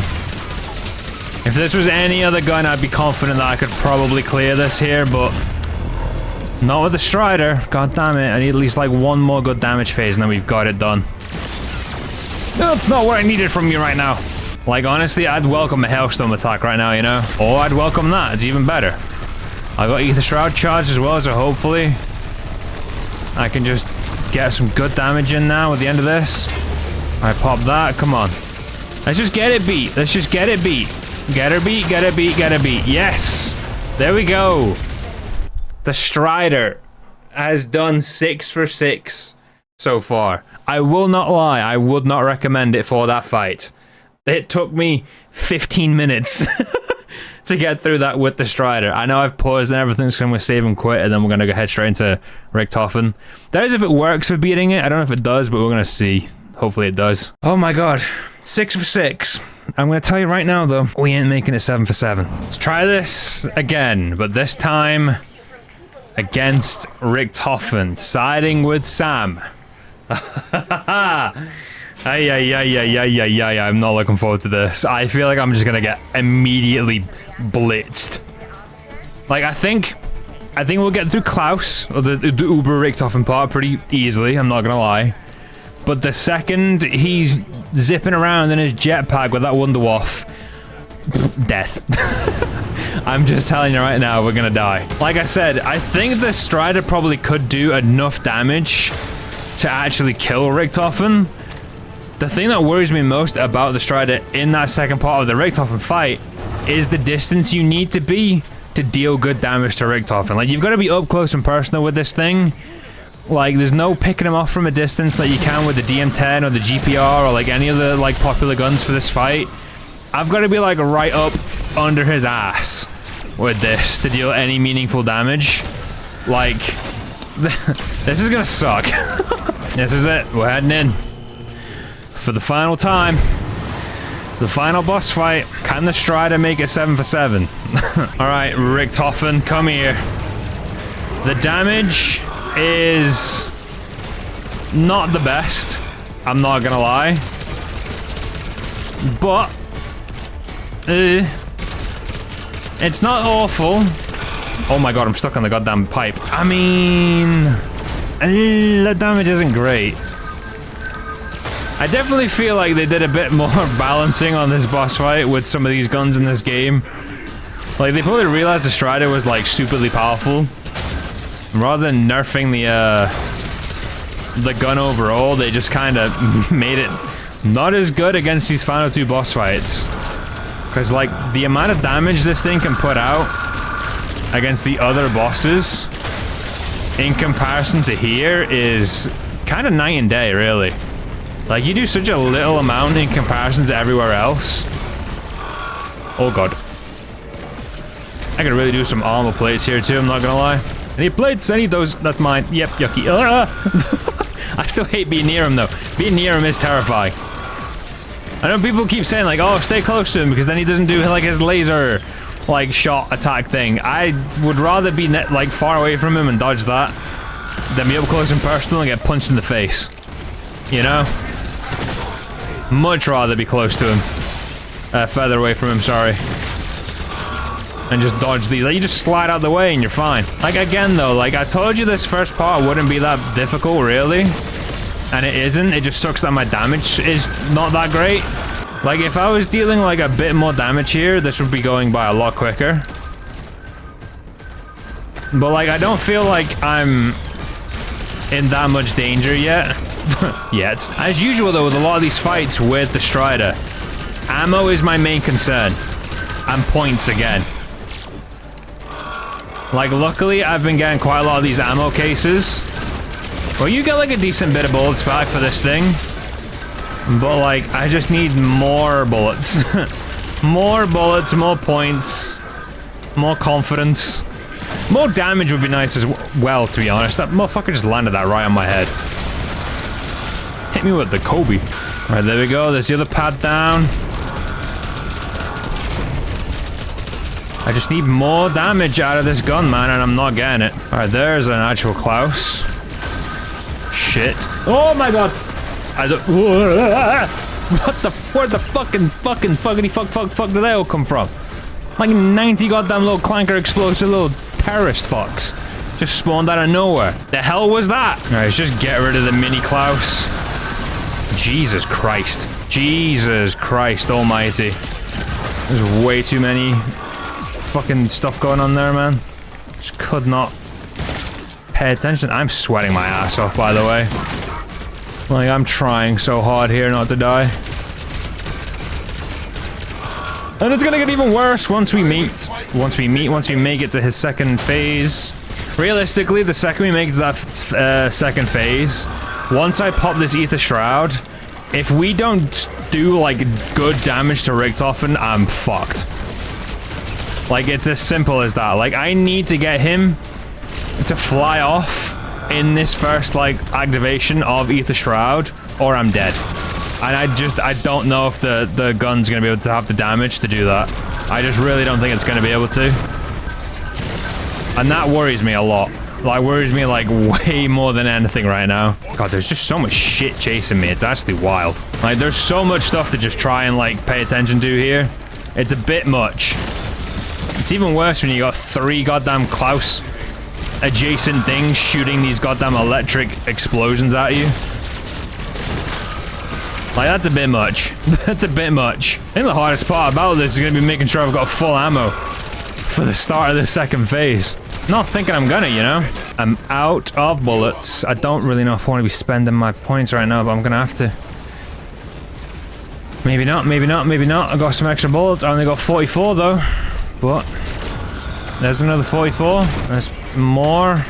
If this was any other gun, I'd be confident that I could probably clear this here, but not with the Stryder. God damn it. I need at least like one more good damage phase and then we've got it done. That's not what I needed from you right now. Like, honestly, I'd welcome a Hailstorm attack right now, you know? Or I'd welcome that. It's even better. I got Ether Shroud charged as well, so hopefully I can just get some good damage in now at the end of this. I pop that. Come on. Let's just get it beat. Let's just get it beat. Get her beat, get her beat, get her beat. Yes! There we go. The Stryder has done 6 for 6 so far. I will not lie, I would not recommend it for that fight. It took me 15 minutes to get through that with the Stryder. I know I've paused and everything's going to save and quit, and then we're going to go head straight into Richtofen. That is if it works for beating it. I don't know if it does, but we're going to see. Hopefully it does. Oh my God. 6 for 6. I'm going to tell you right now, though, we ain't making it 7 for 7. Let's try this again, but this time against Richtofen, siding with S.A.M. I'm not looking forward to this. I feel like I'm just gonna get immediately blitzed. Like, I think we'll get through Klaus, or the Uber Richtofen part, pretty easily, I'm not gonna lie. But the second he's zipping around in his jetpack with that Wonderwaff, death. I'm just telling you right now, we're gonna die. Like I said, I think the stryder probably could do enough damage to actually kill Richtofen. The thing that worries me most about the stryder in that second part of the Richtofen fight is the distance you need to be to deal good damage to Richtofen. Like, you've got to be up close and personal with this thing. Like, there's no picking him off from a distance like you can with the DM10 or the GPR or like any of the like popular guns for this fight. I've got to be like right up under his ass with this to deal any meaningful damage. Like, this is gonna suck. This is it. We're heading in for the final time. The final boss fight. Can the stryder make it 7 for 7? Alright, Richtofen, come here. The damage is not the best. I'm not gonna lie. But it's not awful. Oh my god, I'm stuck on the goddamn pipe. I mean, the damage isn't great. I definitely feel like they did a bit more balancing on this boss fight with some of these guns in this game. Like, they probably realized the stryder was like stupidly powerful. Rather than nerfing the gun overall, they just kind of made it not as good against these final two boss fights. Because, like, the amount of damage this thing can put out against the other bosses in comparison to here is kind of night and day, really. Like, you do such a little amount in comparison to everywhere else. Oh god. I could really do some armor plates here too, I'm not gonna lie. I need plates, I need those. That's mine. Yep, yucky. I still hate being near him though. Being near him is terrifying. I know people keep saying like, oh, stay close to him because then he doesn't do like his laser like shot attack thing. I would rather be like far away from him and dodge that than be up close and personal and get punched in the face. You know? Much rather be close to him. Further away from him, sorry. And just dodge these. Like, you just slide out the way and you're fine. Like, again though, like I told you this first part wouldn't be that difficult, really. And it isn't. It just sucks that my damage is not that great. Like, if I was dealing like a bit more damage here, this would be going by a lot quicker. But like, I don't feel like I'm in that much danger yet. Yet. As usual though, with a lot of these fights with the stryder, ammo is my main concern. And points again. Like, luckily, I've been getting quite a lot of these ammo cases. Well, you get like a decent bit of bullets back for this thing. But like, I just need more bullets. More bullets, more points, more confidence. More damage would be nice as well, to be honest. That motherfucker just landed that right on my head. Hit me with the Kobe. Alright, there we go. There's the other pad down. I just need more damage out of this gun, man, and I'm not getting it. Alright, there's an actual Klaus. Shit. Oh my god! I don't... What the... Where the fuck did they all come from? Like 90 goddamn little clanker explosive little terrorist fucks. Just spawned out of nowhere. The hell was that? Alright, let's just get rid of the mini Klaus. Jesus Christ. Jesus Christ almighty. There's way too many fucking stuff going on there, man. Just could not pay attention. I'm sweating my ass off, by the way. Like, I'm trying so hard here not to die. And it's gonna get even worse once we meet. Once we make it to his second phase. Realistically, the second we make it to that second phase, once I pop this Ether Shroud, if we don't do, like, good damage to Richtofen, I'm fucked. Like, it's as simple as that. Like, I need to get him to fly off in this first, like, activation of Ether Shroud, or I'm dead. And I don't know if the gun's gonna be able to have the damage to do that. I just really don't think it's gonna be able to. And that worries me a lot. Like, worries me, like, way more than anything right now. God, there's just so much shit chasing me. It's actually wild. Like, there's so much stuff to just try and, like, pay attention to here. It's a bit much. It's even worse when you got 3 goddamn Klaus adjacent things shooting these goddamn electric explosions at you. Like, that's a bit much. That's a bit much. I think the hardest part about this is going to be making sure I've got full ammo for the start of the second phase. Not thinking I'm gonna, you know? I'm out of bullets. I don't really know if I want to be spending my points right now, but I'm gonna have to. Maybe not, maybe not, maybe not. I got some extra bullets. I only got 44 though. But there's another 44. There's more.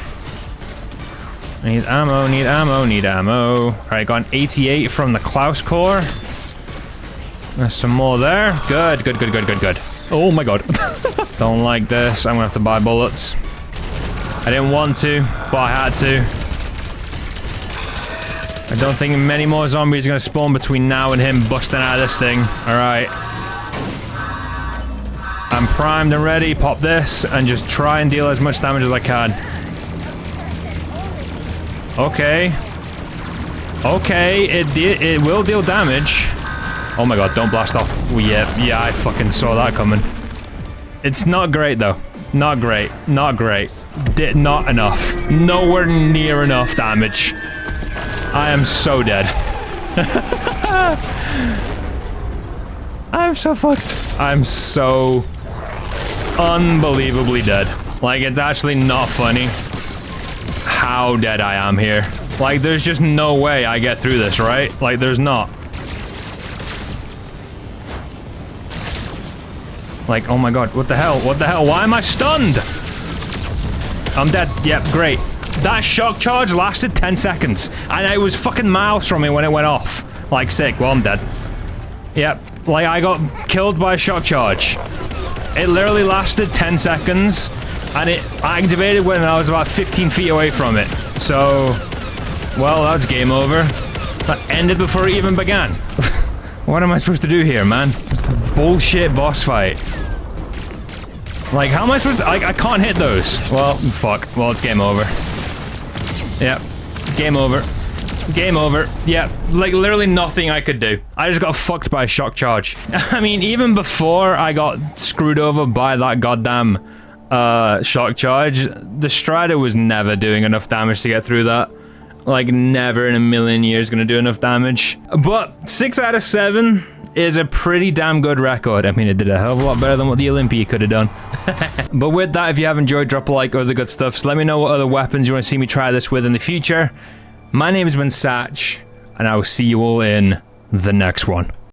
Need ammo, need ammo, need ammo. Alright, got an 88 from the Klaus core. There's some more there. Good, good, good, good, good, good. Oh my god. Don't like this. I'm gonna have to buy bullets. I didn't want to, but I had to. I don't think many more zombies are gonna spawn between now and him busting out of this thing. Alright. I'm primed and ready. Pop this and just try and deal as much damage as I can. Okay. Okay, it will deal damage. Oh my god, don't blast off. Oh, yeah, I fucking saw that coming. It's not great though. Not great. Not great. Not enough. Nowhere near enough damage. I am so dead. I'm so fucked. I'm so unbelievably dead. Like, it's actually not funny how dead I am here. Like, there's just no way I get through this, right? Like, there's not. Like, oh my god, what the hell? What the hell? Why am I stunned? I'm dead. Yep, great. That shock charge lasted 10 seconds. And it was fucking miles from me when it went off. Like, sick. Well, I'm dead. Yep. Like, I got killed by a shock charge. It literally lasted 10 seconds. And it activated when I was about 15 feet away from it. So, well, that's game over. That ended before it even began. What am I supposed to do here, man? It's a bullshit boss fight. Like, how am I supposed to... I can't hit those. Well, fuck. Well, it's game over. Yep. Game over. Game over. Yep. Like, literally nothing I could do. I just got fucked by a shock charge. I mean, even before I got screwed over by that goddamn shock charge, the stryder was never doing enough damage to get through that. Like, never in a million years gonna do enough damage. But 6 out of 7 is a pretty damn good record. I mean, it did a hell of a lot better than what the Olympia could have done. But with that, if you have enjoyed, drop a like or the good stuff. So let me know what other weapons you want to see me try this with in the future. My name has been Satch, and I will see you all in the next one.